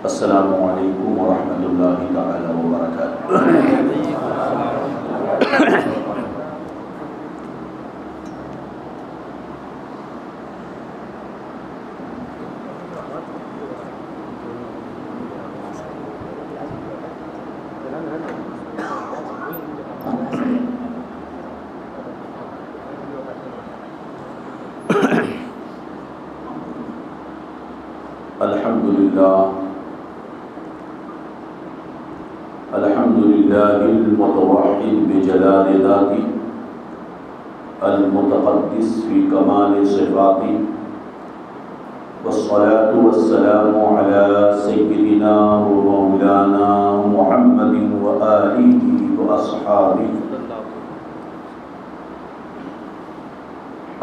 السلام علیکم ورحمۃ اللہ تعالی وبرکاتہ۔ الحمد للہ المتوحد بجلال ذاتی المتقدس فی کمال صفاتی والصلاة والسلام علی سیدنا و مولانا محمد و آلہ و اصحابہ،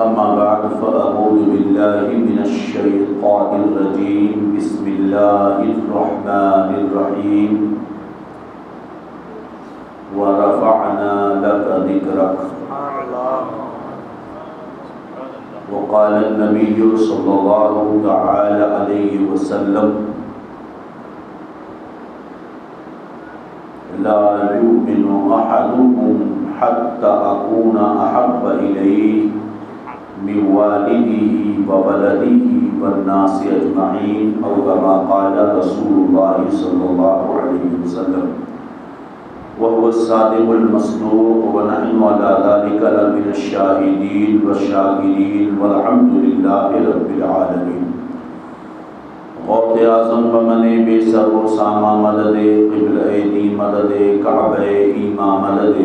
اما بعد فاعوذ باللہ من الشیطان الرجیم، بسم اللہ الرحمن الرحیم، ورفعنا لك ذكرك۔ وقال النبي صلى الله تعالى عليه وسلم: لا يؤمن أحدكم حتى أكون أحب إليه من والده وولده والناس أجمعين، أو كما قال رسول الله صلى الله عليه وسلم، وهو الصادق المصدوق، ونحن على ذلك لمن الشاهدين والشاكرين، والحمد لله رب العالمين۔ غوث اعظم بمن بے سر و ساما مدد، قبلہ دی مدد، کعبہ ایما مدد،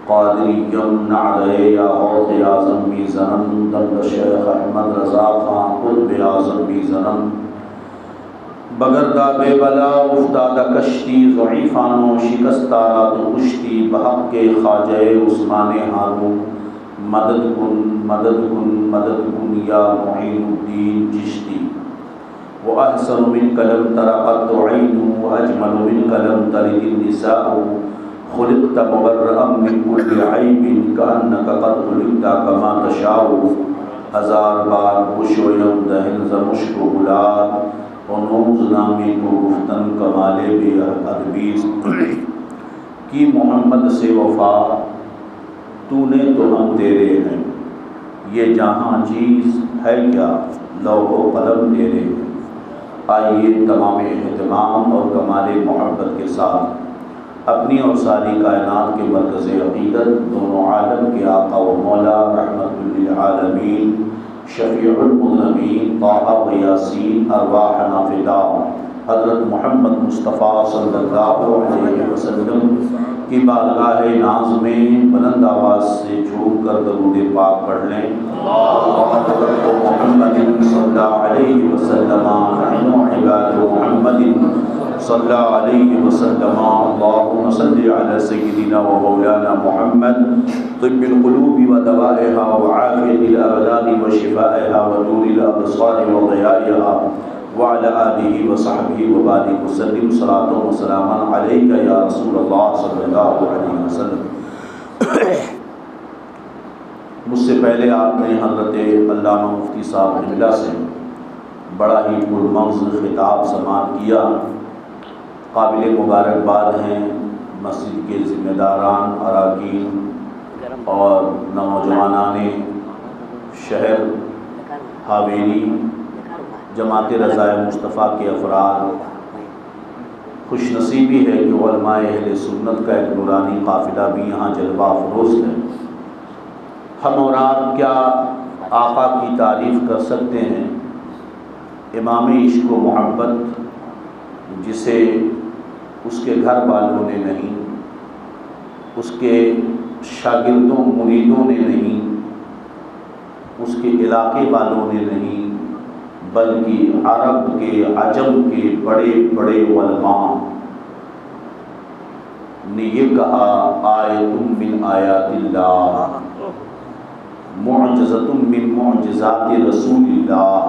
قادریم نعرہ یا غوث اعظم بی زنم، درد شیخ احمد رضا خان قطب اعظم بی زنم، بگردہ بے بلا افتادہ کشتی، ضعیفانو شکستہ رات کشتی، بحق کے خواجہ عثمان ہارون، مدد کن مدد کن مدد کن یا معین الدین چشتی۔ وَأَحْسَنُ مِنْكَ لَمْ تَرَ قَطُّ عَيْنٌ، وَأَجْمَلُ مِنْكَ لَمْ تَلِدِ النِّسَاءُ، خُلِقْتَ مُبَرَّأً مِنْ كُلِّ عَيْبٍ، كَأَنَّكَ قَدْ خُلِقْتَ كَمَا تَشَاءُ۔ ہزار بار بشویم دہن ز مشک و گلاب، انوز نامی کو گفتن کمال بے ادبیز کی محمد سے وفا، تو نے تو ہم تیرے ہیں، یہ جہاں چیز ہے کیا لوح و قلم تیرے ہیں۔ آئیے تمام اہتمام اور کمال محبت کے ساتھ اپنی اور ساری کائنات کے مرکز عقیدت، دونوں عالم کے آقا و مولا، رحمت للعالمین، شفیع المذنبین، طٰہٰ و یاسین، ارواحنا فداء حضرت محمد مصطفیٰ صلی اللہ علیہ وسلم کی بارگاہ ناز میں بلند آواز سے جھوم کر درود پاک پڑھ لیں۔ حضرت محمد صلی اللہ علیہ وسلم، نحن عباد محمد صلی اللہ علیہ وسلم، اللہم صلی علی سیدنا و مولانا محمد، طب القلوب و دوائها و عافیت الابدان و شفائها و نور الابصار و ضیائها، وعلى آلہ و صحبہ و بارک وسلم، صلاۃ و سلام علیک یا رسول اللہ صلی اللہ علیہ وسلم۔ مجھ سے پہلے آپ نے حضرت علامہ مفتی صاحب قبلہ سے بڑا ہی پرمغز خطاب سماعت کیا، قابل مبارکباد ہیں مسجد کے ذمہ داران، اراکین اور نوجوانان شہر حاویری، جماعت رضائے مصطفیٰ کے افراد۔ خوش نصیبی ہے کہ علماء اہل سنت کا ایک نورانی قافلہ بھی یہاں جلوہ افروز ہے۔ ہم اور آپ کیا آقا کی تعریف کر سکتے ہیں، امام عشق و محبت جسے اس کے گھر والوں نے نہیں، اس کے شاگردوں مریدوں نے نہیں، اس کے علاقے والوں نے نہیں، بلکہ عرب کے عجم کے بڑے بڑے علماء نے یہ کہا، آیۃ من آیات اللہ، معجزۃ من معجزات رسول اللہ۔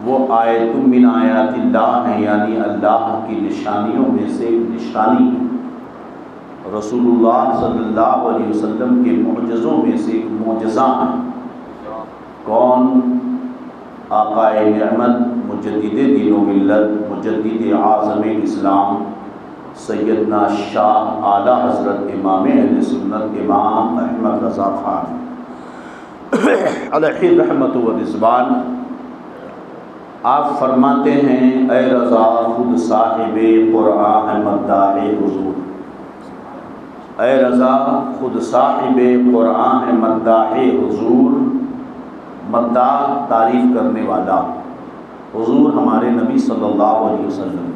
وہ آیۃ من آیات اللہ ہیں، یعنی اللہ کی نشانیوں میں سے ایک نشانی ہے، رسول اللہ صلی اللہ علیہ وسلم کے معجزوں میں سے ایک معجزہ ہیں۔ کون؟ آقائے نعمت مجدد دین و ملت، مجدد اعظم اسلام سیدنا شاہ اعلیٰ حضرت امام اہل سنت امام احمد رضا خان علیہ رحمت و رضوان، آپ فرماتے ہیں اے رضا خود صاحب قرآن مداح حضور، اے رضا خود صاحب قرآن مداح حضور، مداح تعریف کرنے والا، حضور ہمارے نبی صلی اللہ علیہ وسلم،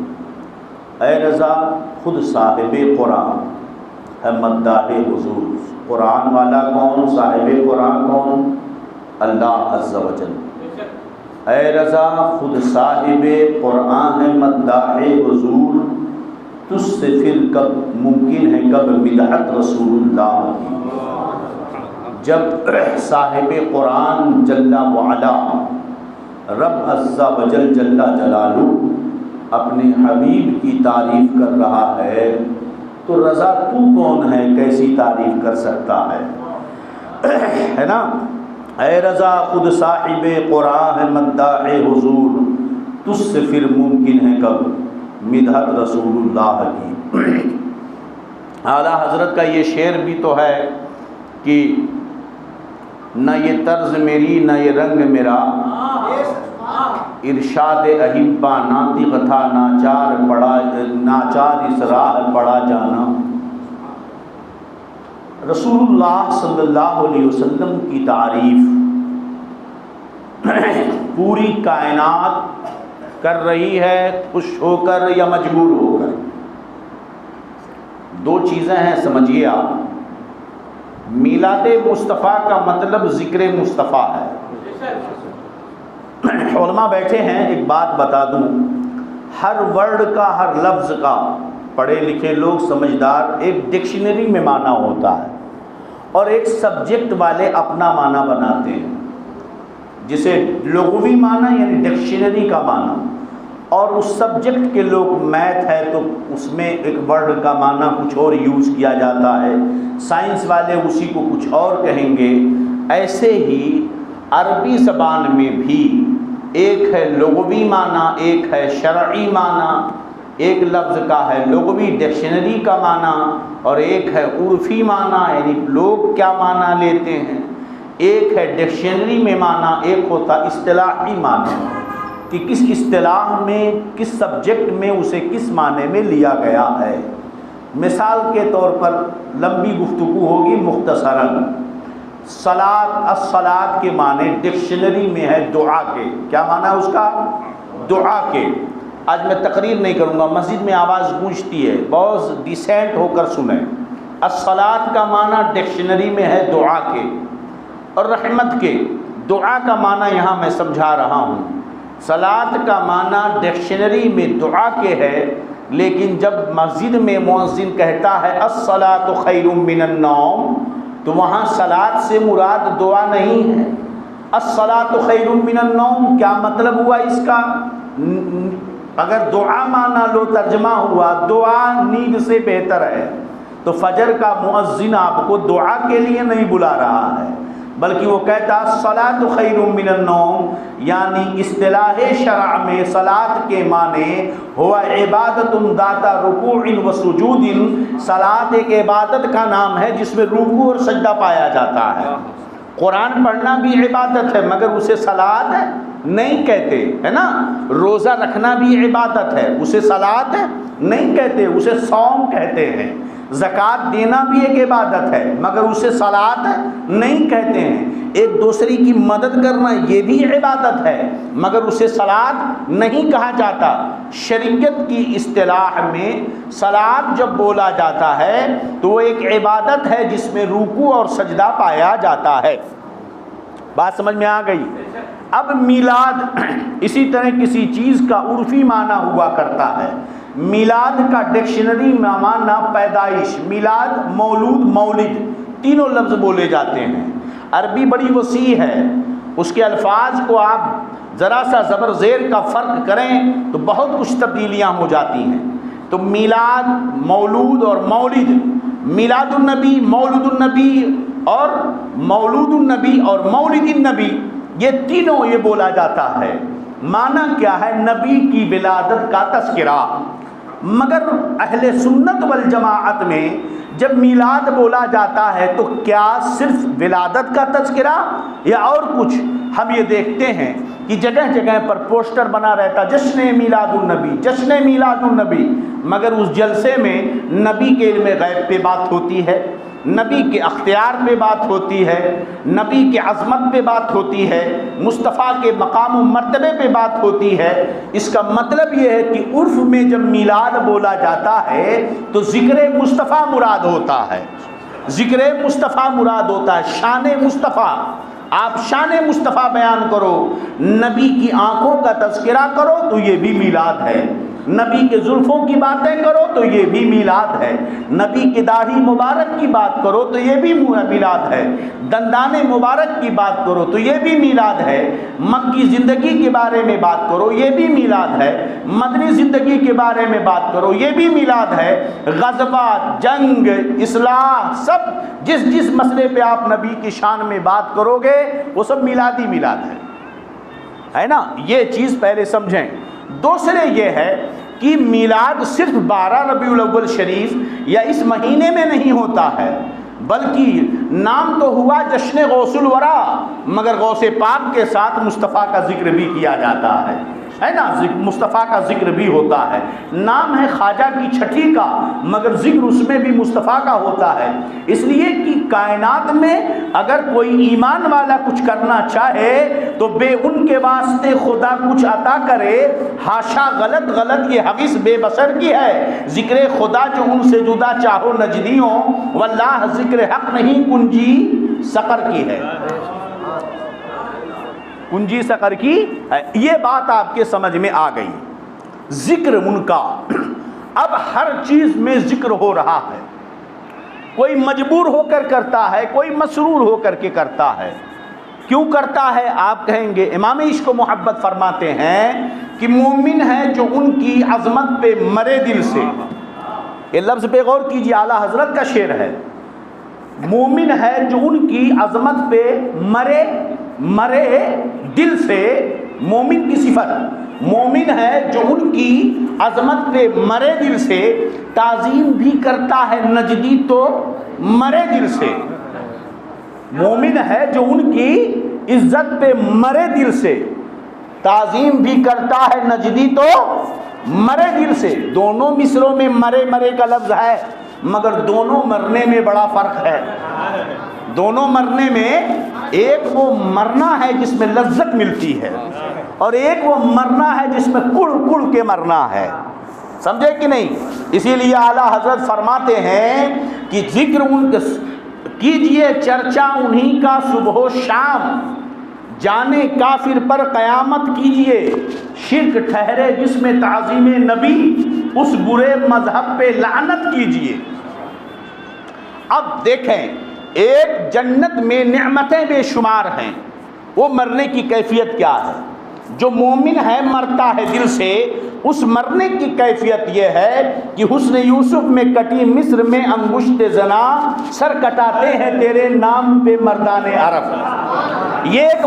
اے رضا خود صاحب قرآن ہے مداح حضور۔ قرآن والا کون؟ صاحب قرآن کون؟ اللہ عز و جل۔ اے رضا خود صاحب قرآن ہے مداح حضور، تجھ سے پھر کب ممکن ہے کب مدحت رسول اللہ کی؟ جب صاحب قرآن جل وعلا رب عز و جل جل جلالہ اپنے حبیب کی تعریف کر رہا ہے تو رضا تو کون ہے، کیسی تعریف کر سکتا ہے نا؟ اے رضا خود صاحب قرآن ہے مداح حضور، تجھ سے پھر ممکن ہے کب مدحت رسول اللہ کی۔ اعلیٰ حضرت کا یہ شعر بھی تو ہے کہ نہ یہ طرز میری نہ یہ رنگ میرا، ارشاد احبا ناطق تھا ناچار اس راہ پڑا جانا۔ رسول اللہ صلی اللہ علیہ وسلم کی تعریف پوری کائنات کر رہی ہے، خوش ہو کر یا مجبور ہو کر۔ دو چیزیں ہیں، سمجھیے آپ، میلاد مصطفیٰ کا مطلب ذکر مصطفیٰ ہے۔ علماء بیٹھے ہیں، ایک بات بتا دوں، ہر ورڈ کا ہر لفظ کا پڑھے لکھے لوگ سمجھدار ایک ڈکشنری میں معنی ہوتا ہے اور ایک سبجیکٹ والے اپنا معنی بناتے ہیں، جسے لغوی معنی یعنی ڈکشنری کا معنی، اور اس سبجیکٹ کے لوگ میتھ ہے تو اس میں ایک ورڈ کا معنی کچھ اور یوز کیا جاتا ہے، سائنس والے اسی کو کچھ اور کہیں گے۔ ایسے ہی عربی زبان میں بھی ایک ہے لغوی معنی، ایک ہے شرعی معنی، ایک لفظ کا ہے لغوی ڈکشنری کا معنی اور ایک ہے عرفی معنی، یعنی لوگ کیا معنی لیتے ہیں۔ ایک ہے ڈکشنری میں معنی، ایک ہوتا اصطلاحی معنی کہ کس اصطلاح میں کس سبجیکٹ میں اسے کس معنی میں لیا گیا ہے۔ مثال کے طور پر لمبی گفتگو ہوگی، مختصراً صلاۃ، الصلاۃ کے معنی ڈکشنری میں ہے دعا کے، کیا معنی ہے اس کا؟ دعا کے۔ آج میں تقریر نہیں کروں گا، مسجد میں آواز گونجتی ہے، بہت ڈیسینٹ ہو کر سنیں۔ الصلاۃ کا معنی ڈکشنری میں ہے دعا کے اور رحمت کے۔ دعا کا معنی یہاں میں سمجھا رہا ہوں، صلاۃ کا معنی ڈکشنری میں دعا کے ہے، لیکن جب مسجد میں مؤذن کہتا ہے الصلاۃ خیر من النوم تو وہاں صلاۃ سے مراد دعا نہیں ہے۔ الصلاۃ خیر من النوم کیا مطلب ہوا اس کا؟ اگر دعا مانا لو ترجمہ ہوا دعا نیند سے بہتر ہے، تو فجر کا مؤذن آپ کو دعا کے لیے نہیں بلا رہا ہے، بلکہ وہ کہتا الصلاۃ خیر من النوم، یعنی اصطلاح شرع میں صلاۃ کے معنی ہوا عبادت ذات رکوع و سجود۔ صلاۃ ایک عبادت کا نام ہے جس میں رکوع اور سجدہ پایا جاتا ہے۔ قرآن پڑھنا بھی عبادت ہے مگر اسے صلاۃ نہیں کہتے، ہے نا؟ روزہ رکھنا بھی عبادت ہے، اسے صلاۃ نہیں کہتے، اسے صوم کہتے ہیں۔ زکوٰۃ دینا بھی ایک عبادت ہے مگر اسے صلاۃ نہیں کہتے ہیں۔ ایک دوسرے کی مدد کرنا یہ بھی عبادت ہے مگر اسے صلاۃ نہیں کہا جاتا۔ شریعت کی اصطلاح میں صلاۃ جب بولا جاتا ہے تو وہ ایک عبادت ہے جس میں رکوع اور سجدہ پایا جاتا ہے۔ بات سمجھ میں آ گئی؟ اب میلاد اسی طرح کسی چیز کا عرفی معنی ہوا کرتا ہے۔ میلاد کا ڈکشنری میں معنی پیدائش، میلاد، مولود، مولد، تینوں لفظ بولے جاتے ہیں۔ عربی بڑی وسیع ہے، اس کے الفاظ کو آپ ذرا سا زبر زیر کا فرق کریں تو بہت کچھ تبدیلیاں ہو جاتی ہیں۔ تو میلاد، مولود اور مولد، میلاد النبی، مولود النبی اور مولود النبی اور مولد النبی، یہ تینوں یہ بولا جاتا ہے۔ معنی کیا ہے؟ نبی کی ولادت کا تذکرہ۔ مگر اہل سنت والجماعت میں جب میلاد بولا جاتا ہے تو کیا صرف ولادت کا تذکرہ یا اور کچھ؟ ہم یہ دیکھتے ہیں کہ جگہ جگہ پر پوسٹر بنا رہتا جشن میلاد النبی، جشن میلاد النبی، مگر اس جلسے میں نبی کے علم غیب پہ بات ہوتی ہے، نبی کے اختیار پہ بات ہوتی ہے، نبی کے عظمت پہ بات ہوتی ہے، مصطفیٰ کے مقام و مرتبے پہ بات ہوتی ہے۔ اس کا مطلب یہ ہے کہ عرف میں جب میلاد بولا جاتا ہے تو ذکر مصطفیٰ مراد ہوتا ہے، ذکر مصطفیٰ مراد ہوتا ہے، شان مصطفیٰ۔ آپ شان مصطفیٰ بیان کرو، نبی کی آنکھوں کا تذکرہ کرو تو یہ بھی میلاد ہے، نبی کے زلفوں کی باتیں کرو تو یہ بھی میلاد ہے، نبی کی داڑھی مبارک کی بات کرو تو یہ بھی میلاد ہے، دندان مبارک کی بات کرو تو یہ بھی میلاد ہے، مکی زندگی کے بارے میں بات کرو یہ بھی میلاد ہے، مدنی زندگی کے بارے میں بات کرو یہ بھی میلاد ہے۔ غزوات، جنگ، اصلاح، سب جس مسئلے پہ آپ نبی کی شان میں بات کرو گے وہ سب میلادی میلاد ہے نا؟ یہ چیز پہلے سمجھیں۔ دوسرے یہ ہے کہ میلاد صرف 12 ربیع الاول شریف یا اس مہینے میں نہیں ہوتا ہے، بلکہ نام تو ہوا جشن غوث الورا، مگر غوث پاک کے ساتھ مصطفیٰ کا ذکر بھی کیا جاتا ہے نا؟ مصطفیٰ کا ذکر بھی ہوتا ہے۔ نام ہے خواجہ کی چھٹی کا، مگر ذکر اس میں بھی مصطفیٰ کا ہوتا ہے، اس لیے کہ کائنات میں اگر کوئی ایمان والا کچھ کرنا چاہے تو بے ان کے واسطے خدا کچھ عطا کرے، ہاشا غلط یہ حدیث بے بصر کی ہے، ذکر خدا جو ان سے جدا چاہو نجدیوں، واللہ ذکر حق نہیں کنجی سقر کی ہے، کنجی سقر کی ہے۔ یہ بات آپ کے سمجھ میں آ گئی۔ ذکر ان کا اب ہر چیز میں ذکر ہو رہا ہے، کوئی مجبور ہو کر کرتا ہے، کوئی مسرور ہو کر کے کرتا ہے۔ کیوں کرتا ہے؟ آپ کہیں گے امام عشق و محبت فرماتے ہیں کہ مومن ہے جو ان کی عظمت پہ مرے دل سے، یہ لفظ پہ غور کیجیے، اعلیٰ حضرت کا شعر ہے، مومن ہے جو ان کی عظمت پہ مرے دل سے، مومن کی صفت، مومن ہے جو ان کی عظمت پہ مرے دل سے، تعظیم بھی کرتا ہے نجدی تو مرے دل سے، مومن ہے جو ان کی عزت پہ مرے دل سے، تعظیم بھی کرتا ہے نجدی تو مرے دل سے۔ دونوں مصروں میں مرے کا لفظ ہے، مگر دونوں مرنے میں بڑا فرق ہے۔ دونوں مرنے میں ایک وہ مرنا ہے جس میں لذت ملتی ہے، اور ایک وہ مرنا ہے جس میں کڑ کے مرنا ہے، سمجھے کہ نہیں؟ اسی لیے اعلیٰ حضرت فرماتے ہیں کہ ذکر ان کیجئے چرچا انہی کا صبح و شام، جانے کافر پر قیامت کیجئے، شرک ٹھہرے جس میں تعظیم نبی، اس برے مذہب پہ لعنت کیجئے۔ اب دیکھیں، ایک جنت میں نعمتیں بے شمار ہیں، وہ مرنے کی کیفیت کیا ہے؟ جو مومن ہے مرتا ہے دل سے، اس مرنے کی کیفیت یہ ہے کہ حسن یوسف میں کٹی مصر میں انگشت زنا، سر کٹاتے ہیں تیرے نام پہ مردان عرب۔ یہ ایک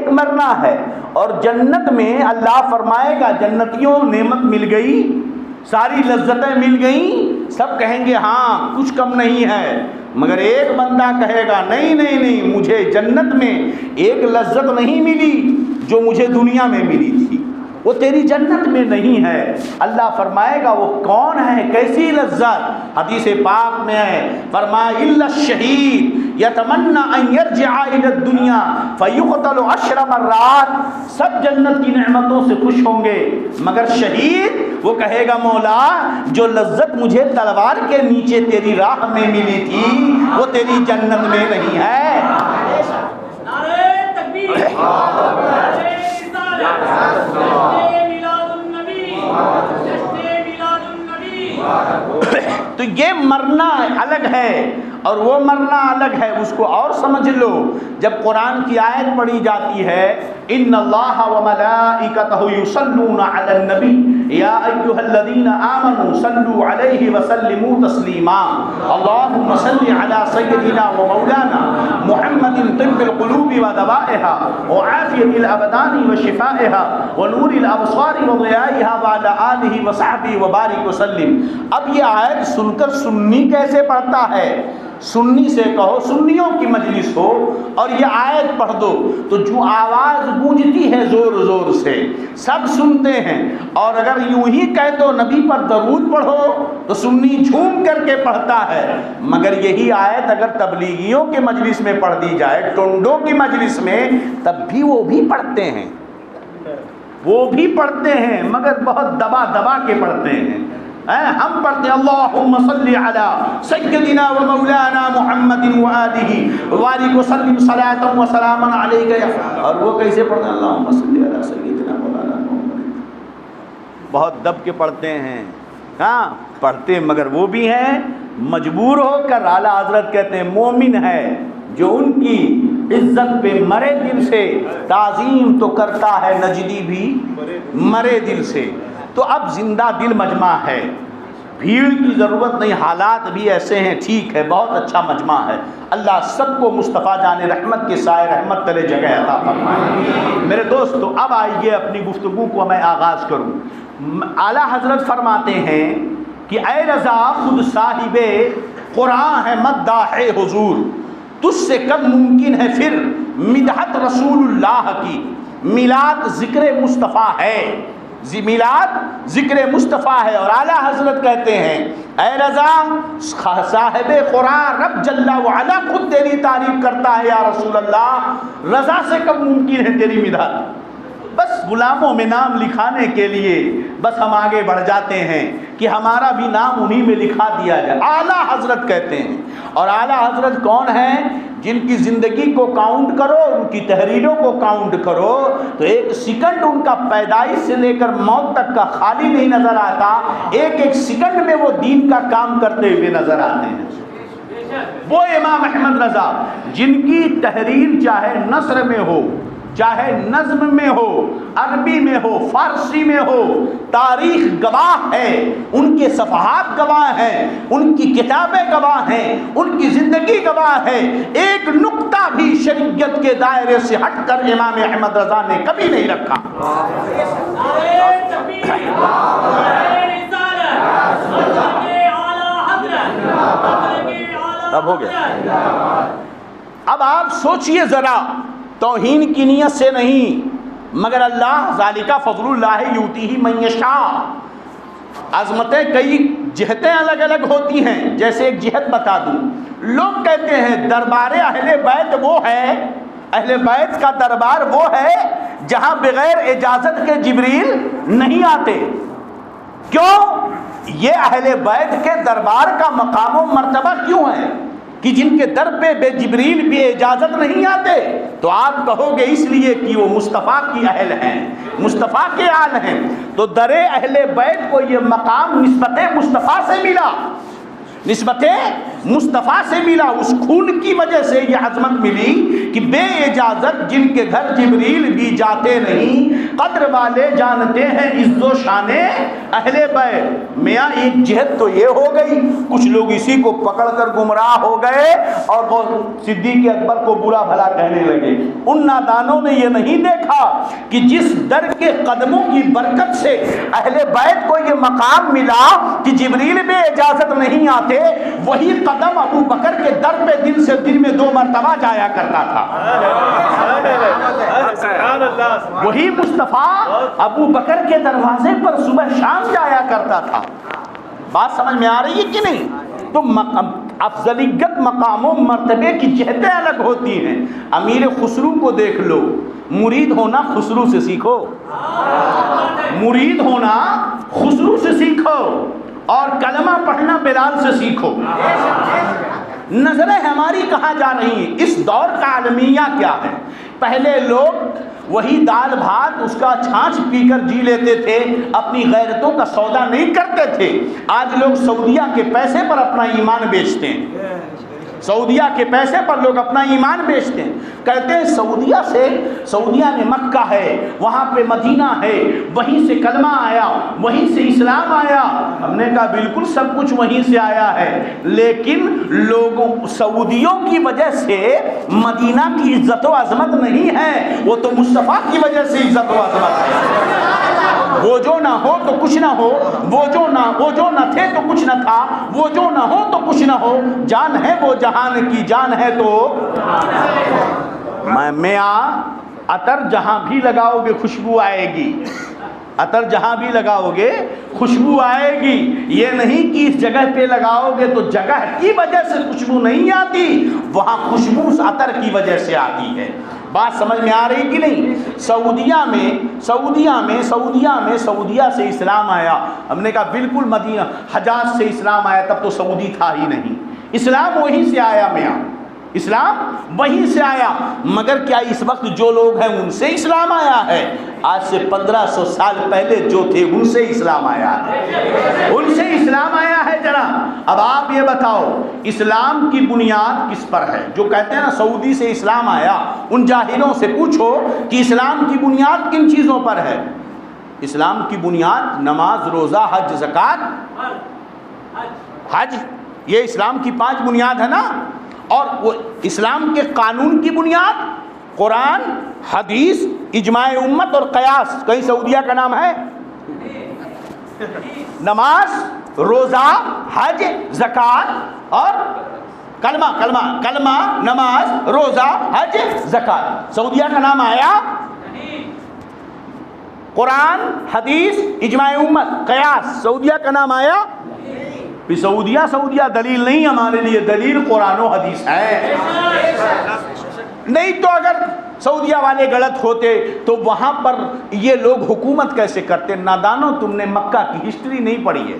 مرنا ہے۔ اور جنت میں اللہ فرمائے گا جنتیوں نعمت مل گئی، ساری لذتیں مل گئیں، سب کہیں گے ہاں کچھ کم نہیں ہے، مگر ایک بندہ کہے گا نہیں مجھے جنت میں ایک لذت نہیں ملی جو مجھے دنیا میں ملی تھی، وہ تیری جنت میں نہیں ہے۔ اللہ فرمائے گا وہ کون ہے، کیسی لذت؟ حدیث پاک میں ہے، فرمایا الا الشہید یتمنی ان یرجع الی الدنیا فیقتل 10 مرات، سب جنت کی نعمتوں سے خوش ہوں گے، مگر شہید وہ کہے گا مولا جو لذت مجھے تلوار کے نیچے تیری راہ میں ملی تھی وہ تیری جنت میں نہیں ہے۔ نعرہ تکبیر، تو یہ مرنا الگ ہے اور وہ مرنا الگ ہے، اس کو اور سمجھ لو۔ جب قرآن کی آیت پڑھی جاتی ہے ان اللہ وملائکتہ یصلون علی النبی یا ایھا الذین آمنوا صلوا علیہ وسلموا تسلیما اللہم صل علی سیدنا ومولانا محمد طب القلوب ودوائها وعافیۃ الابدان وشفائها ونور الابصار وضیائها وعلی آلہ وصحبہ وبارک وسلم۔ اب یہ آیت سن کر سنی کیسے پڑھتا ہے؟ سنی سے کہو، سنیوں کی مجلس ہو اور یہ آیت پڑھ دو تو جو آواز گونجتی ہے زور زور سے سب سنتے ہیں، اور اگر یوں ہی کہہ دو نبی پر درود پڑھو تو سنی جھوم کر کے پڑھتا ہے۔ مگر یہی آیت اگر تبلیغیوں کے مجلس میں پڑھ دی جائے، ٹونڈوں کی مجلس میں، تب بھی وہ بھی پڑھتے ہیں، وہ بھی پڑھتے ہیں مگر بہت دبا دبا کے پڑھتے ہیں۔ ہم پڑھتے ہیں اللہم صلی علی سیدنا و مولانا محمد وآلہ وبارک وسلم صلاۃ و سلاما علیک، اور وہ کیسے پڑھتے ہیں؟ اللہم صلی علی سیدنا مولانا محمد، بہت دب کے پڑھتے ہیں۔ ہاں پڑھتے مگر وہ بھی ہیں مجبور ہو کر۔ اعلیٰ حضرت کہتے ہیں مومن ہے جو ان کی عزت پہ مرے دل سے، تعظیم تو کرتا ہے نجدی بھی مرے دل سے۔ تو اب زندہ دل مجمع ہے، بھیڑ کی ضرورت نہیں، حالات بھی ایسے ہیں، ٹھیک ہے، بہت اچھا مجمع ہے۔ اللہ سب کو مصطفیٰ جان رحمت کے سائے رحمت تلے جگہ عطا فرمائے۔ میرے دوستو اب آئیے اپنی گفتگو کو میں آغاز کروں۔ اعلیٰ حضرت فرماتے ہیں کہ اے رضا خود صاحب قرآن ہے مداح حضور، تجھ سے کب ممکن ہے پھر مدحت رسول اللہ کی، میلاد ذکر مصطفیٰ ہے، میلاد ذکر مصطفیٰ ہے۔ اور اعلیٰ حضرت کہتے ہیں اے رضا صاحب قرآن رب جل وعلا خود تیری تعریف کرتا ہے یا رسول اللہ، رضا سے کب ممکن ہے تیری مدحت؟ بس غلاموں میں نام لکھانے کے لیے بس ہم آگے بڑھ جاتے ہیں کہ ہمارا بھی نام انہی میں لکھا دیا جائے۔ اعلیٰ حضرت کہتے ہیں، اور اعلیٰ حضرت کون ہیں؟ جن کی زندگی کو کاؤنٹ کرو، ان کی تحریروں کو کاؤنٹ کرو تو ایک سیکنڈ ان کا پیدائش سے لے کر موت تک کا خالی نہیں نظر آتا، ایک ایک سیکنڈ میں وہ دین کا کام کرتے ہوئے نظر آتے ہیں۔ وہ امام احمد رضا جن کی تحریر چاہے نثر میں ہو، چاہے نظم میں ہو، عربی میں ہو، فارسی میں ہو، تاریخ گواہ ہے، ان کے صفحات گواہ ہیں، ان کی کتابیں گواہ ہیں، ان کی زندگی گواہ ہے۔ ایک نقطہ بھی شریعت کے دائرے سے ہٹ کر امام احمد رضا نے کبھی نہیں رکھا۔ اب ہو گیا۔ اب آپ سوچئے ذرا، توہین کی نیت سے نہیں مگر اللہ ذالک فضل اللہ یؤتیہ من یشاء۔ عظمتیں کئی جہتیں الگ الگ ہوتی ہیں، جیسے ایک جہت بتا دوں، لوگ کہتے ہیں دربار اہل بیت وہ ہے، اہل بیت کا دربار وہ ہے جہاں بغیر اجازت کے جبریل نہیں آتے۔ کیوں؟ یہ اہل بیت کے دربار کا مقام و مرتبہ کیوں ہے کہ جن کے در پہ بے جبریل بھی اجازت نہیں آتے؟ تو آپ کہو گے اس لیے کہ وہ مصطفیٰ کی اہل ہیں، مصطفیٰ کے آل ہیں۔ تو در اہل بیت کو یہ مقام نسبت مصطفیٰ سے ملا، نسبت مصطفیٰ سے ملا، اس خون کی وجہ سے یہ عظمت ملی کہ بے اجازت جن کے گھر جبریل بھی جاتے نہیں، قدر والے جانتے ہیں عز و شان اہل بیت۔ میاں ایک جہت تو یہ ہو گئی، کچھ لوگ اسی کو پکڑ کر گمراہ ہو گئے اور وہ صدیق اکبر کو برا بھلا کہنے لگے۔ ان نادانوں نے یہ نہیں دیکھا کہ جس در کے قدموں کی برکت سے اہل بیت کو یہ مقام ملا کہ جبریل بے اجازت نہیں آتے، وہی قدم ابو بکر کے در پہ دن سے دن میں 2 مرتبہ جایا کرتا تھا۔ وہی مصطفیٰ ابو بکر کے دروازے پر صبح شام جایا کرتا تھا۔ بات سمجھ میں آ رہی ہے کہ نہیں؟ تو افضلیت مقام و مرتبے کی جہتیں الگ ہوتی ہیں۔ امیر خسرو کو دیکھ لو، مرید ہونا خسرو سے سیکھو، مرید ہونا خسرو سے سیکھو، اور کلمہ پڑھنا بلال سے سیکھو۔ نظریں ہماری کہاں جا رہی ہیں؟ اس دور کا المیہ کیا ہے؟ پہلے لوگ وہی دال بھات اس کا چھانچ پی کر جی لیتے تھے، اپنی غیرتوں کا سودا نہیں کرتے تھے۔ آج لوگ سعودیہ کے پیسے پر اپنا ایمان بیچتے ہیں، سعودیہ کے پیسے پر لوگ اپنا ایمان بیچتے ہیں، کہتے ہیں سعودیہ میں مکہ ہے، وہاں پہ مدینہ ہے، وہیں سے کلمہ آیا، وہیں سے اسلام آیا۔ ہم نے کہا بالکل سب کچھ وہیں سے آیا ہے، لیکن لوگوں سعودیوں کی وجہ سے مدینہ کی عزت و عظمت نہیں ہے، وہ تو مصطفیٰ کی وجہ سے عزت و عظمت ہے۔ وہ جو نہ ہو تو کچھ نہ ہو، وہ جو نہ تھے تو کچھ نہ تھا، وہ جو نہ ہو تو کچھ نہ ہو، جان ہے وہ جہان کی جان ہے تو میاں عطر جہاں بھی لگاؤ گے خوشبو آئے گی، عطر جہاں بھی لگاؤ گے خوشبو آئے گی، یہ نہیں کہ اس جگہ پہ لگاؤ گے تو جگہ کی وجہ سے خوشبو نہیں آتی، وہاں خوشبو اس عطر کی وجہ سے آتی ہے۔ بات سمجھ میں آ رہی کہ نہیں؟ سعودیہ سے اسلام آیا، ہم نے کہا بالکل مدینہ حجاز سے اسلام آیا، تب تو سعودی تھا ہی نہیں، اسلام وہیں سے آیا میاں، اسلام وہیں سے آیا، مگر کیا اس وقت جو لوگ ہیں ان سے اسلام آیا ہے؟ آج سے 1500 سال پہلے جو تھے ان سے اسلام آیا ہے، ان سے اسلام آیا ہے جناب۔ اب آپ یہ بتاؤ اسلام کی بنیاد کس پر ہے؟ جو کہتے ہیں نا سعودی سے اسلام آیا، ان جاہلوں سے پوچھو کہ اسلام کی بنیاد کن چیزوں پر ہے؟ اسلام کی بنیاد نماز، روزہ، حج، زکوٰۃ، حج، یہ اسلام کی 5 بنیاد ہے نا۔ اور وہ اسلام کے قانون کی بنیاد قرآن، حدیث، اجماع امت اور قیاس۔ کہیں سعودیہ کا نام ہے؟ نماز، روزہ، حج، زکوٰۃ اور کلمہ، نماز، روزہ، حج، زکوٰۃ۔ سعودیہ کا نام آیا؟ قرآن، حدیث، اجماع امت، قیاس، سعودیہ کا نام آیا؟ سعودیہ دلیل نہیں ہمارے لیے، دلیل قرآن و حدیث ہے۔ نہیں تو اگر سعودیہ والے غلط ہوتے تو وہاں پر یہ لوگ حکومت کیسے کرتے؟ نادانو، تم نے مکہ کی ہسٹری نہیں پڑھی ہے۔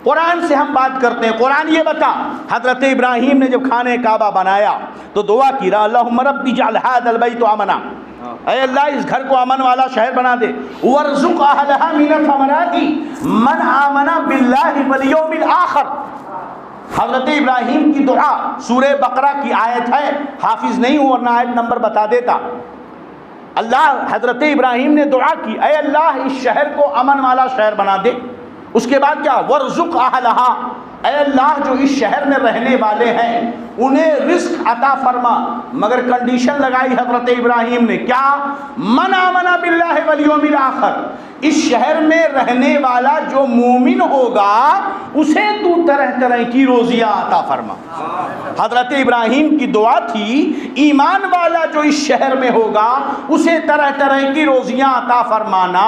قرآن سے ہم بات کرتے ہیں، قرآن یہ بتا حضرت ابراہیم نے جب خانہ کعبہ بنایا تو دعا کی، اللہم رب اجعل ھذا البیت امنا، اے اللہ اس گھر کو امن والا شہر بنا دے، وارزق اہلھا من الثمرات من آمن باللہ والیوم الآخر۔ حضرت ابراہیم کی دعا سورہ بقرہ کی آیت ہے، حافظ نہیں ہوں ورنہ آیت نمبر بتا دیتا۔ اللہ حضرت ابراہیم نے دعا کی، اے اللہ اس شہر کو امن والا شہر بنا دے۔ اس کے بعد کیا؟ وارزق اہلھا، اے اللہ جو اس شہر میں رہنے والے ہیں انہیں رزق عطا فرما، مگر کنڈیشن لگائی حضرت ابراہیم نے، کیا؟ من آمن باللہ والیوم الآخر، اس شہر میں رہنے والا جو مومن ہوگا اسے تو طرح طرح کی روزیاں عطا فرما۔ حضرت ابراہیم کی دعا تھی ایمان والا جو اس شہر میں ہوگا اسے طرح طرح کی روزیاں عطا فرمانا۔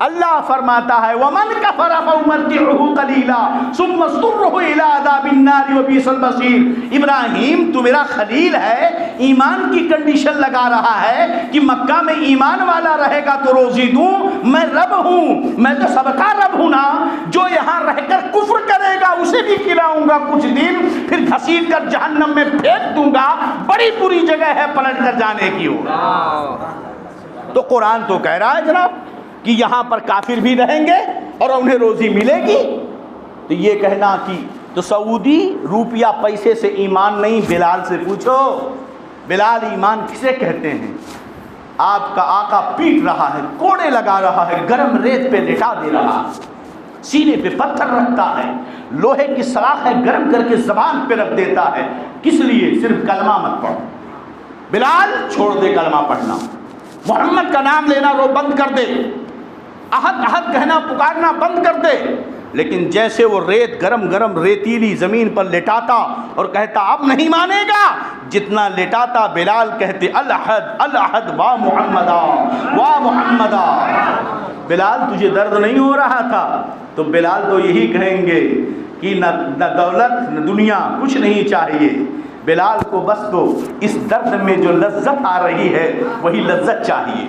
اللہ فرماتا ہے وَمَنْ كَفَرَ فَأُمَتِّعُهُ قَلِيلًا ثُمَّ اضْطُرُّهُ إِلَىٰ عَذَابِ النَّارِ وَبِئْسَ الْمَصِيرُ۔ ابراہیم تو میرا خلیل ہے، ایمان کی کنڈیشن لگا رہا ہے کہ مکہ میں ایمان والا رہے گا تو روزی دوں، میں رب ہوں، میں تو سب کا رب ہوں نا، جو یہاں رہ کر کفر کرے گا اسے بھی کھلاؤں گا کچھ دن، پھر گھسیٹ کر جہنم میں پھینک دوں گا، بڑی بری جگہ ہے پلٹ کر جانے کی ہو۔ تو قرآن تو کہہ رہا ہے جناب کہ یہاں پر کافر بھی رہیں گے اور انہیں روزی ملے گی۔ تو یہ کہنا کہ تو سعودی روپیہ پیسے سے ایمان نہیں، بلال سے پوچھو بلال ایمان کسے کہتے ہیں؟ آپ کا آقا پیٹ رہا ہے، کوڑے لگا رہا ہے، گرم ریت پہ لٹا دے رہا، سینے پہ پتھر رکھتا ہے، لوہے کی سلاخ ہے گرم کر کے زبان پہ رکھ دیتا ہے، کس لیے؟ صرف کلمہ مت پڑھو۔ بلال چھوڑ دے کلمہ پڑھنا، محمد کا نام لینا رو بند کر دے، احد احد کہنا پکارنا بند کر دے۔ لیکن جیسے وہ ریت گرم ریتیلی زمین پر لٹاتا اور کہتا اب نہیں مانے گا، جتنا لٹاتا بلال کہتے الاحد الاحد وا محمدا وا محمدا۔ بلال تجھے درد نہیں ہو رہا تھا؟ تو بلال تو یہی کہیں گے کہ نہ دولت نہ دنیا کچھ نہیں چاہیے، بلال کو بس تو اس درد میں جو لذت آ رہی ہے وہی لذت چاہیے۔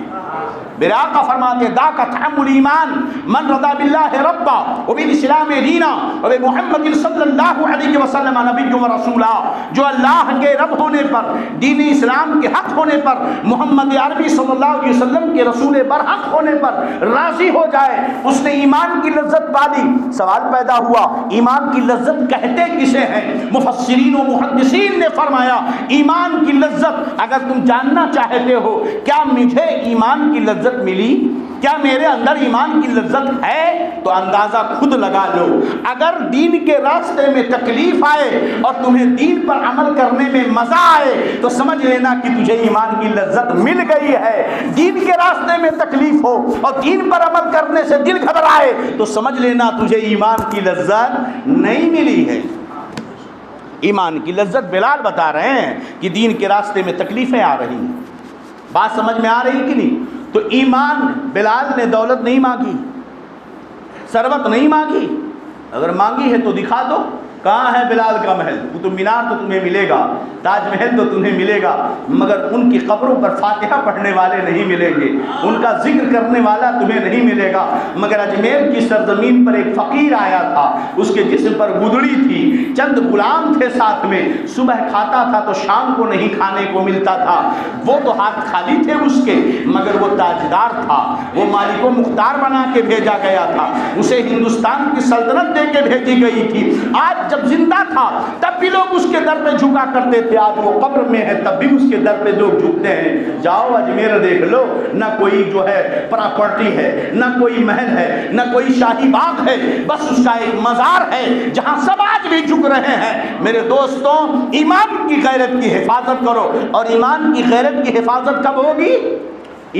میرے آقا فرماتے دا کا طعم الایمان من رضا باللہ ربا وبالاسلام دینا وبمحمد صلی اللہ علیہ وسلم نبی و رسولا، جو اللہ کے رب ہونے پر، دین اسلام کے حق ہونے پر، محمد عربی صلی اللہ علیہ وسلم کے رسول برحق ہونے پر راضی ہو جائے، اس نے ایمان کی لذت پالی۔ سوال پیدا ہوا ایمان کی لذت کہتے کسے ہیں؟ مفسرین و محدثین نے فرمایا ایمان کی لذت اگر تم جاننا چاہتے ہو کیا مجھے ایمان کی لذت ملی، کیا میرے اندر ایمان کی لذت ہے، تو اندازہ خود لگا لو۔ اگر دین کے راستے میں تکلیف آئے اور تمہیں دین پر عمل کرنے میں مزہ آئے تو سمجھ لینا کہ تجھے ایمان کی لذت مل گئی ہے۔ دین کے راستے میں تکلیف ہو اور دین پر عمل کرنے سے دل گھبرائے تو سمجھ لینا تجھے ایمان کی لذت نہیں ملی ہے۔ ایمان کی لذت بلال بتا رہے ہیں کہ دین کے راستے میں تکلیفیں آ رہی ہیں۔ بات سمجھ میں آ رہی کہ نہیں؟ تو ایمان، بلال نے دولت نہیں مانگی، ثروت نہیں مانگی، اگر مانگی ہے تو دکھا دو۔ کہاں ہے بلال کا محل؟ قطب مینار تو تمہیں ملے گا، تاج محل تو تمہیں ملے گا، مگر ان کی قبروں پر فاتحہ پڑھنے والے نہیں ملیں گے، ان کا ذکر کرنے والا تمہیں نہیں ملے گا۔ مگر اجمیر کی سرزمین پر ایک فقیر آیا تھا، اس کے جسم پر گدڑی تھی، چند غلام تھے ساتھ میں، صبح کھاتا تھا تو شام کو نہیں کھانے کو ملتا تھا، وہ تو ہاتھ خالی تھے اس کے، مگر وہ تاجدار تھا، وہ مالک و مختار بنا کے بھیجا گیا تھا، اسے ہندوستان کی سلطنت دے کے بھیجی گئی تھی۔ آج جب زندہ تھا تب بھی لوگ اس کے در پہ جھکا کرتے تھے، آج وہ قبر میں ہے تب بھی اس کے در پہ لوگ جھکتے ہیں۔ جاؤ اجمیر دیکھ لو، نہ کوئی جو ہے پراپرٹی ہے، نہ کوئی محل ہے، نہ کوئی شاہی باغ ہے، بس اس کا ایک مزار ہے جہاں سب آج بھی جھک رہے ہیں۔ میرے دوستوں، ایمان کی غیرت کی حفاظت کرو، اور ایمان کی غیرت کی حفاظت کب ہوگی؟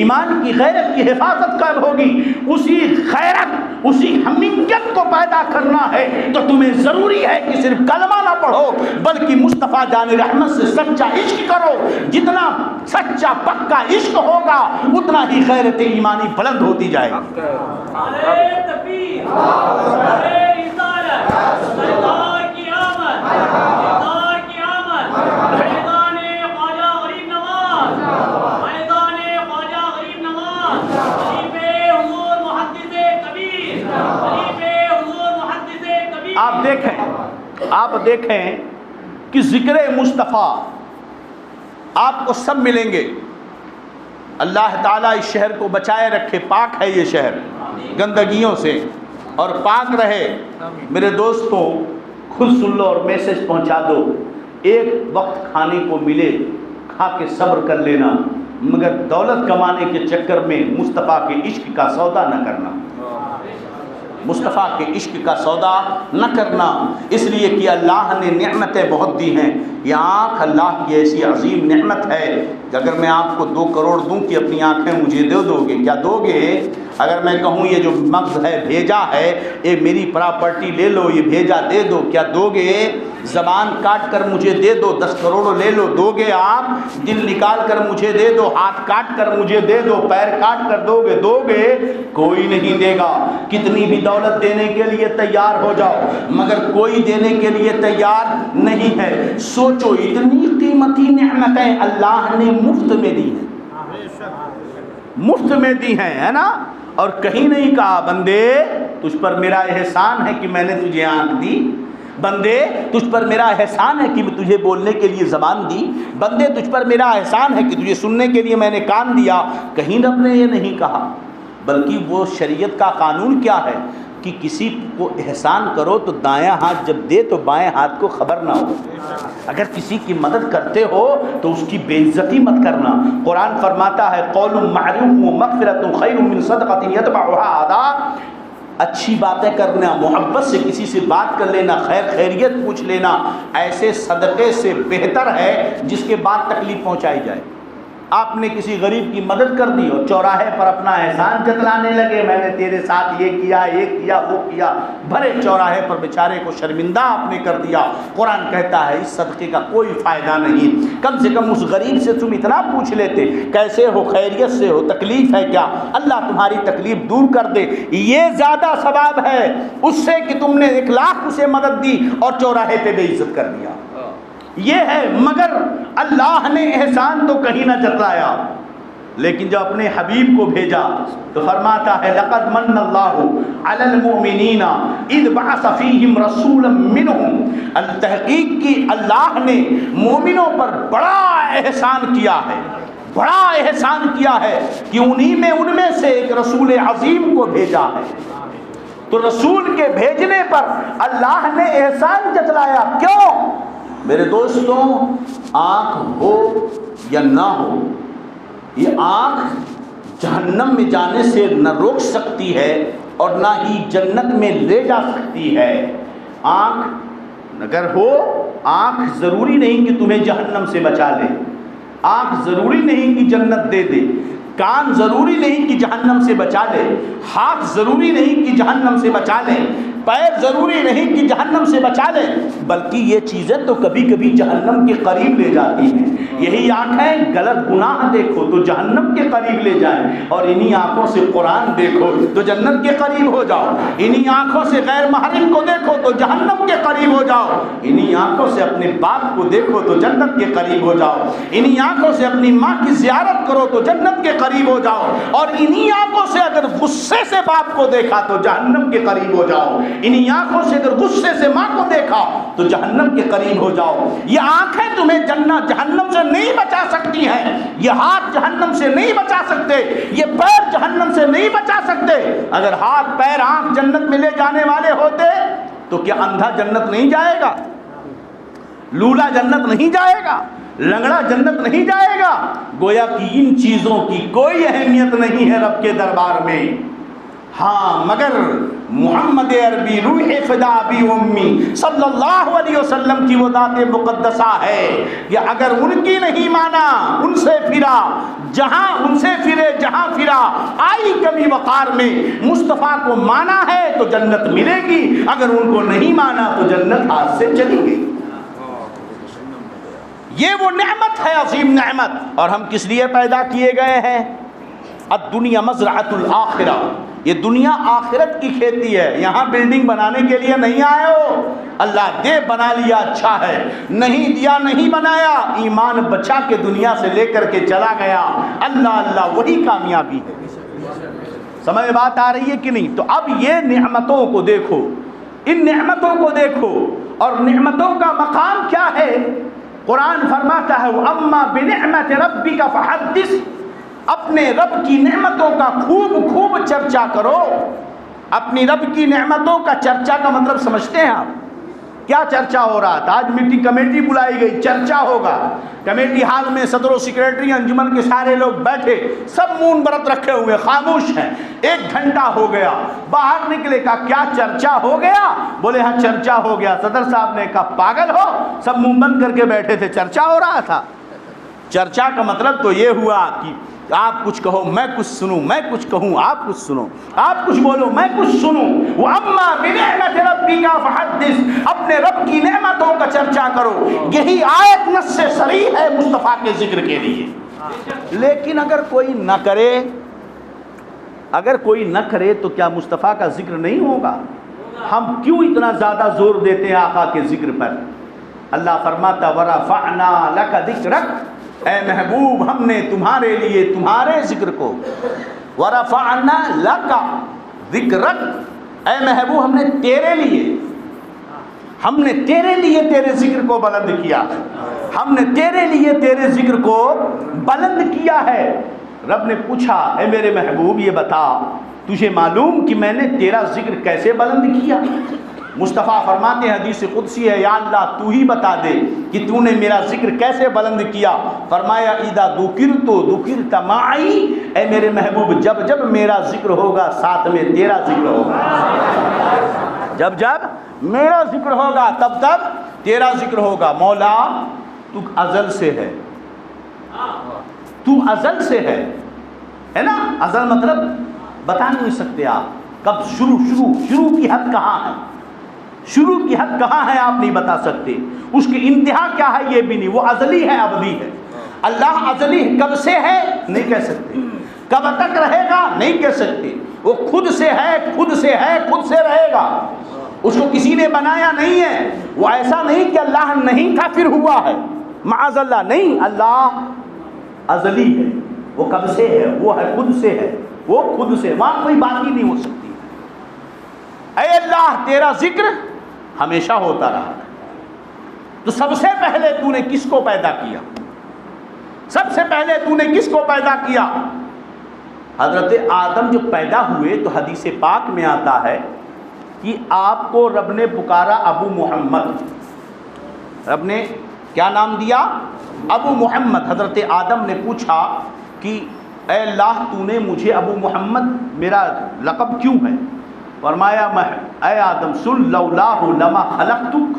ایمان کی غیرت کی حفاظت کب ہوگی؟ اسی غیرت، اسی حمیت کو پیدا کرنا ہے تو تمہیں ضروری ہے کہ صرف کلمہ نہ پڑھو بلکہ مصطفیٰ جان رحمت سے سچا عشق کرو۔ جتنا سچا پکا عشق ہوگا اتنا ہی غیرت ایمانی بلند ہوتی جائے گی۔ نعرہ تکبیر، نعرہ رسالت، سرکار کی آمد، سرکار کی آمد، میدان خواجہ غریب نواز، میدان خواجہ غریب نواز، خلیفہ حضور محدث کبیر، خلیفہ حضور محدث کبیر۔ آپ دیکھیں کہ ذکر مصطفیٰ آپ کو سب ملیں گے۔ اللہ تعالیٰ اس شہر کو بچائے رکھے، پاک ہے یہ شہر گندگیوں سے، اور پاک رہے۔ میرے دوستوں، خود سن لو اور میسج پہنچا دو، ایک وقت کھانے کو ملے کھا کے صبر کر لینا، مگر دولت کمانے کے چکر میں مصطفیٰ کے عشق کا سودا نہ کرنا، مصطفیٰ کے عشق کا سودا نہ کرنا، اس لیے کہ اللہ نے نعمتیں بہت دی ہیں۔ یہ آنکھ اللہ کی ایسی عظیم نعمت ہے کہ اگر میں آپ کو 2 کروڑ دوں کہ اپنی آنکھیں مجھے دے دو گے، کیا دو گے؟ اگر میں کہوں یہ جو مغز ہے بھیجا ہے، یہ میری پراپرٹی لے لو، یہ بھیجا دے دو، کیا دو گے؟ زبان کاٹ کر مجھے دے دو، 10 کروڑ لے لو، دو گے آپ؟ دل نکال کر مجھے دے دو، ہاتھ کاٹ کر مجھے دے دو، پیر کاٹ کر دو گے؟ کوئی نہیں دے گا۔ کتنی بھی دولت دینے کے لیے تیار ہو جاؤ مگر کوئی دینے کے لیے تیار نہیں ہے۔ سوچو، اتنی قیمتی نعمتیں اللہ نے مفت میں دی ہیں، مفت میں دی ہیں، ہے نا؟ اور کہیں نہیں کہا بندے تجھ پر میرا احسان ہے کہ میں نے تجھے آنکھ دی، بندے تجھ پر میرا احسان ہے کہ میں تجھے بولنے کے لیے زبان دی، بندے تجھ پر میرا احسان ہے کہ تجھے سننے کے لیے میں نے کان دیا۔ کہیں رب نے یہ نہیں کہا، بلکہ وہ شریعت کا قانون کیا ہے کہ کسی کو احسان کرو تو دایاں ہاتھ جب دے تو بائیں ہاتھ کو خبر نہ ہو۔ اگر کسی کی مدد کرتے ہو تو اس کی بے عزتی مت کرنا۔ قرآن فرماتا ہے قول معروف و مغفرۃ خیر من صدقۃ یتبعها اذى، اچھی باتیں کرنا، محبت سے کسی سے بات کر لینا، خیریت پوچھ لینا، ایسے صدقے سے بہتر ہے جس کے بعد تکلیف پہنچائی جائے۔ آپ نے کسی غریب کی مدد کر دی اور چوراہے پر اپنا احسان جتلانے لگے، میں نے تیرے ساتھ یہ کیا وہ کیا، بھرے چوراہے پر بیچارے کو شرمندہ آپ نے کر دیا۔ قرآن کہتا ہے اس صدقے کا کوئی فائدہ نہیں۔ کم سے کم اس غریب سے تم اتنا پوچھ لیتے کیسے ہو، خیریت سے ہو، تکلیف ہے کیا، اللہ تمہاری تکلیف دور کر دے، یہ زیادہ ثواب ہے اس سے کہ تم نے 1 لاکھ اسے مدد دی اور چوراہے پہ بے عزت کر دیا۔ یہ ہے، مگر اللہ نے احسان تو کہیں نہ جتلایا، لیکن جب اپنے حبیب کو بھیجا تو فرماتا ہے لقد من اللہ علی المؤمنین اذ بعث فیہم رسولا منہم، التحقیق کی اللہ نے مومنوں پر بڑا احسان کیا ہے، بڑا احسان کیا ہے کہ ان میں سے ایک رسول عظیم کو بھیجا ہے۔ تو رسول کے بھیجنے پر اللہ نے احسان جتلایا، کیوں؟ میرے دوستوں، آنکھ ہو یا نہ ہو، یہ آنکھ جہنم میں جانے سے نہ روک سکتی ہے اور نہ ہی جنت میں لے جا سکتی ہے۔ آنکھ اگر ہو، آنکھ ضروری نہیں کہ تمہیں جہنم سے بچا لے، آنکھ ضروری نہیں کہ جنت دے دے، کان ضروری نہیں کہ جہنم سے بچا لے، ہاتھ ضروری نہیں کہ جہنم سے بچا لے، پیر ضروری نہیں کہ جہنم سے بچا لے، بلکہ یہ چیزیں تو کبھی کبھی جہنم کے قریب لے جاتی ہیں۔ یہی آنکھیں غلط گناہ دیکھو تو جہنم کے قریب لے جائیں، اور انہی آنکھوں سے قرآن دیکھو تو جنت کے قریب ہو جاؤ، انہی آنکھوں سے غیر محرم کو دیکھو تو جہنم کے قریب ہو جاؤ، انہی آنکھوں سے اپنے باپ کو دیکھو تو جنت کے قریب ہو جاؤ، انہی آنکھوں سے اپنی ماں کی زیارت کرو تو جنت کے قریب ہو جاؤ، اور انہی آنکھوں سے اگر غصے سے باپ کو دیکھا تو جہنم کے قریب ہو جاؤ، انہی آنکھوں سے اگر غصے سے ماں کو دیکھا تو جہنم کے قریب ہو جاؤ۔ یہ آنکھیں تمہیں جہنم سے نہیں بچا سکتی ہیں، یہ ہاتھ جہنم سے نہیں بچا سکتے، یہ پیر جہنم سے نہیں بچا سکتے۔ اگر ہاتھ پیر آنکھ جنت میں لے جانے والے ہوتے تو کیا اندھا جنت نہیں جائے گا؟ لولا جنت نہیں جائے گا؟ لنگڑا جنت نہیں جائے گا؟ گویا کہ ان چیزوں کی کوئی اہمیت نہیں ہے رب کے دربار میں۔ ہاں، مگر محمد عربی روح فدا بی امی صلی اللہ علیہ وسلم کی وہ ذات مقدسہ ہے کہ اگر ان کی نہیں مانا، ان سے پھرا، جہاں ان سے پھرے جہاں پھرا، آئی کمی وقار میں، مصطفیٰ کو مانا ہے تو جنت ملے گی، اگر ان کو نہیں مانا تو جنت ہاتھ سے چلی گئی۔ یہ وہ نعمت ہے، عظیم نعمت۔ اور ہم کس لیے پیدا کیے گئے ہیں؟ الدنیا مزرعۃ الآخرہ، یہ دنیا آخرت کی کھیتی ہے، یہاں بلڈنگ بنانے کے لیے نہیں آئے ہو۔ اللہ دے بنا لیا اچھا ہے، نہیں دیا نہیں بنایا، ایمان بچا کے دنیا سے لے کر کے چلا گیا، اللہ اللہ وہی کامیابی ہے۔ سمجھ میں بات آ رہی ہے کہ نہیں؟ تو اب یہ نعمتوں کو دیکھو، ان نعمتوں کو دیکھو، اور نعمتوں کا مقام کیا ہے؟ قرآن فرماتا ہے وَأَمَّا بِنِعْمَةِ رَبِّكَ فَحَدِّثْ، اپنے رب کی نعمتوں کا خوب خوب چرچا کرو۔ اپنی رب کی نعمتوں کا چرچا کا مطلب سمجھتے ہیں آپ؟ کیا چرچا ہو رہا تھا؟ آج میٹنگ کمیٹی بلائی گئی، چرچا ہوگا کمیٹی ہال میں، صدر و سیکریٹری انجمن کے سارے لوگ بیٹھے، سب مون برت رکھے ہوئے خاموش ہیں۔ 1 گھنٹہ ہو گیا، باہر نکلے، کہا کیا چرچا ہو گیا؟ بولے ہاں چرچا ہو گیا۔ صدر صاحب نے کہا پاگل ہو، سب منہ بند کر کے بیٹھے تھے، چرچا ہو رہا تھا۔ چرچا کا مطلب تو یہ ہوا کہ آپ کچھ کہو میں کچھ سنوں، میں کچھ کہوں آپ کچھ سنو، آپ کچھ بولو میں کچھ سنوں۔ وَأَمَّا بِنِعْمَةِ رَبِّكَ فَحَدِّثْ، اپنے رب کی نعمتوں کا چرچا کرو۔ یہی آیت نص سے صریح ہے مصطفیٰ کے ذکر کے لیے۔ لیکن اگر کوئی نہ کرے، اگر کوئی نہ کرے تو کیا مصطفیٰ کا ذکر نہیں ہوگا؟ ہم کیوں اتنا زیادہ زور دیتے ہیں آقا کے ذکر پر؟ اللہ فرماتا وَرَفَعْنَا لَكَ ذِكْرَكَ، اے محبوب ہم نے تمہارے لیے تمہارے ذکر کو، وَرَفَعْنَا لَكَ ذِكْرَكَ، اے محبوب ہم نے تیرے لیے تیرے ذکر کو بلند کیا، ہم نے تیرے لیے تیرے ذکر کو بلند کیا ہے۔ رب نے پوچھا اے میرے محبوب یہ بتا تجھے معلوم کہ میں نے تیرا ذکر کیسے بلند کیا؟ مصطفیٰ فرماتے ہیں حدیث قدسی ہے، یا اللہ تو ہی بتا دے کہ تو نے میرا ذکر کیسے بلند کیا۔ فرمایا اذا ذکرت ذکرت معی، اے میرے محبوب جب جب میرا ذکر ہوگا ساتھ میں تیرا ذکر ہوگا، جب جب میرا ذکر ہوگا تب تب تیرا ذکر ہوگا۔ مولا تو ازل سے ہے، تو ازل سے ہے نا؟ ازل مطلب بتا نہیں سکتے آپ کب شروع کی حد کہاں ہے، شروع کی حد کہاں ہے آپ نہیں بتا سکتے، اس کی انتہا کیا ہے یہ بھی نہیں، وہ ازلی ہے ابدی ہے۔ اللہ ازلی کب سے ہے نہیں کہہ سکتے، کب تک رہے گا نہیں کہہ سکتے، وہ خود سے ہے خود سے ہے خود سے رہے گا، اس کو کسی نے بنایا نہیں ہے۔ وہ ایسا نہیں کہ اللہ نہیں تھا پھر ہوا ہے، معاذ اللہ، نہیں، اللہ ازلی ہے، وہ کب سے ہے؟ وہ ہے خود سے ہے، وہ خود سے، وہاں کوئی بات ہی نہیں ہو سکتی۔ اے اللہ تیرا ذکر ہمیشہ ہوتا رہا، تو سب سے پہلے تو نے کس کو پیدا کیا؟ سب سے پہلے تو نے کس کو پیدا کیا؟ حضرت آدم جو پیدا ہوئے تو حدیث پاک میں آتا ہے کہ آپ کو رب نے پکارا ابو محمد، رب نے کیا نام دیا؟ ابو محمد۔ حضرت آدم نے پوچھا کہ اے اللہ تو نے مجھے ابو محمد میرا لقب کیوں ہے؟ فرمایا اے آدم سن لولاہ لما خلقتک،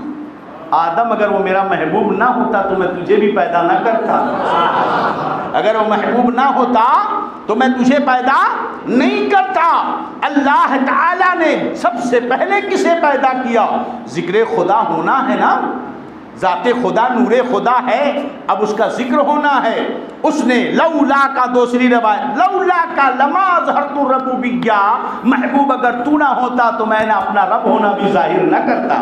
آدم اگر وہ میرا محبوب نہ ہوتا تو میں تجھے بھی پیدا نہ کرتا، اگر وہ محبوب نہ ہوتا تو میں تجھے پیدا نہیں کرتا۔ اللہ تعالیٰ نے سب سے پہلے کسے پیدا کیا؟ ذکر خدا ہونا ہے نا، ذات خدا نور خدا ہے، اب اس کا ذکر ہونا ہے۔ اس نے لولا کا دوسری روایت لولا کا لما ظہرت الربوبیہ، محبوب اگر تو نہ ہوتا تو میں نے اپنا رب ہونا بھی ظاہر نہ کرتا۔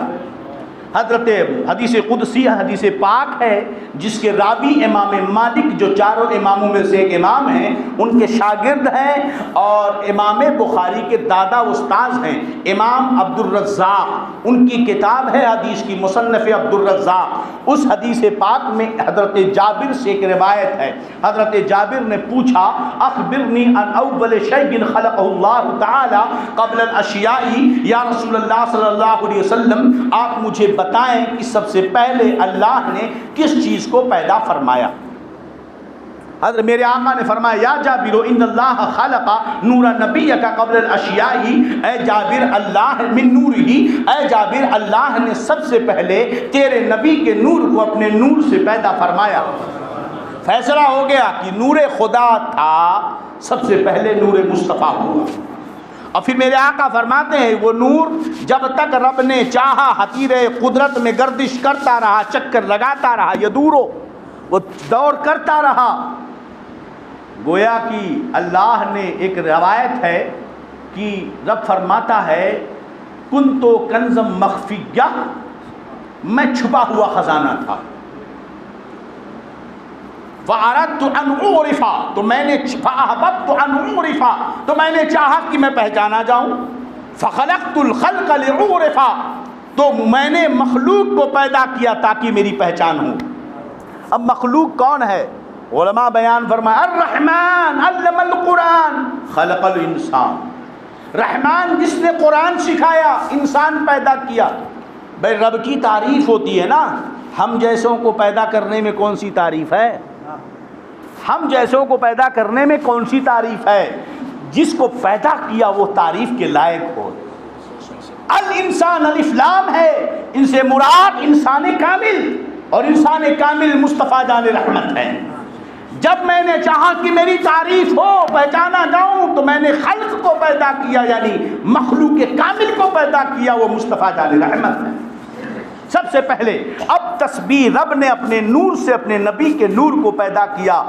حضرت حدیث قدسی حدیث پاک ہے جس کے راوی امام مالک جو چاروں اماموں میں سے ایک امام ہیں، ان کے شاگرد ہیں اور امام بخاری کے دادا استاذ ہیں امام عبد الرزاق، ان کی کتاب ہے حدیث کی مصنف عبد الرزاق۔ اس حدیث پاک میں حضرت جابر سے ایک روایت ہے، حضرت جابر نے پوچھا اخبرنی عن اول شیء خلقہ اللہ تعالی قبل الاشیاء، یا رسول اللہ صلی اللہ علیہ وسلم آپ مجھے بتائیں کہ سب سے پہلے اللہ نے کس چیز کو پیدا فرمایا؟ حضرت میرے آقا نے فرمایا یا جابر ان اللہ خلق نور نبیک قبل الاشیاء، اے جابر اللہ من نورہ، اے جابر اللہ نے سب سے پہلے تیرے نبی کے نور کو اپنے نور سے پیدا فرمایا۔ فیصلہ ہو گیا کہ نور خدا تھا، سب سے پہلے نور مصطفیٰ ہوا۔ اور پھر میرے آقا فرماتے ہیں وہ نور جب تک رب نے چاہا حتیر قدرت میں گردش کرتا رہا، چکر لگاتا رہا، یدورو وہ دور کرتا رہا۔ گویا کہ اللہ نے ایک روایت ہے کہ رب فرماتا ہے کنتو کنزم مخفیہ، میں چھپا ہوا خزانہ تھا، فَأَرَدْتُ أَنْ أُعْرِفَ تو میں نے فَأَحْبَبْتُ أَنْ أُعْرِفَ تو میں نے چاہا کہ میں پہچانا جاؤں، فَخَلَقْتُ الْخَلْقَ لِأُعْرِفَ تو میں نے مخلوق کو پیدا کیا تاکہ میری پہچان ہو۔ اب مخلوق کون ہے؟ علماء بیان فرمایا الرحمن علم القرآن خلق الانسان، رحمان جس نے قرآن سکھایا، انسان پیدا کیا۔ بھائی رب کی تعریف ہوتی ہے نا، ہم جیسوں کو پیدا کرنے میں کون سی تعریف ہے؟ ہم جیسوں کو پیدا کرنے میں کون سی تعریف ہے؟ جس کو پیدا کیا وہ تعریف کے لائق ہو۔ الانسان الف لام ہے، ان سے مراد انسان کامل، اور انسان کامل مصطفیٰ جان رحمت ہے۔ جب میں نے چاہا کہ میری تعریف ہو، پہچانا جاؤں، تو میں نے خلق کو پیدا کیا، یعنی مخلوق کامل کو پیدا کیا، وہ مصطفیٰ جان رحمت ہے۔ سب سے پہلے اب تسبیح رب نے اپنے نور سے اپنے نبی کے نور کو پیدا کیا۔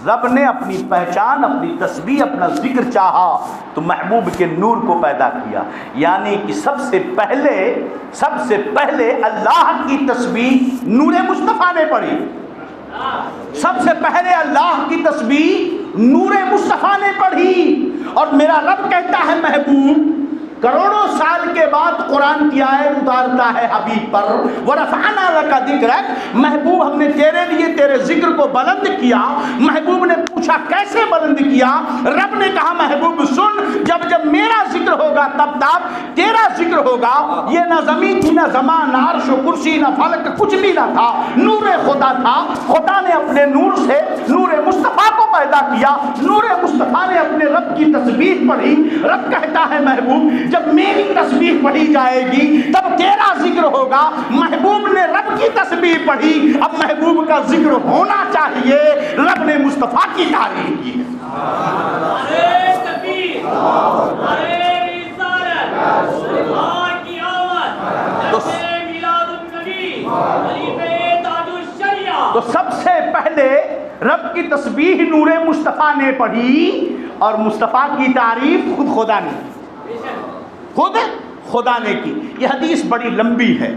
رب نے اپنی پہچان، اپنی تسبیح، اپنا ذکر چاہا تو محبوب کے نور کو پیدا کیا، یعنی کہ سب سے پہلے اللہ کی تسبیح نور مصطفیٰ نے پڑھی۔ سب سے پہلے اللہ کی تسبیح نور مصطفیٰ نے پڑھی، اور میرا رب کہتا ہے محبوب کروڑوں سال کے بعد قرآن کی آیت اتارتا ہے حبیب پر، وَرَفَعْنَا لَكَ ذِكْرَكَ محبوب ہم نے تیرے لیے تیرے ذکر کو بلند کیا۔ محبوب نے پوچھا کیسے بلند کیا؟ رب نے کہا محبوب سن، جب جب میرا ذکر ہوگا تب تب تیرا ذکر ہوگا۔ یہ نہ زمین تھی، نہ زمان، نہ عرش و کرسی، نہ فلک، کچھ بھی نہ تھا، نور خدا تھا۔ خدا نے اپنے نور سے نور مصطفیٰ کو پیدا کیا، نور مصطفیٰ نے اپنے رب کی تسبیح پڑھی۔ رب کہتا ہے محبوب جب میری تسبیح پڑھی جائے گی تب تیرا ذکر ہوگا۔ محبوب نے رب کی تسبیح پڑھی، اب محبوب کا ذکر ہونا چاہیے۔ رب نے مصطفیٰ کی تعریف کی ہے۔ تو سب سے پہلے رب کی تسبیح نور مصطفیٰ نے پڑھی، اور مصطفیٰ کی تعریف خود خدا نے خدا نے کی۔ یہ حدیث بڑی لمبی ہے،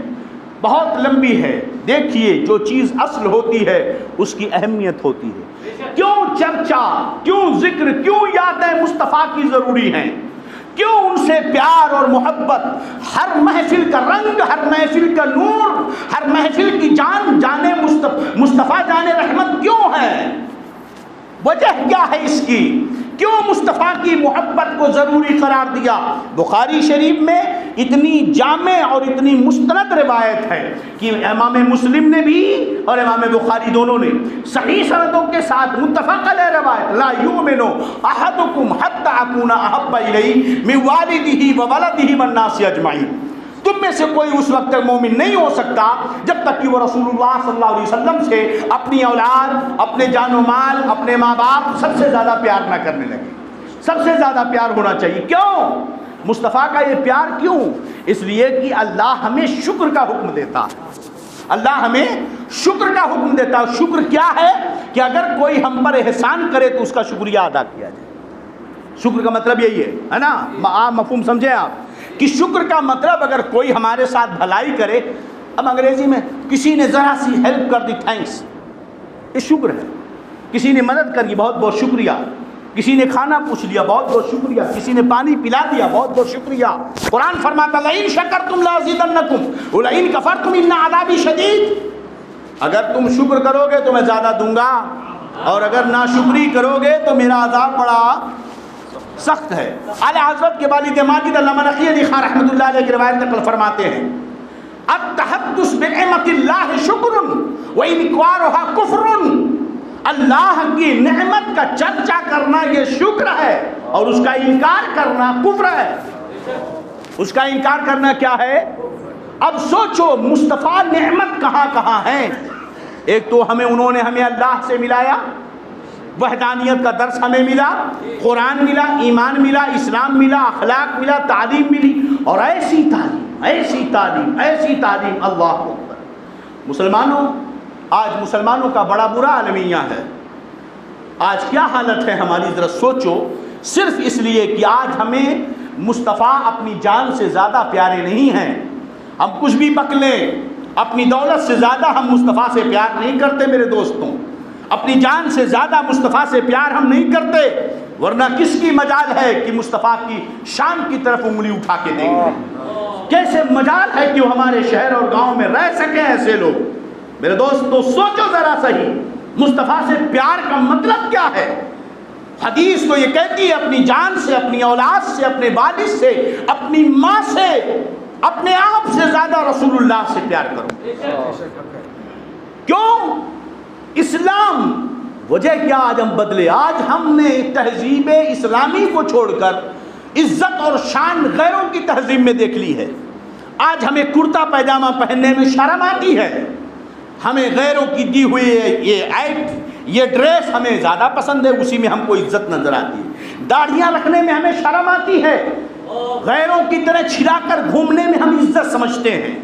بہت لمبی ہے۔ دیکھیے جو چیز اصل ہوتی ہے اس کی اہمیت ہوتی ہے۔ کیوں چرچا، کیوں ذکر، کیوں یادیں مصطفیٰ کی ضروری ہیں، کیوں ان سے پیار اور محبت، ہر محفل کا رنگ، ہر محفل کا نور، ہر محفل کی جان جانے مصطفیٰ جانے رحمت کیوں ہے؟ وجہ کیا ہے اس کی؟ کیوں مصطفیٰ کی محبت کو ضروری قرار دیا؟ بخاری شریف میں اتنی جامع اور اتنی مستند روایت ہے کہ امام مسلم نے بھی اور امام بخاری دونوں نے صحیح سندوں کے ساتھ متفق علیہ روایت، لا یؤمن احدکم حتی اکون احب الیہ من والدہ وولدہ والناس اجمعین، تم میں سے کوئی اس وقت تک مومن نہیں ہو سکتا جب تک کہ وہ رسول اللہ صلی اللہ علیہ وسلم سے اپنی اولاد، اپنے جان و مال، اپنے ماں باپ سب سے زیادہ پیار نہ کرنے لگے۔ سب سے زیادہ پیار ہونا چاہیے۔ کیوں مصطفیٰ کا یہ پیار؟ کیوں؟ اس لیے کہ اللہ ہمیں شکر کا حکم دیتا ہے، اللہ ہمیں شکر کا حکم دیتا ہے۔ شکر کیا ہے؟ کہ اگر کوئی ہم پر احسان کرے تو اس کا شکریہ ادا کیا جائے۔ شکر کا مطلب یہی ہے نا، آپ مفہوم سمجھیں آپ کہ شکر کا مطلب اگر کوئی ہمارے ساتھ بھلائی کرے، اب انگریزی میں کسی نے ذرا سی ہیلپ کر دی، تھینکس، یہ شکر ہے۔ کسی نے مدد کر دی، بہت بہت شکریہ۔ کسی نے کھانا پوچھ لیا، بہت بہت شکریہ۔ کسی نے پانی پلا دیا، بہت بہت شکریہ۔ قرآن فرماتا لئن شکرتم لازیدنکم ولئن کفرتم ان عذابی شدید، اگر تم شکر کرو گے تو میں زیادہ دوں گا، اور اگر ناشکری کرو گے تو میرا عذاب بڑا سخت ہے۔ اعلی حضرت کے والد ماجد علامہ نقی علی خان رحمۃ اللہ علیہ کی روایت نقل فرماتے ہیں التحدث بنعمت اللہ شکر وانکارها کفر، اللہ کی نعمت کا چرچا کرنا یہ شکر ہے اور اس کا انکار کرنا کفر ہے۔ اس کا انکار کرنا کیا ہے؟ اب سوچو مصطفیٰ نعمت کہاں کہاں ہیں؟ ایک تو انہوں نے ہمیں اللہ سے ملایا، وحدانیت کا درس ہمیں ملا، قرآن ملا، ایمان ملا، اسلام ملا، اخلاق ملا، تعلیم ملی، اور ایسی تعلیم، ایسی تعلیم، ایسی تعلیم، اللہ اکبر۔ مسلمانوں، آج مسلمانوں کا بڑا برا المیہ ہے۔ آج کیا حالت ہے ہماری، ذرا سوچو۔ صرف اس لیے کہ آج ہمیں مصطفیٰ اپنی جان سے زیادہ پیارے نہیں ہیں۔ ہم کچھ بھی بک لیں، اپنی دولت سے زیادہ ہم مصطفیٰ سے پیار نہیں کرتے میرے دوستوں، اپنی جان سے زیادہ مصطفیٰ سے پیار ہم نہیں کرتے، ورنہ کس کی مجال ہے کہ مصطفیٰ کی شان کی طرف انگلی اٹھا کے دیکھیں؟ کیسے مجال ہے کہ وہ ہمارے شہر اور گاؤں میں رہ سکیں ایسے لوگ؟ میرے دوستو سوچو ذرا صحیح، مصطفیٰ سے پیار کا مطلب کیا ہے؟ حدیث تو یہ کہتی ہے اپنی جان سے، اپنی اولاد سے، اپنے والد سے، اپنی ماں سے، اپنے آپ سے زیادہ رسول اللہ سے پیار کرو۔ کیوں؟ اسلام، وجہ کیا آج ہم بدلے؟ آج ہم نے تہذیب اسلامی کو چھوڑ کر عزت اور شان غیروں کی تہذیب میں دیکھ لی ہے۔ آج ہمیں کرتا پیجامہ پہننے میں شرم آتی ہے، ہمیں غیروں کی دی ہوئی یہ ڈریس ہمیں زیادہ پسند ہے، اسی میں ہم کو عزت نظر آتی ہے۔ داڑھیاں رکھنے میں ہمیں شرم آتی ہے، غیروں کی طرح چھلا کر گھومنے میں ہم عزت سمجھتے ہیں،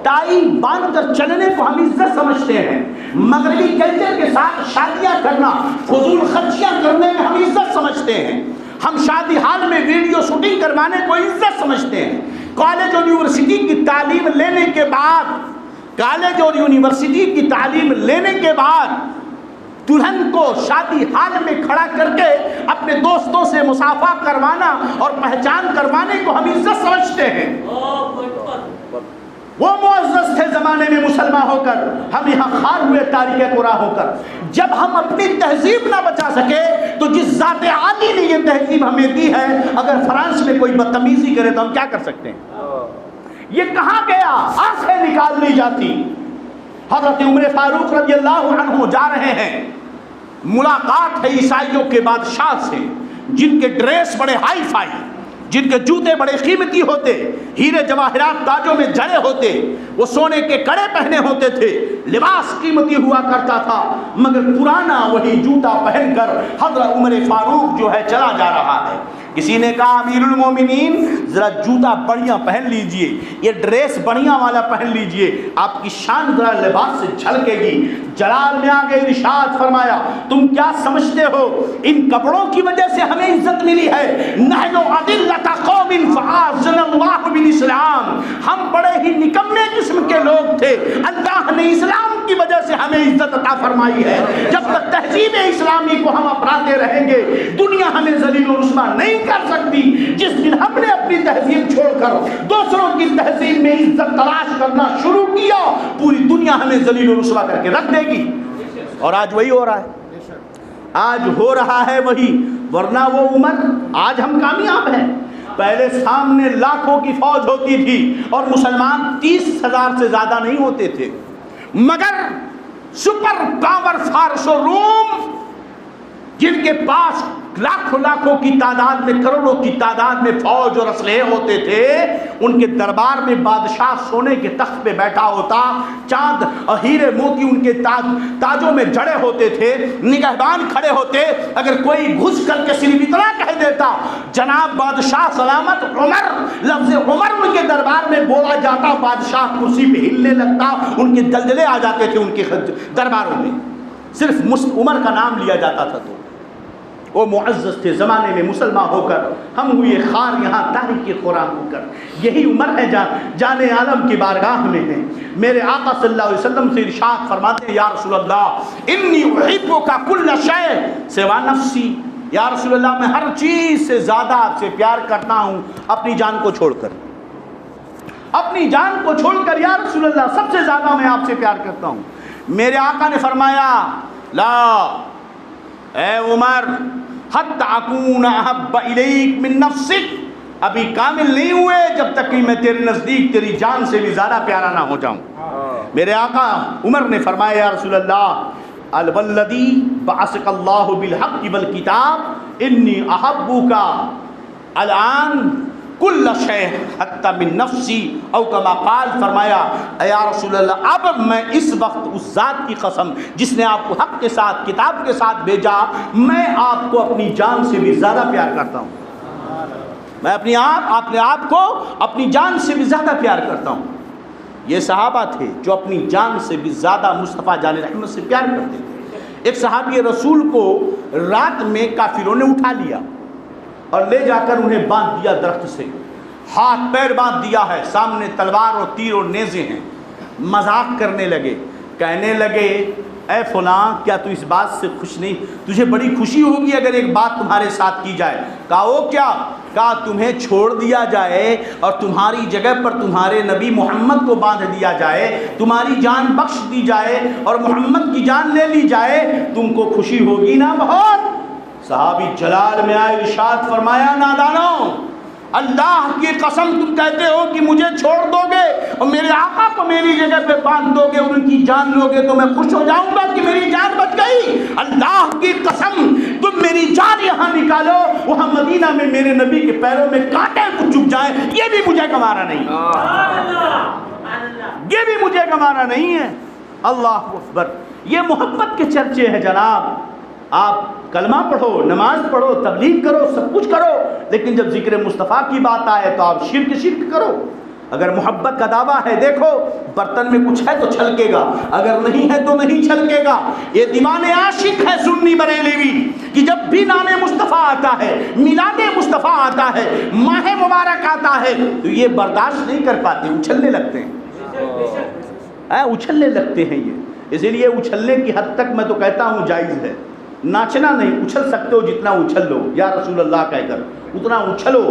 ٹائی باندھ کر چلنے کو ہم عزت سمجھتے ہیں، مغربی کلچر کے ساتھ شادیاں کرنا، فضول خرچیاں کرنے میں ہم عزت سمجھتے ہیں، ہم شادی ہال میں ویڈیو شوٹنگ کروانے کو عزت سمجھتے ہیں۔ کالج اور یونیورسٹی کی تعلیم لینے کے بعد، کالج اور یونیورسٹی کی تعلیم لینے کے بعد دلہن کو شادی ہال میں کھڑا کر کے اپنے دوستوں سے مصافحہ کروانا اور پہچان کروانے کو ہم عزت سمجھتے ہیں۔ وہ معزز تھے زمانے میں مسلمان ہو کر، ہم یہاں خار ہوئے تاریخ قرآن ہو کر۔ جب ہم اپنی تہذیب نہ بچا سکے تو جس ذات عالی نے یہ تہذیب ہمیں دی ہے، اگر فرانس میں کوئی بدتمیزی کرے تو ہم کیا کر سکتے ہیں؟ یہ کہاں گیا؟ آنکھیں نکال لی جاتی۔ حضرت عمر فاروق رضی اللہ عنہ جا رہے ہیں، ملاقات ہے عیسائیوں کے بادشاہ سے، جن کے ڈریس بڑے ہائی فائی، جن کے جوتے بڑے قیمتی ہوتے، ہیرے جواہرات تاجوں میں جڑے ہوتے، وہ سونے کے کڑے پہنے ہوتے تھے، لباس قیمتی ہوا کرتا تھا، مگر پرانا وہی جوتا پہن کر حضرت عمر فاروق جو ہے چلا جا رہا ہے۔ کسی نے کہا امیر المومنین ذرا جوتا بڑھیا پہن لیجئے، یہ ڈریس بڑھیا والا پہن لیجئے، آپ کی شان ذرا لباس سے جھلکے گی۔ جلال میں آگے ارشاد فرمایا تم کیا سمجھتے ہو ان کپڑوں کی وجہ سے ہمیں عزت ملی ہے؟ نحن اذلة قوم فاعزنا اللہ الاسلام، ہم بڑے ہی نکمے قسم کے لوگ تھے، اللہ نے اسلام کی وجہ سے ہمیں عزت عطا فرمائی ہے۔ جب تک تہذیب اسلامی کو ہم اپناتے رہیں گے دنیا ہمیں ذلیل و رسوا نہیں کر سکتی۔ جس دن ہم نے اپنی تہذیب چھوڑ کر دوسروں کی تہذیب میں عزت تلاش کرنا شروع کیا پوری دنیا ہمیں ذلیل و رسوا کر کے رکھ دے گی، اور آج وہی ہو رہا ہے، آج ہو رہا ہے وہی۔ ورنہ وہ عمر آج ہم کامیاب ہیں، پہلے سامنے لاکھوں کی فوج ہوتی تھی اور مسلمان 30,000 سے زیادہ نہیں ہوتے تھے، مگر سپر پاور فارس و روم جن کے پاس لاکھوں کی تعداد میں، کروڑوں کی تعداد میں فوج اور اسلحے ہوتے تھے، ان کے دربار میں بادشاہ سونے کے تخت پہ بیٹھا ہوتا، چاند اور ہیرے موتی ان کے تاجوں میں جڑے ہوتے تھے، نگہبان کھڑے ہوتے، اگر کوئی گھس کر کے صرف اتنا کہہ دیتا جناب بادشاہ سلامت عمر، لفظ عمر ان کے دربار میں بولا جاتا، بادشاہ کرسی پہ ہلنے لگتا، ان کے دلدلے آ جاتے تھے ان کے درباروں میں، صرف عمر کا نام لیا جاتا تھا تو وہ معزز تھے۔ زمانے میں مسلمان ہو کر ہم ہوئے خار یہاں تاریخ قرآن ہو کر، یہی عمر ہے جان عالم کی بارگاہ میں ہے۔ میرے آقا صلی اللہ علیہ وسلم سے ارشاد فرماتے ہیں، یا رسول اللہ انی احبک کل شیء سوا نفسی، یا رسول اللہ میں ہر چیز سے زیادہ آپ سے پیار کرتا ہوں اپنی جان کو چھوڑ کر، اپنی جان کو چھوڑ کر یا رسول اللہ سب سے زیادہ میں آپ سے پیار کرتا ہوں۔ میرے آقا نے فرمایا لا اے عمر حتی اکون احب الیک من نفسک، ابھی کامل نہیں ہوئے جب تک کہ میں تیرے نزدیک تیری جان سے بھی زیادہ پیارا نہ ہو جاؤں۔ میرے آقا عمر نے فرمایا یا رسول اللہ الوالذی بعثک اللہ بالحق والکتاب انی احبک الان کل شیء حتی من نفسی، او کما قال، فرمایا یا رسول اللہ اب میں اس وقت اس ذات کی قسم جس نے آپ کو حق کے ساتھ کتاب کے ساتھ بھیجا، میں آپ کو اپنی جان سے بھی زیادہ پیار کرتا ہوں، میں اپنے آپ کو اپنی جان سے بھی زیادہ پیار کرتا ہوں۔ یہ صحابہ تھے جو اپنی جان سے بھی زیادہ مصطفیٰ جان رحمت سے پیار کرتے تھے۔ ایک صحابی رسول کو رات میں کافروں نے اٹھا لیا اور لے جا کر انہیں باندھ دیا درخت سے، ہاتھ پیر باندھ دیا ہے، سامنے تلوار اور تیر اور نیزے ہیں، مذاق کرنے لگے، کہنے لگے اے فلاں کیا تو اس بات سے خوش نہیں، تجھے بڑی خوشی ہوگی اگر ایک بات تمہارے ساتھ کی جائے؟ کہا وہ کیا؟ کہا تمہیں چھوڑ دیا جائے اور تمہاری جگہ پر تمہارے نبی محمد کو باندھ دیا جائے، تمہاری جان بخش دی جائے اور محمد کی جان لے لی جائے، تم کو خوشی ہوگی نا بہت؟ صحابی جلال میں آئے، ارشاد فرمایا نادانو، اللہ کی قسم تم کہتے ہو کہ مجھے چھوڑ دو گے اور میرے آقا کو میری جگہ پہ باندھ دو گے اور ان کی جان لو گے تو میں خوش ہو جاؤں گا کہ میری جان بچ گئی؟ اللہ کی قسم تم میری جان یہاں نکالو، وہاں مدینہ میں میرے نبی کے پیروں میں کانٹے کو چبھ جائیں، یہ بھی مجھے گوارا نہیں، یہ بھی مجھے گوارا نہیں ہے۔ اللہ اکبر، یہ محبت کے چرچے ہیں جناب۔ آپ کلمہ پڑھو، نماز پڑھو، تبلیغ کرو، سب کچھ کرو، لیکن جب ذکر مصطفیٰ کی بات آئے تو آپ شرک کرو۔ اگر محبت کا دعویٰ ہے، دیکھو برتن میں کچھ ہے تو چھلکے گا، اگر نہیں ہے تو نہیں چھلکے گا۔ یہ دیوانے عاشق ہے سنی بریلوی کہ جب بھی نام مصطفیٰ آتا ہے، میلاد مصطفیٰ آتا ہے، ماہ مبارک آتا ہے تو یہ برداشت نہیں کر پاتے، اچھلنے لگتے ہیں، اچھلنے لگتے ہیں یہ۔ اسی لیے اچھلنے کی حد تک میں تو کہتا ہوں جائز ہے، ناچنا نہیں، اچھل سکتے ہو جتنا اچھل لو، یا رسول اللہ کہہ کر اتنا اچھلو،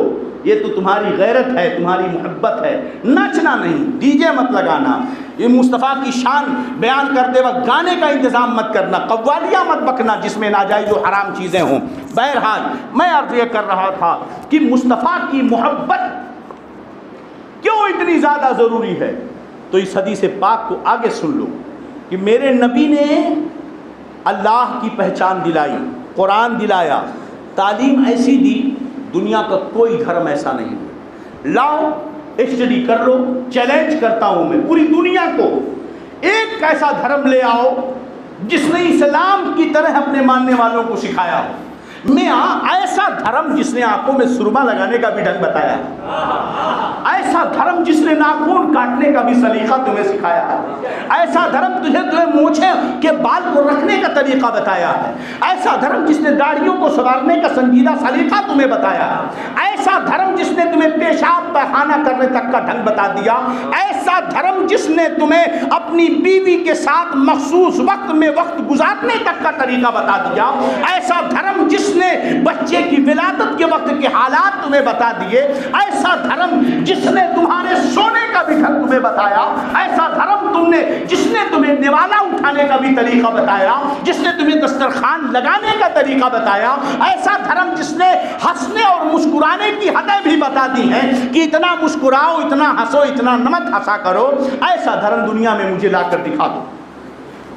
یہ تو تمہاری غیرت ہے، تمہاری محبت ہے، ناچنا نہیں، ڈی جے مت لگانا، یہ مصطفیٰ کی شان بیان کرتے وقت گانے کا انتظام مت کرنا، قوالیاں مت بکنا جس میں ناجائز و حرام چیزیں ہوں۔ بہرحال میں عرض یہ کر رہا تھا کہ مصطفیٰ کی محبت کیوں اتنی زیادہ ضروری ہے، تو اس حدیث پاک کو آگے سن لو کہ میرے نبی نے اللہ کی پہچان دلائی، قرآن دلایا، تعلیم ایسی دی، دنیا کا کوئی دھرم ایسا نہیں ہے۔ لاؤ اسٹڈی کر لو، چیلنج کرتا ہوں میں پوری دنیا کو، ایک ایسا دھرم لے آؤ جس نے اسلام کی طرح اپنے ماننے والوں کو سکھایا ہو، میاں ایسا دھرم جس نے آنکھوں میں سرما لگانے کا بھی ڈھنگ بتایا ہے، ایسا دھرم جس نے ناخن کاٹنے کا بھی سلیقہ تمہیں سکھایا ہے، ایسا دھرم تمہیں مونچھیں کے بال کو رکھنے کا طریقہ بتایا ہے، ایسا دھرم جس نے داڑھیوں کو سنوارنے کا سنجیدہ سلیقہ تمہیں بتایا ہے، ایسا دھرم جس نے تمہیں پیشاب پخانہ کرنے تک کا ڈھنگ بتا دیا، ایسا دھرم جس نے تمہیں اپنی بیوی کے ساتھ مخصوص وقت میں وقت گزارنے تک کا طریقہ بتا دیا، ایسا دھرم جس نے بچے کی ولادت کے وقت کے حالات تمہیں بتا دیے، ایسا دھرم جس نے تمہارے سونے کا بھی ڈھنگ تمہیں بتایا، ایسا دھرم جس نے تمہیں نوالا اٹھانے کا بھی طریقہ بتایا، جس نے تمہیں دسترخوان لگانے کا طریقہ بتایا، ایسا دھرم جس نے ہنسنے اور مسکرانے کی حدیں بھی بتا دی ہیں کہ اتنا مسکراؤ، اتنا ہنسو، اتنا نمک ہنسا کرو، ایسا دھرم دنیا میں مجھے لا کر دکھا دو۔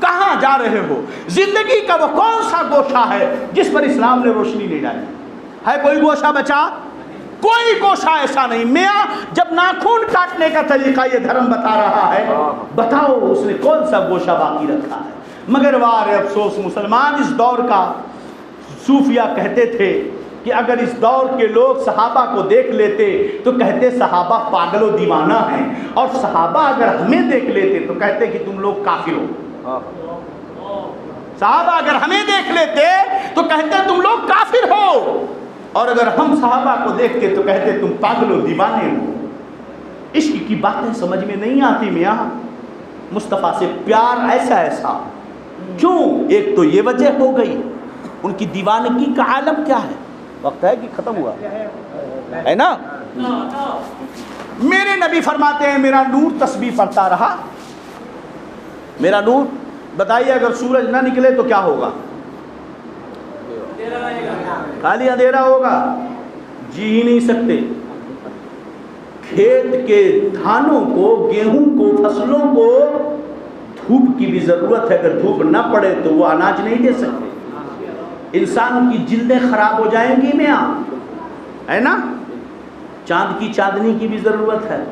کہاں جا رہے ہو؟ زندگی کا وہ کون سا گوشہ ہے جس پر اسلام نے روشنی نہیں ڈالی؟ ہے کوئی گوشہ بچا؟ کوئی گوشہ ایسا نہیں۔ میاں جب ناخن کاٹنے کا طریقہ یہ دھرم بتا رہا ہے، بتاؤ اس نے کون سا گوشہ باقی رکھا ہے؟ مگر وار افسوس مسلمان اس دور کا، صوفیہ کہتے تھے کہ اگر اس دور کے لوگ صحابہ کو دیکھ لیتے تو کہتے صحابہ پاگل و دیوانہ ہیں، اور صحابہ اگر ہمیں دیکھ لیتے تو کہتے کہ تم لوگ کافر ہو۔ صحابہ اگر ہمیں دیکھ لیتے تو کہتے تم لوگ کافر ہو، اور اگر ہم صحابہ کو دیکھتے تو کہتے تم پاگل و دیوانے ہو۔ عشق کی باتیں سمجھ میں نہیں آتی میاں، مصطفیٰ سے پیار ایسا ایسا کیوں؟ ایک تو یہ وجہ ہو گئی، ان کی دیوانگی کا عالم کیا ہے؟ وقت ہے کہ ختم ہوا ہے نا؟ میرے نبی فرماتے ہیں میرا نور تسبیح پڑھتا رہا، میرا نور، بتائیے اگر سورج نہ نکلے تو کیا ہوگا؟ خالی اندھیرا ہوگا، جی ہی نہیں سکتے۔ کھیت کے دھانوں کو، گیہوں کو، فصلوں کو دھوپ کی بھی ضرورت ہے، اگر دھوپ نہ پڑے تو وہ اناج نہیں دے سکتے۔ انسان کی جلدیں خراب ہو جائیں گی میاں، ہے نا؟ چاند کی چاندنی کی بھی ضرورت ہے،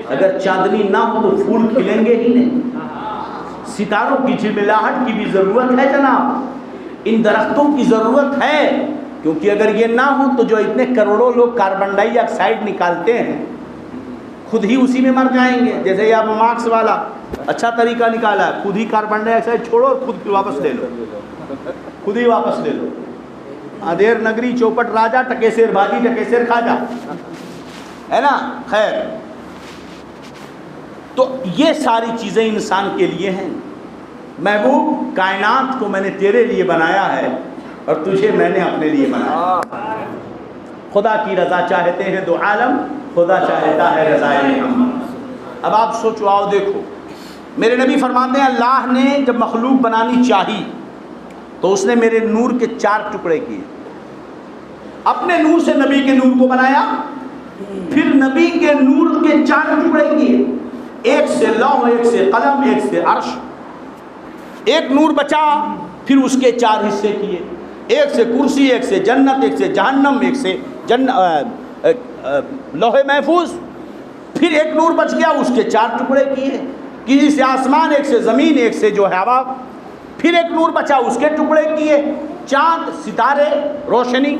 اگر چاندنی نہ ہو تو پھول کھلیں گے ہی نہیں۔ ستاروں کی جھلملاہٹ کی بھی ضرورت ہے جناب، ان درختوں کی ضرورت ہے، کیونکہ اگر یہ نہ ہو تو جو اتنے کروڑوں لوگ کاربن ڈائی آکسائڈ نکالتے ہیں خود ہی اسی میں مر جائیں گے۔ جیسے یہ اب مارکس والا اچھا طریقہ نکالا ہے، خود ہی کاربن ڈائی آکسائڈ چھوڑو اور خود واپس لے لو، خود ہی واپس لے لو۔ اندھیر نگری چوپٹ راجا، ٹکیسیر بھاجی ٹکیسیر کھا جا، ہے نا؟ خیر، تو یہ ساری چیزیں انسان کے لیے ہیں۔ محبوب، کائنات کو میں نے تیرے لیے بنایا ہے اور تجھے میں نے اپنے لیے بنایا۔ خدا کی رضا چاہتے ہیں دو عالم، خدا چاہتا ہے رضائے ہم۔ اب آپ سوچو، آؤ دیکھو، میرے نبی فرماتے ہیں اللہ نے جب مخلوق بنانی چاہی تو اس نے میرے نور کے 4 ٹکڑے کیے، اپنے نور سے نبی کے نور کو بنایا، پھر نبی کے نور کے 4 ٹکڑے کیے، ایک سے لوح، ایک سے قلم، ایک سے عرش، ایک نور بچا، پھر اس کے 4 حصے کیے، ایک سے کرسی، ایک سے جنت، ایک سے جہنم، ایک سے لوح محفوظ، پھر ایک نور بچ گیا، اس کے 4 ٹکڑے کیے، کسی سے آسمان، ایک سے زمین، ایک سے جو ہے ہوا، پھر ایک نور بچا، اس کے ٹکڑے کیے، چاند، ستارے، روشنی،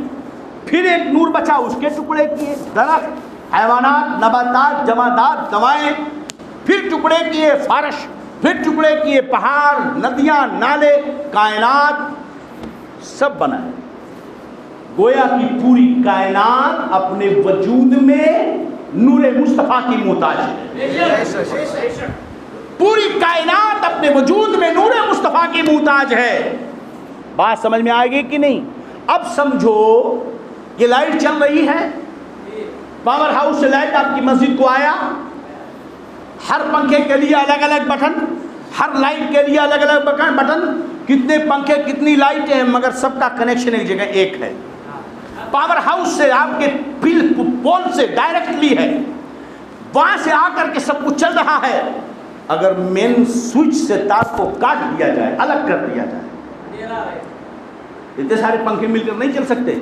پھر ایک نور بچا، اس کے ٹکڑے کیے، درخت، حیوانات، نباتات، جمادات، دوائیں، پھر ٹکڑے کیے فرش، پھر ٹکڑے کیے پہاڑ، ندیاں، نالے، کائنات، سب بنائے۔ گویا کی پوری کائنات اپنے وجود میں نور مصطفیٰ کی محتاج ہے، پوری کائنات اپنے وجود میں نور مصطفیٰ کی محتاج ہے۔ بات سمجھ میں آئے گی کہ نہیں؟ اب سمجھو کہ لائٹ چل رہی ہے، پاور ہاؤس سے لائٹ آپ کی مسجد کو آیا، ہر پنکھے کے لیے الگ الگ بٹن، ہر لائٹ کے لیے الگ الگ بٹن، کتنے پنکھے کتنی لائٹیں ہیں، مگر سب کا کنیکشن ایک جگہ ایک ہے، پاور ہاؤس سے آپ کے پول سے ڈائریکٹلی ہے، وہاں سے آ کر کے سب کچھ چل رہا ہے۔ اگر مین سوئچ سے تار کو کاٹ دیا جائے، الگ کر دیا جائے، اتنے سارے پنکھے مل کر نہیں چل سکتے۔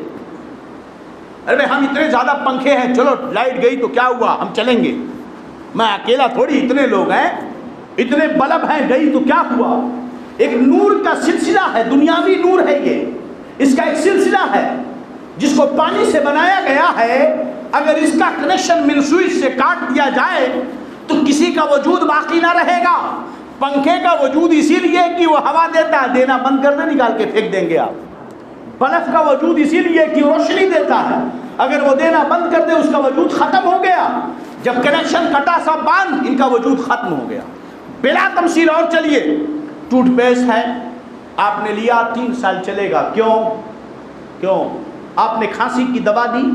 ارے ہم اتنے زیادہ پنکھے ہیں، چلو لائٹ گئی تو کیا ہوا، ہم چلیں گے، میں اکیلا تھوڑی، اتنے لوگ ہیں، اتنے بلب ہیں، گئی تو کیا ہوا۔ ایک نور کا سلسلہ ہے، دنیاوی نور ہے یہ، اس کا ایک سلسلہ ہے جس کو پانی سے بنایا گیا ہے، اگر اس کا کنیکشن من سوئچ سے کاٹ دیا جائے تو کسی کا وجود باقی نہ رہے گا۔ پنکھے کا وجود اسی لیے کہ وہ ہوا دیتا ہے، دینا بند کر دے نکال کے پھینک دیں گے آپ۔ بلب کا وجود اسی لیے کہ روشنی دیتا ہے، اگر وہ دینا بند کر دے اس کا وجود ختم ہو گیا۔ جب کنیکشن کٹا سب باندھ، ان کا وجود ختم ہو گیا۔ بلا تمثیل اور چلیے، ٹوتھ پیسٹ ہے، آپ نے لیا 3 سال چلے گا، کیوں؟ آپ نے کھانسی کی دوا دی،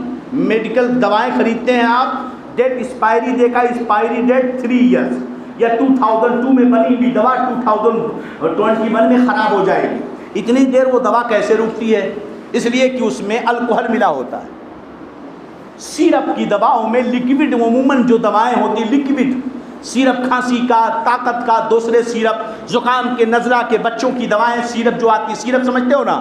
میڈیکل دوائیں خریدتے ہیں آپ، ڈیٹ ایکسپائری دیکھا، ایکسپائری ڈیٹ 3 ایئرس، یا 2002 میں بنی ہوئی دوا 2021 میں خراب ہو جائے گی۔ اتنی دیر وہ دوا کیسے رکتی ہے؟ اس لیے کہ اس میں الکوہل ملا ہوتا ہے۔ سیرپ کی دواؤں میں لکوڈ، عموماً جو دوائیں ہوتی لکوڈ، سیرپ کھانسی کا، طاقت کا، دوسرے سیرپ زکام کے، نزلہ کے، بچوں کی دوائیں، سیرپ جو آتی ہے، سیرپ سمجھتے ہو نا،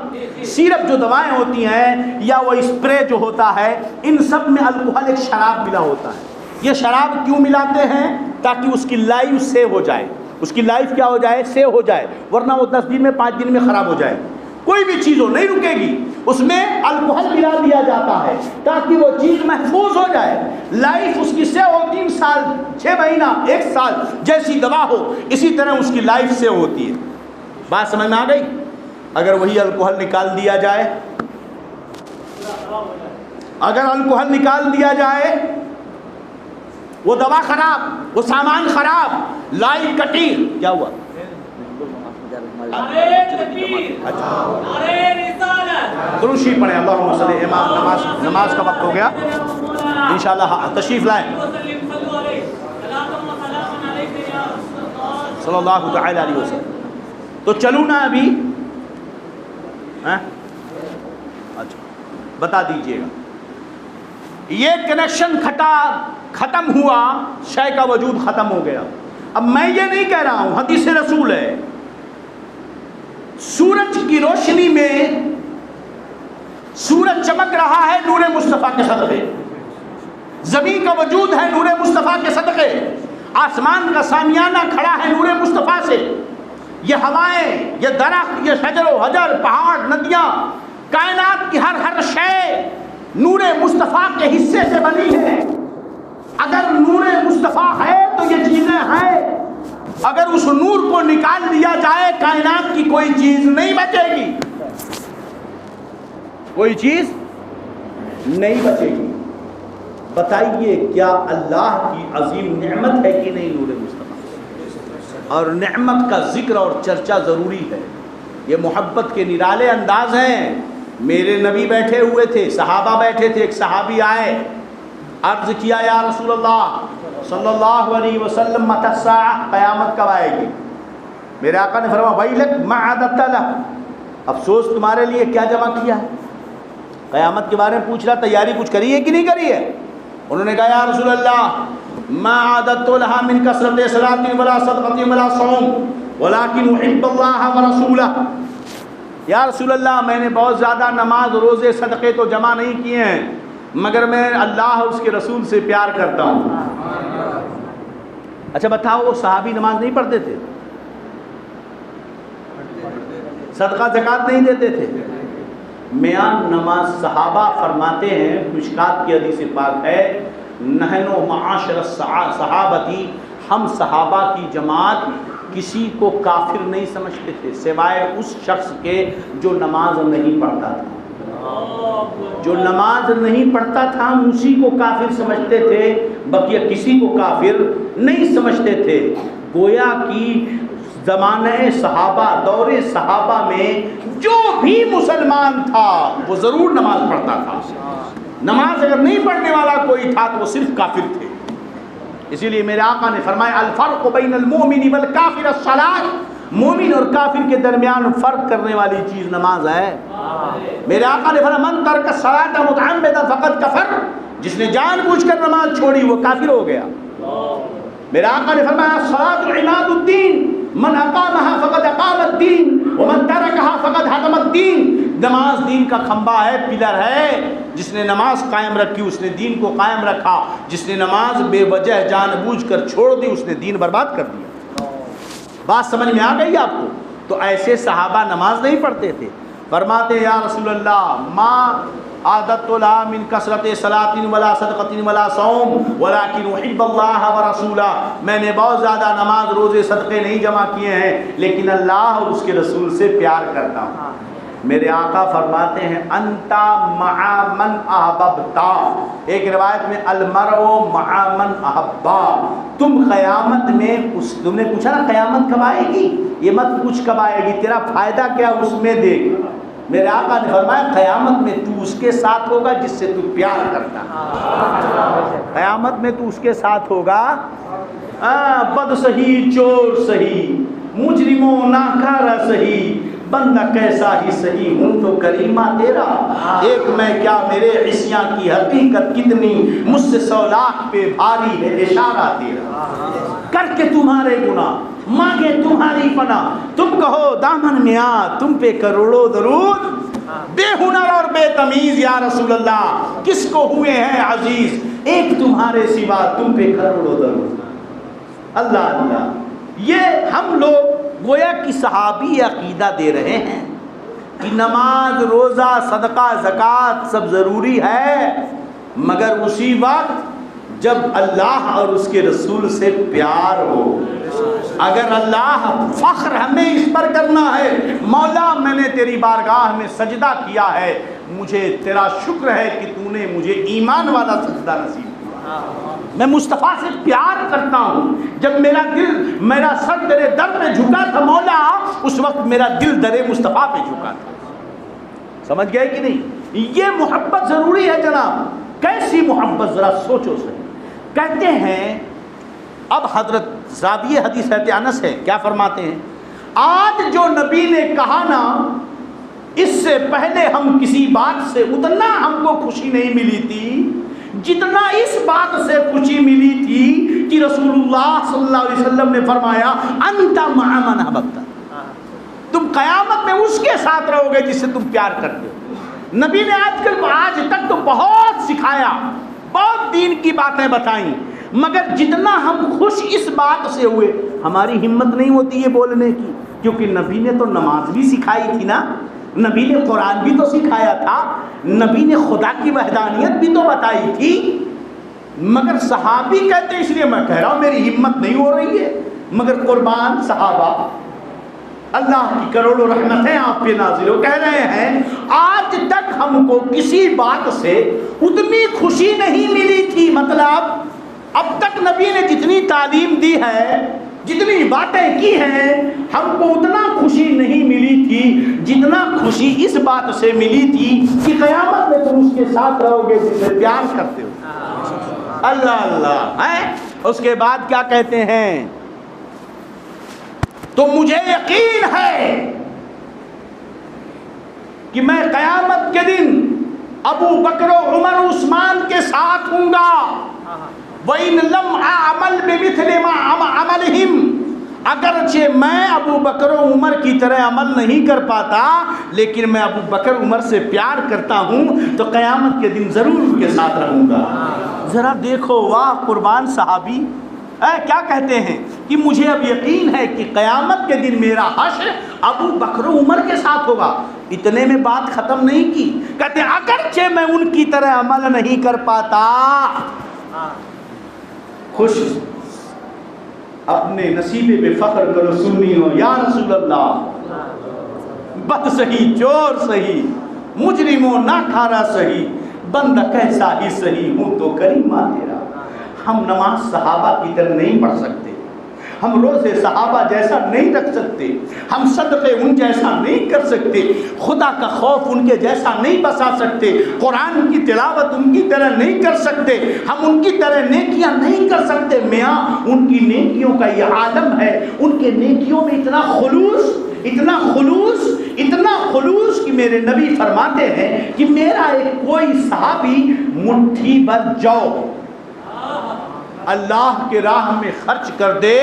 سیرپ جو دوائیں ہوتی ہیں یا وہ اسپرے جو ہوتا ہے، ان سب میں الکوہل ایک شراب ملا ہوتا ہے۔ یہ شراب کیوں ملاتے ہیں؟ تاکہ اس کی لائف سیو ہو جائے، اس کی لائف کیا ہو جائے؟ سیو ہو جائے، ورنہ وہ 10 دن میں 5 دن میں خراب ہو جائے، کوئی بھی چیز ہو نہیں رکے گی۔ اس میں الکوہل ملا دیا جاتا ہے تاکہ وہ چیز محفوظ ہو جائے، لائف اس کی سیو ہو 3 سال 6 مہینہ 1 سال، جیسی دوا ہو اسی طرح اس کی لائف سیو ہوتی ہے۔ بات سمجھ میں آ گئی؟ اگر وہی الکوہل نکال دیا جائے، اگر الکوہل نکال دیا جائے، وہ دوا خراب، وہ سامان خراب، لائف کٹی، کیا ہوا؟ دروشی پڑھیں، اللہم صلی امام، نماز کا وقت ہو گیا، انشاءاللہ تشریف لائیں۔ صلی اللہ تعالی علیہ وسلم۔ تو چلوں نا ابھی؟ اچھا بتا دیجئے گا، یہ کنیکشن ختم ہوا، شے کا وجود ختم ہو گیا۔ اب میں یہ نہیں کہہ رہا ہوں، حدیث رسول ہے، سورج کی روشنی میں سورج چمک رہا ہے نور مصطفیٰ کے صدقے، زمین کا وجود ہے نور مصطفیٰ کے صدقے، آسمان کا سامیانہ کھڑا ہے نور مصطفیٰ سے، یہ ہوائیں، یہ درخت، یہ شجر و حجر، پہاڑ، ندیاں، کائنات کی ہر شے نور مصطفیٰ کے حصے سے بنی ہے۔ اگر نور مصطفیٰ ہے تو یہ چیزیں ہیں، اگر اس نور کو نکال دیا جائے کائنات کی کوئی چیز نہیں بچے گی، کوئی چیز نہیں بچے گی۔ بتائیے کیا اللہ کی عظیم نعمت ہے کہ نہیں نور مصطفیٰ؟ اور نعمت کا ذکر اور چرچا ضروری ہے، یہ محبت کے نرالے انداز ہیں۔ میرے نبی بیٹھے ہوئے تھے، صحابہ بیٹھے تھے، ایک صحابی آئے، عرض کیا یا رسول اللہ صلی اللہ علیہ وسلم متی الساعہ، قیامت کب آئے گی؟ میرے آقا نے فرمایا ویلک ما عددت لہ، افسوس تمہارے لیے کیا جمع کیا ہے؟ قیامت کے بارے میں پوچھ رہا، تیاری کچھ کری ہے کہ نہیں کری ہے؟ انہوں نے کہا یا رسول اللہ ما عددت لہا من کثرت صلاۃ ولا صدقۃ ولا صوم ولکن احب اللہ ورسولہ، یا رسول اللہ میں نے بہت زیادہ نماز، روزے، صدقے تو جمع نہیں کیے ہیں، مگر میں اللہ اور اس کے رسول سے پیار کرتا ہوں۔ اچھا بتاؤ، وہ صحابی نماز نہیں پڑھتے تھے؟ صدقہ زکوٰۃ نہیں دیتے تھے؟ میاں نماز صحابہ فرماتے ہیں، مشکات کی حدیث پاک ہے، نحن معاشر صحابتی، ہم صحابہ کی جماعت کسی کو کافر نہیں سمجھتے تھے سوائے اس شخص کے جو نماز نہیں پڑھتا تھا۔ جو نماز نہیں پڑھتا تھا ہم اسی کو کافر سمجھتے تھے، بقیہ کسی کو کافر نہیں سمجھتے تھے۔ گویا کہ زمانہ صحابہ، دور صحابہ میں جو بھی مسلمان تھا وہ ضرور نماز پڑھتا تھا، نماز اگر نہیں پڑھنے والا کوئی تھا تو وہ صرف کافر تھے۔ اسی لیے میرے آقا نے فرمایا الفرق بین المؤمن والکافر الصلاۃ، مومن اور کافر کے درمیان فرق کرنے والی چیز نماز ہے۔ میرے آقا نے فرمایا من ترک الصلاۃ متعمدا فقد کفر، جس نے جان بوجھ کر نماز چھوڑی وہ کافر ہو گیا۔ میرے آقا نے فرمایا الصلاۃ عماد الدین، من اقامها فقد اقام الدین ومن ترکها فقد هدم الدین، نماز دین کا کھمبا ہے، پلر ہے، جس نے نماز قائم رکھی اس نے دین کو قائم رکھا، جس نے نماز بے وجہ جان بوجھ کر چھوڑ دی اس نے دین برباد کر دیا۔ بات سمجھ میں آ گئی آپ کو؟ تو ایسے صحابہ نماز نہیں پڑھتے تھے۔ فرماتے ہیں یا رسول اللہ ما عادت لا من کثرت صلاۃ ولا صدقۃ ولا صوم ولکن احب اللہ ورسولہ، میں نے بہت زیادہ نماز روزے صدقے نہیں جمع کیے ہیں لیکن اللہ اور اس کے رسول سے پیار کرتا ہوں۔ میرے آقا فرماتے ہیں انتا مع من احببتا، ایک روایت میں المرء مع من احبا، تم قیامت میں تم نے پوچھا نا قیامت کب آئے گی، یہ مت پوچھ کب آئے گی، تیرا فائدہ کیا اس میں دیکھ۔ میرے آقا نے فرمایا قیامت میں تو اس کے ساتھ ہوگا جس سے تو پیار کرتا ہے، قیامت میں تو اس کے ساتھ ہوگا، بد سہی چور سہی مجرم و ناکارہ سہی بندہ کیسا ہی سہی ہوں تو کریمہ تیرا، ایک میں کیا میرے عصیاں کی حقیقت کتنی مجھ سے 100 لاکھ پہ بھاری ہے اشارہ تیرا، کر کے تمہارے گناہ مانگے تمہاری پناہ، تم کہو دامن میں آ تم پہ کروڑوں درود، بے ہنر اور بے تمیز یا رسول اللہ کس کو ہوئے ہیں عزیز، ایک تمہارے سوا تم پہ کروڑوں درود۔ اللہ اللہ، یہ ہم لوگ گویا کہ صحابی عقیدہ دے رہے ہیں کہ نماز روزہ صدقہ زکوٰۃ سب ضروری ہے، مگر اسی وقت جب اللہ اور اس کے رسول سے پیار ہو۔ اگر اللہ فخر ہمیں اس پر کرنا ہے، مولا میں نے تیری بارگاہ میں سجدہ کیا ہے، مجھے تیرا شکر ہے کہ تو نے مجھے ایمان والا سجدہ نصیب کیا، میں مصطفیٰ سے پیار کرتا ہوں، جب میرا سر تیرے در پہ جھکا تھا مولا اس وقت میرا دل در مصطفیٰ پہ جھکا تھا۔ سمجھ گئے کہ نہیں؟ یہ محبت ضروری ہے جناب، کیسی محبت ذرا سوچو صحیح۔ کہتے ہیں اب حضرت راوی حدیث حضرت انس ہے، کیا فرماتے ہیں آج جو نبی نے کہا نا اس سے پہلے ہم کسی بات سے اتنا ہم کو خوشی نہیں ملی تھی جتنا اس بات سے خوشی ملی تھی کہ رسول اللہ صلی اللہ علیہ وسلم نے فرمایا انت مع من احببت، تم قیامت میں اس کے ساتھ رہو گے جس سے تم پیار کرتے ہو۔ نبی نے آج تک تو بہت سکھایا، بہت دین کی باتیں بتائیں، مگر جتنا ہم خوش اس بات سے ہوئے ہماری ہمت نہیں ہوتی یہ بولنے کی، کیونکہ نبی نے تو نماز بھی سکھائی تھی نا، نبی نے قرآن بھی تو سکھایا تھا، نبی نے خدا کی وحدانیت بھی تو بتائی تھی، مگر صحابی کہتے اس لیے میں کہہ رہا ہوں میری ہمت نہیں ہو رہی ہے، مگر قربان صحابہ اللہ کی کروڑوں رحمتیں آپ پہ نازل ہو، کہہ رہے ہیں آج تک ہم کو کسی بات سے اتنی خوشی نہیں ملی تھی، مطلب اب تک نبی نے جتنی تعلیم دی ہے جتنی باتیں کی ہیں ہم کو اتنا خوشی نہیں ملی تھی جتنا خوشی اس بات سے ملی تھی کہ قیامت میں تم اس کے ساتھ رہو گے جس سے پیار کرتے ہو۔ اللہ اللہ ہے۔ اس کے بعد کیا کہتے ہیں تو مجھے یقین ہے کہ میں قیامت کے دن ابو بکر و عمر و عثمان کے ساتھ ہوں گا، وَإِن لَمْ أَعْمَلْ بِمِثْلِ مَا عَمَلِهِمْ، اگرچہ میں ابو بکر و عمر کی طرح عمل نہیں کر پاتا لیکن میں ابو بکر عمر سے پیار کرتا ہوں تو قیامت کے دن ضرور ان کے ساتھ رہوں گا۔ ذرا دیکھو واہ قربان صحابی کیا کہتے ہیں کہ مجھے اب یقین ہے کہ قیامت کے دن میرا حشر ابو بکر و عمر کے ساتھ ہوگا۔ اتنے میں بات ختم نہیں کی، کہتے ہیں اگرچہ میں ان کی طرح عمل نہیں کر پاتا، خوش اپنے نصیبے پہ فخر کرو سنی ہو یا رسول اللہ، بد سہی چور سہی مجرم و ناکارہ سہی بندہ کیسا ہی سہی ہوں تو کریمہ تیرا۔ ہم نماز صحابہ کی طرح نہیں پڑھ سکتے، ہم روزے صحابہ جیسا نہیں رکھ سکتے، ہم صدقے ان جیسا نہیں کر سکتے، خدا کا خوف ان کے جیسا نہیں بسا سکتے، قرآن کی تلاوت ان کی طرح نہیں کر سکتے، ہم ان کی طرح نیکیاں نہیں کر سکتے۔ میاں ان کی نیکیوں کا یہ عالم ہے، ان کے نیکیوں میں اتنا خلوص اتنا خلوص اتنا خلوص کہ میرے نبی فرماتے ہیں کہ میرا ایک کوئی صحابی مٹھی بھر جو اللہ کے راہ میں خرچ کر دے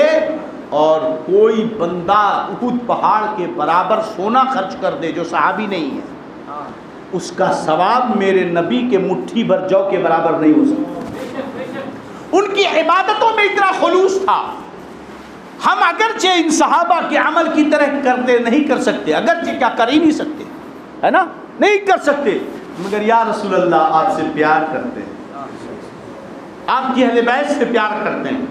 اور کوئی بندہ احد پہاڑ کے برابر سونا خرچ کر دے جو صحابی نہیں ہے، اس کا ثواب میرے نبی کے مٹھی بھر جو کے برابر نہیں ہو سکتا۔ ان کی عبادتوں میں اتنا خلوص تھا۔ ہم اگرچہ ان صحابہ کے عمل کی طرح کرتے نہیں کر سکتے، اگرچہ کیا کر ہی نہیں سکتے، ہے نا, نہیں کر سکتے, مگر یا رسول اللہ آپ سے پیار کرتے ہیں, آپ کی اہل بیت سے پیار کرتے ہیں.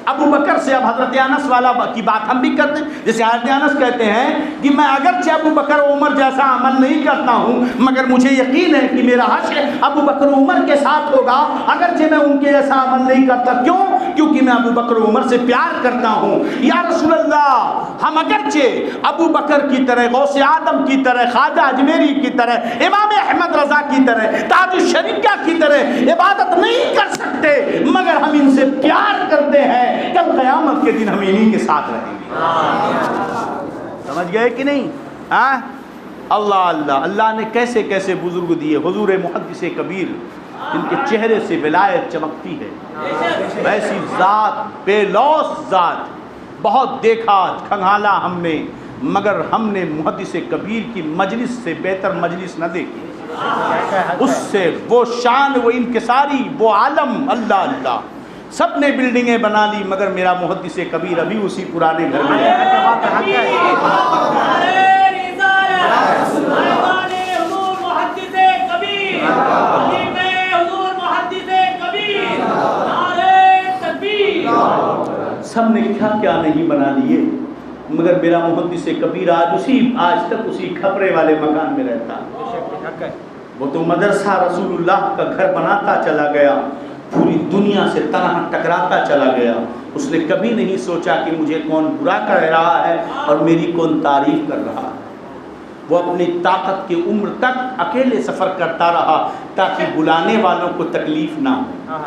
ابو بکر سے, اب حضرت انس والا کی بات ہم بھی کرتے ہیں, جیسے حضرت انس کہتے ہیں کہ میں اگرچہ ابو بکر و عمر جیسا عمل نہیں کرتا ہوں, مگر مجھے یقین ہے کہ میرا حشر ابو بکر و عمر کے ساتھ ہوگا, اگرچہ میں ان کے جیسا عمل نہیں کرتا. کیوں؟ کیونکہ میں ابو بکر و عمر سے پیار کرتا ہوں. یا رسول اللہ, ہم اگرچہ ابو بکر کی طرح, غوث اعظم کی طرح, خواجہ اجمیری کی طرح, امام احمد رضا کی طرح, تاج الشریعہ کی طرح عبادت نہیں کر سکتے, مگر ہم ان سے پیار کرتے ہیں. کل قیامت کے دن ہم انہی کے ساتھ رہیں گے. سمجھ گئے کہ نہیں؟ اللہ اللہ, اللہ نے کیسے کیسے بزرگ دیے. حضور محدث کبیر جن کے چہرے سے ولایت چمکتی ہے, ویسی ذات, بے لوث ذات, بہت دیکھا کھنگالا ہم نے, مگر ہم نے محدث کبیر کی مجلس سے بہتر مجلس نہ دیکھی. اس سے وہ شان, وہ انکساری, وہ عالم, اللہ اللہ. سب نے بلڈنگیں بنا لی, مگر میرا محدث کبیر ابھی اسی پرانے گھر میں ہے. سب نے کیا کیا نہیں بنا لیے, مگر میرا محدث کبیر آج تک اسی کھپرے والے مکان میں رہتا. وہ تو مدرسہ رسول اللہ کا گھر بناتا چلا گیا, پوری دنیا سے طرح ٹکراتا چلا گیا. اس نے کبھی نہیں سوچا کہ مجھے کون برا کہہ رہا ہے اور میری کون تعریف کر رہا ہے. وہ اپنی طاقت کی عمر تک اکیلے سفر کرتا رہا تاکہ بلانے والوں کو تکلیف نہ ہو.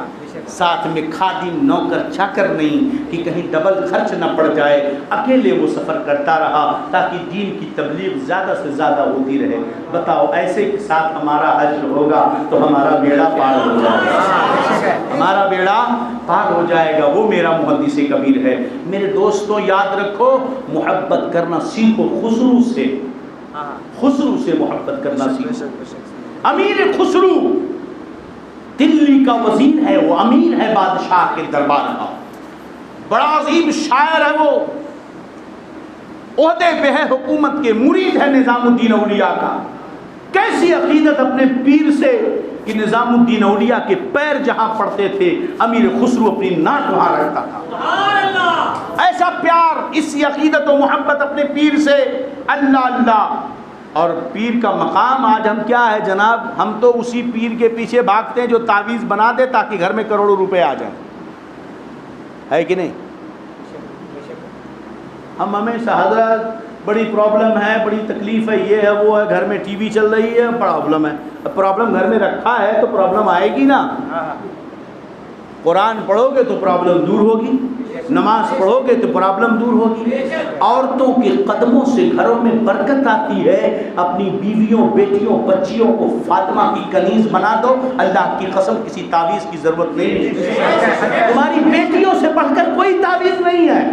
ساتھ میں خادم, نوکر, چاکر نہیں کہ کہیں ڈبل خرچ نہ پڑ جائے. اکیلے وہ سفر کرتا رہا تاکہ دین کی تبلیغ زیادہ سے زیادہ ہوتی رہے. بتاؤ, ایسے کے ساتھ ہمارا حشر ہوگا تو ہمارا بیڑا پار ہو جائے گا, ہمارا بیڑا پار ہو جائے گا. وہ میرا محدث کبیر ہے. میرے دوستوں یاد رکھو, محبت کرنا سیکھو خسرو سے, خسرو سے محبت کرنا سیکھو. امیر خسرو دلی کا وزیر ہے, وہ امیر ہے بادشاہ کے دربار کا, بڑا عظیم شاعر ہے, وہ عہدے پہ ہے, حکومت کے مرید ہے نظام الدین اولیاء کا. کیسی عقیدت اپنے پیر سے کہ نظام الدین اولیاء کے پیر جہاں پڑتے تھے امیر خسرو اپنی ناک وہاں رکھتا تھا. ایسا پیار, اسی عقیدت و محبت اپنے پیر سے, اللہ اللہ. اور پیر کا مقام آج ہم کیا ہے جناب, ہم تو اسی پیر کے پیچھے بھاگتے ہیں جو تعویذ بنا دے تاکہ گھر میں کروڑوں روپے آ جائیں, ہے کہ نہیں؟ ہم ہمیشہ حضرت بڑی پرابلم ہے, بڑی تکلیف ہے, یہ ہے وہ ہے, گھر میں ٹی وی چل رہی ہے, پرابلم ہے. اب پرابلم گھر میں رکھا ہے تو پرابلم آئے گی نا. قرآن پڑھو گے تو پرابلم دور ہوگی, نماز پڑھو گے تو پرابلم دور ہوگی. عورتوں کے قدموں سے گھروں میں برکت آتی ہے. اپنی بیویوں, بیٹیوں, بچیوں کو فاطمہ کی کنیز بنا دو, اللہ کی قسم کسی تعویذ کی ضرورت نہیں ہے. تمہاری بیٹیوں سے بڑھ کر کوئی تعویذ نہیں ہے,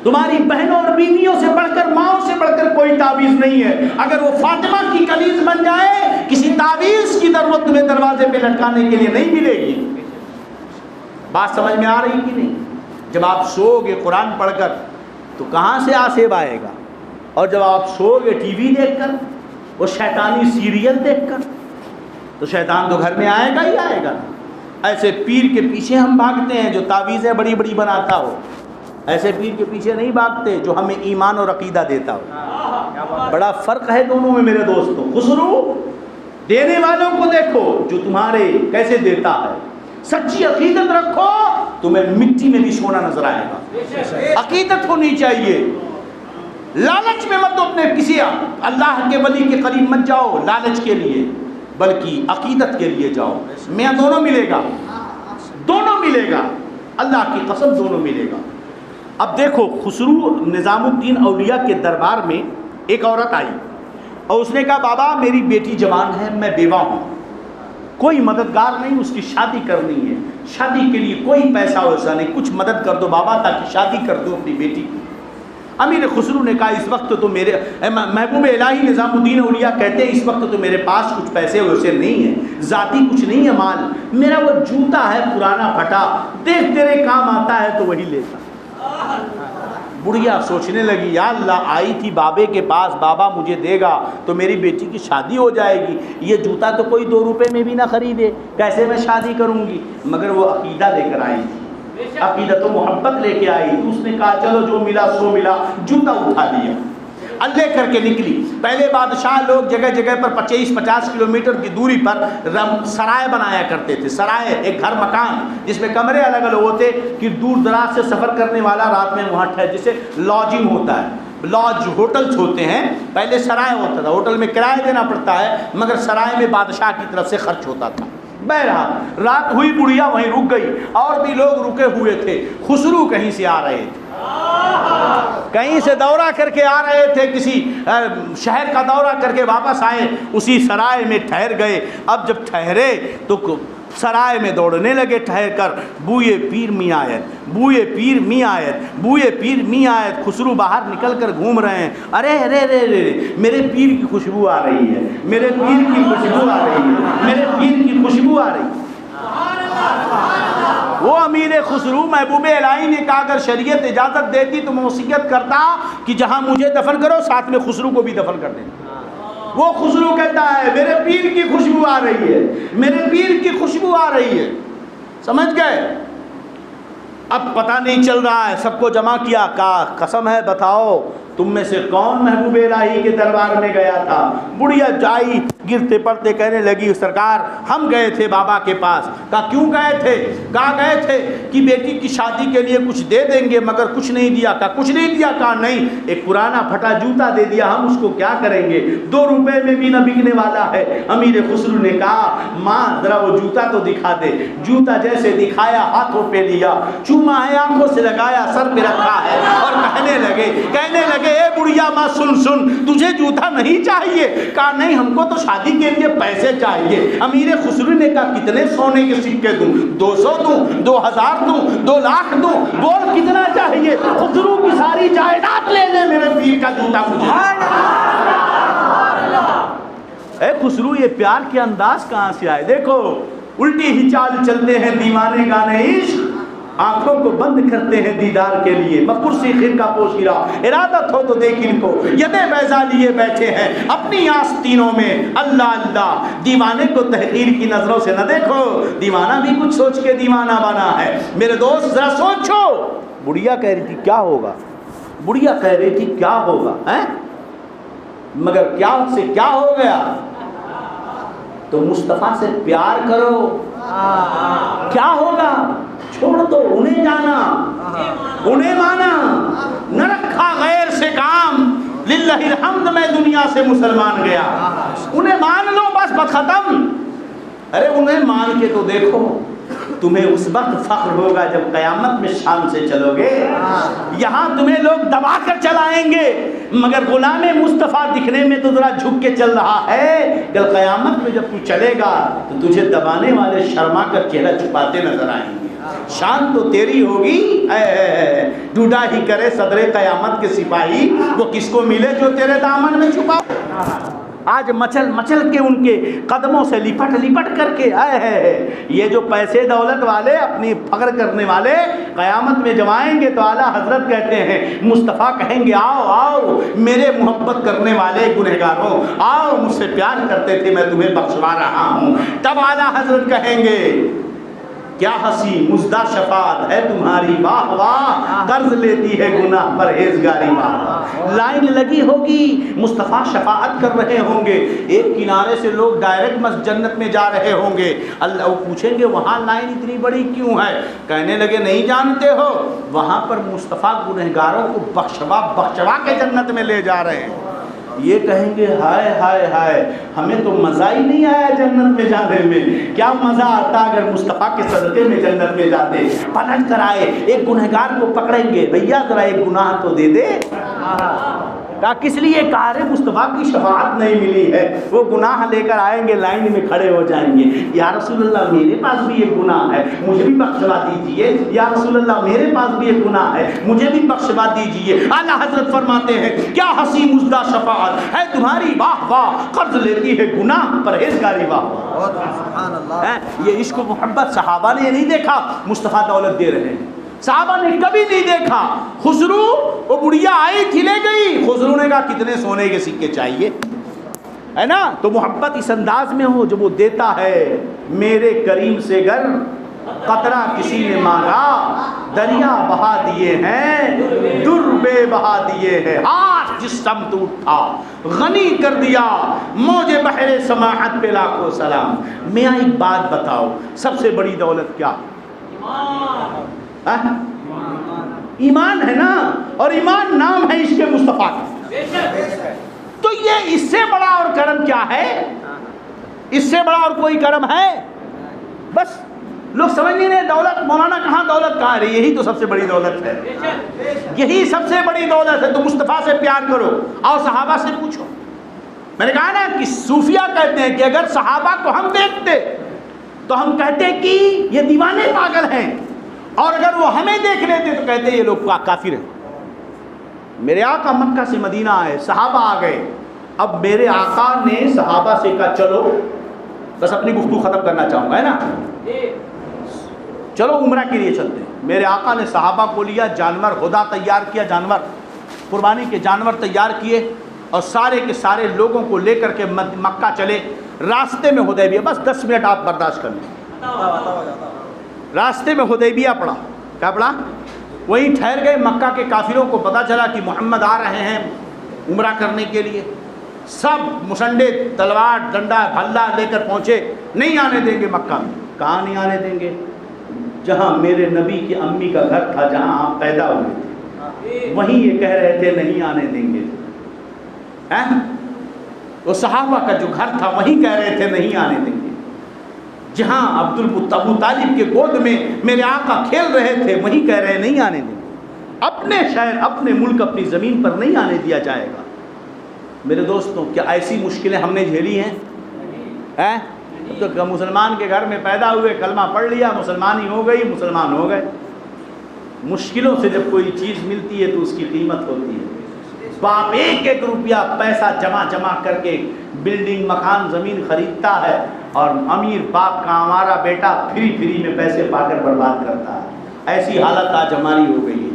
تمہاری بہنوں اور بیویوں سے بڑھ کر, ماؤں سے بڑھ کر کوئی تعویذ نہیں ہے. اگر وہ فاطمہ کی کنیز بن جائے, کسی تعویذ کی ضرورت تمہیں دروازے پہ لٹکانے کے لیے نہیں ملے گی. بات سمجھ میں آ رہی کہ نہیں؟ جب آپ سو گے قرآن پڑھ کر تو کہاں سے آسیب آئے گا, اور جب آپ سو گے ٹی وی دیکھ کر, وہ شیطانی سیریل دیکھ کر, تو شیطان تو گھر میں آئے گا ہی آئے گا. ایسے پیر کے پیچھے ہم بھاگتے ہیں جو تعویذیں بڑی بڑی بناتا ہو, ایسے پیر کے پیچھے نہیں بھاگتے جو ہمیں ایمان اور عقیدہ دیتا ہو. بڑا فرق ہے دونوں میں میرے دوستوں. خسرو دینے والوں کو دیکھو جو تمہارے کیسے دیتا ہے. سچی عقیدت رکھو, تمہیں مٹی میں بھی سونا نظر آئے گا. عقیدت ہونی چاہیے. لالچ میں مت اپنے کسی اللہ کے ولی کے قریب مت جاؤ لالچ کے لیے, بلکہ عقیدت کے لیے جاؤ. میں دونوں ملے گا, دونوں ملے گا, اللہ کی قسم دونوں ملے گا. اب دیکھو, خسرو نظام الدین اولیاء کے دربار میں ایک عورت آئی اور اس نے کہا بابا میری بیٹی جوان ہے, میں بیوہ ہوں, کوئی مددگار نہیں, اس کی شادی کرنی ہے, شادی کے لیے کوئی پیسہ ویسا نہیں, کچھ مدد کر دو بابا تاکہ شادی کر دو اپنی بیٹی کی. امیر خسرو نے کہا اس وقت تو میرے محبوب الہی نظام الدین اولیاء کہتے ہیں اس وقت تو میرے پاس کچھ پیسے ویسے نہیں ہیں, ذاتی کچھ نہیں ہے مال, میرا وہ جوتا ہے پرانا پھٹا, دیکھ تیرے کام آتا ہے تو وہی لیتا. بڑھیا سوچنے لگی یا اللہ آئی تھی بابے کے پاس، بابا مجھے دے گا تو میری بیٹی کی شادی ہو جائے گی، یہ جوتا تو کوئی 2 روپے میں بھی نہ خریدے، کیسے میں شادی کروں گی؟ مگر وہ عقیدہ لے کر آئی تھی، عقیدت و محبت لے کے آئی تھی۔ اس نے کہا چلو جو ملا سو ملا، جوتا اٹھا لیا، اللہ کر کے نکلی۔ پہلے بادشاہ لوگ جگہ جگہ پر 25-50 کلومیٹر کی دوری پر سرائے بنایا کرتے تھے، سرائے ایک گھر مکان جس میں کمرے الگ الگ ہوتے کہ دور دراز سے سفر کرنے والا رات میں وہاں ٹھہر، جسے لاجنگ ہوتا ہے، لاج ہوٹلز ہوتے ہیں۔ پہلے سرائے ہوتا تھا، ہوٹل میں کرایہ دینا پڑتا ہے، مگر سرائے میں بادشاہ کی طرف سے خرچ ہوتا تھا۔ بہرحال رات ہوئی، بڑھیا وہیں رک گئی، اور بھی لوگ رکے ہوئے تھے۔ خسرو کہیں سے آ رہے تھے، کہیں سے دورہ کر کے آ رہے تھے، کسی شہر کا دورہ کر کے واپس آئے، اسی سرائے میں ٹھہر گئے۔ اب جب ٹھہرے تو سرائے میں دوڑنے لگے ٹھہر کر، بوئے پیر می آیت، بوئے پیر می آیت، بوئے پیر می آیت۔ خسرو باہر نکل کر گھوم رہے ہیں، ارے ارے ارے میرے پیر کی خوشبو آ رہی ہے، میرے پیر کی خوشبو آ رہی ہے، میرے پیر کی خوشبو آ رہی ہے۔ وہ امیر خسرو محبوب الہی نے کہا اگر شریعت اجازت دیتی تو میں وصیت کرتا کہ جہاں مجھے دفن کرو ساتھ میں خسرو کو بھی دفن کر دیں۔ وہ خسرو کہتا ہے میرے پیر کی خوشبو آ رہی ہے، میرے پیر کی خوشبو آ رہی ہے، سمجھ گئے؟ اب پتہ نہیں چل رہا ہے، سب کو جمع کیا، کہا قسم ہے بتاؤ تم میں سے کون محبوب الہی کے دربار میں گیا تھا؟ بڑھیا جائی گرتے پڑتے کہنے لگی سرکار ہم گئے تھے بابا کے پاس۔ کہا کیوں گئے تھے؟ کہا گئے تھے کہ بیٹی کی شادی کے لیے کچھ دے دیں گے، مگر کچھ نہیں دیا۔ کہا کچھ نہیں دیا؟ کہا نہیں، ایک پرانا پھٹا جوتا دے دیا، ہم اس کو کیا کریں گے، 2 روپے میں بھی نہ بکنے والا ہے۔ امیر خسرو نے کہا ماں ذرا وہ جوتا تو دکھا دے۔ جوتا جیسے دکھایا ہاتھوں پہ لیا، چوما ہے آنکھوں سے لگایا، سر پہ رکھا ہے، اور کہنے لگے اے بڑھیا ماں سن تجھے جوتا نہیں چاہیے؟ کہا نہیں، ہم کو تو شادی کے لیے پیسے چاہیے۔ امیر خسرو نے کہا کتنے سونے کے سکے دوں؟ 200 دوں، 2000 دوں، 2 لاکھ دوں؟ بول کتنا چاہیے؟ خسرو کی ساری جائیداد لے لے، میرے پیر کا جوتا مجھے۔ اے خسرو یہ پیار کے انداز کہاں سے آئے؟ دیکھو الٹی ہی چال چلتے ہیں دیوانے گانے عشق، آنکھوں کو بند کرتے ہیں دیدار کے لیے، مکرسی خرقہ پوشیدہ ارادت ہو تو دیکھ ان کو، یدیں بیضا لیے بیٹھے ہیں اپنی آستینوں میں، اللہ اللہ۔ دیوانے کو تحقیر کی نظروں سے نہ دیکھو، دیوانہ بھی کچھ سوچ کے دیوانہ بنا ہے۔ میرے دوست ذرا سوچو۔ بڑھیا کہہ رہی تھی کیا ہوگا، بڑھیا کہہ رہی تھی کیا ہوگا، مگر کیا سے کیا ہو گیا؟ تو مصطفیٰ سے پیار کرو، کیا ہوگا؟ چھوڑ دو، انہیں جانا، انہیں مانا، نہ رکھا غیر سے کام، للہ الحمد میں دنیا سے مسلمان گیا، انہیں مان لو بس بات ختم۔ ارے انہیں مان کے تو دیکھو، تمہیں اس وقت فخر ہوگا جب قیامت میں شان سے چلو گے۔ یہاں تمہیں لوگ دبا کر چلائیں گے، مگر غلام مصطفیٰ دکھنے میں تو ذرا جھک کے چل رہا ہے، کل قیامت میں جب تو چلے گا تو تجھے دبانے والے شرما کر چہرہ چھپاتے نظر آئیں گے۔ شان تو تیری ہوگی، ڈھونڈا ہی کرے صدر قیامت کے سپاہی، وہ کس کو ملے جو تیرے دامن میں چھپا۔ آج مچل مچل کے ان کے قدموں سے لپٹ لپٹ کر کے یہ جو پیسے دولت والے اپنی فخر کرنے والے قیامت میں جب آئیں گے تو اعلیٰ حضرت کہتے ہیں، مصطفیٰ کہیں گے آؤ آؤ میرے محبت کرنے والے گنہگاروں، آؤ مجھ سے پیار کرتے تھے میں تمہیں بخشوا رہا ہوں۔ تب اعلیٰ حضرت کہیں گے کیا ہنسی مزدہ شفاعت ہے تمہاری، واہ واہ قرض لیتی ہے گناہ پرہیزگاری، واہ۔ لائن لگی ہوگی، مصطفیٰ شفاعت کر رہے ہوں گے، ایک کنارے سے لوگ ڈائریکٹ جنت میں جا رہے ہوں گے، اللہ وہ پوچھیں گے وہاں لائن اتنی بڑی کیوں ہے؟ کہنے لگے نہیں جانتے ہو، وہاں پر مصطفیٰ گنہگاروں کو بخشوا کے جنت میں لے جا رہے ہیں۔ یہ کہیں گے ہائے ہائے ہائے ہمیں تو مزہ ہی نہیں آیا جنت میں جانے میں، کیا مزہ آتا اگر مصطفیٰ کے صدقے میں جنت میں جاتے۔ پلٹ کر آئے، ایک گنہگار کو پکڑیں گے، بھیا ذرا ایک گناہ تو دے دے۔ کہا کس لیے؟ کہا رے مصطفیٰ کی شفاعت نہیں ملی ہے۔ وہ گناہ لے کر آئیں گے، لائن میں کھڑے ہو جائیں گے، یا رسول اللہ میرے پاس بھی ایک گناہ ہے مجھے بھی بخشوا دیجئے، یا رسول اللہ میرے پاس بھی ایک گناہ ہے مجھے بھی بخشوا دیجئے۔ اعلیٰ حضرت فرماتے ہیں کیا ہنسی مزدہ شفاعت ہے تمہاری، واہ واہ قرض لیتی ہے گناہ پرہیزگاری، واہ واہ۔ یہ عشق و محبت صحابہ نے نہیں دیکھا، مصطفیٰ دولت دے رہے ہیں، صحابہ نے کبھی نہیں دیکھا. خسرو وہ بڑھیا آئی تھی لے گئی. خسرو نے کہا کتنے سونے کے سکے چاہیے, ہے نا. تو محبت اس انداز میں ہو جب وہ دیتا ہے. میرے کریم سے گر قطرہ کسی نے مانگا, دریا بہا دیے ہیں, در بے بہا دیے ہیں. ہاتھ جس سمت اٹھا غنی کر دیا, موج بحر سماحت پہ لاکھوں سلام. میاں ایک بات بتاؤ, سب سے بڑی دولت کیا؟ ایمان ہے نا. اور ایمان نام ہے عشق مصطفیٰ کا. تو یہ اس سے بڑا اور کرم کیا ہے؟ اس سے بڑا اور کوئی کرم ہے؟ بس لوگ سمجھ نہیں رہے دولت. مولانا کہاں دولت کہاں رہی؟ یہی تو سب سے بڑی دولت ہے. یہی سب سے بڑی دولت ہے. تو مصطفیٰ سے پیار کرو. اور صحابہ سے پوچھو. میں نے کہا نا کہ صوفیہ کہتے ہیں کہ اگر صحابہ کو ہم دیکھتے تو ہم کہتے کہ یہ دیوانے پاگل ہیں, اور اگر وہ ہمیں دیکھ لیتے تو کہتے یہ لوگ کافر ہیں. میرے آقا مکہ سے مدینہ آئے, صحابہ آ گئے. اب میرے آقا نے صحابہ سے کہا چلو, بس اپنی گفتگو ختم کرنا چاہوں گا, ہے نا, چلو عمرہ کے لیے چلتے ہیں. میرے آقا نے صحابہ کو لیا, جانور خدا تیار کیا, جانور قربانی کے جانور تیار کیے, اور سارے کے سارے لوگوں کو لے کر کے مکہ چلے. راستے میں حدیبیہ, بس 10 منٹ آپ برداشت کر لیں. راستے میں حدیبیہ پڑا. کیا پڑا؟ وہیں ٹھہر گئے. مکہ کے کافروں کو پتہ چلا کہ محمد آ رہے ہیں عمرہ کرنے کے لیے. سب مسنڈے تلوار ڈنڈا بھلا لے کر پہنچے. نہیں آنے دیں گے مکہ میں. کہاں نہیں آنے دیں گے؟ جہاں میرے نبی کی امی کا گھر تھا, جہاں آپ پیدا ہوئے تھے, وہیں یہ کہہ رہے تھے نہیں آنے دیں گے. وہ صحابہ کا جو گھر تھا وہیں کہہ رہے تھے نہیں آنے دیں گے. جہاں ابو طالب کے گود میں میرے آقا کھیل رہے تھے وہیں کہہ رہے نہیں آنے دیں گے. اپنے شہر, اپنے ملک, اپنی زمین پر نہیں آنے دیا جائے گا. میرے دوستوں, کیا ایسی مشکلیں ہم نے جھیلی ہیں؟ تو مسلمان کے گھر میں پیدا ہوئے, کلمہ پڑھ لیا, مسلمان ہی ہو گئی, مسلمان ہو گئے. مشکلوں سے جب کوئی چیز ملتی ہے تو اس کی قیمت ہوتی ہے. باپ ایک ایک روپیہ پیسہ جمع کر کے بلڈنگ, مکان, زمین خریدتا ہے, اور امیر باپ کا ہمارا بیٹا فری میں پیسے پا کر برباد کرتا ہے. ایسی حالت آج ہماری ہو گئی ہے.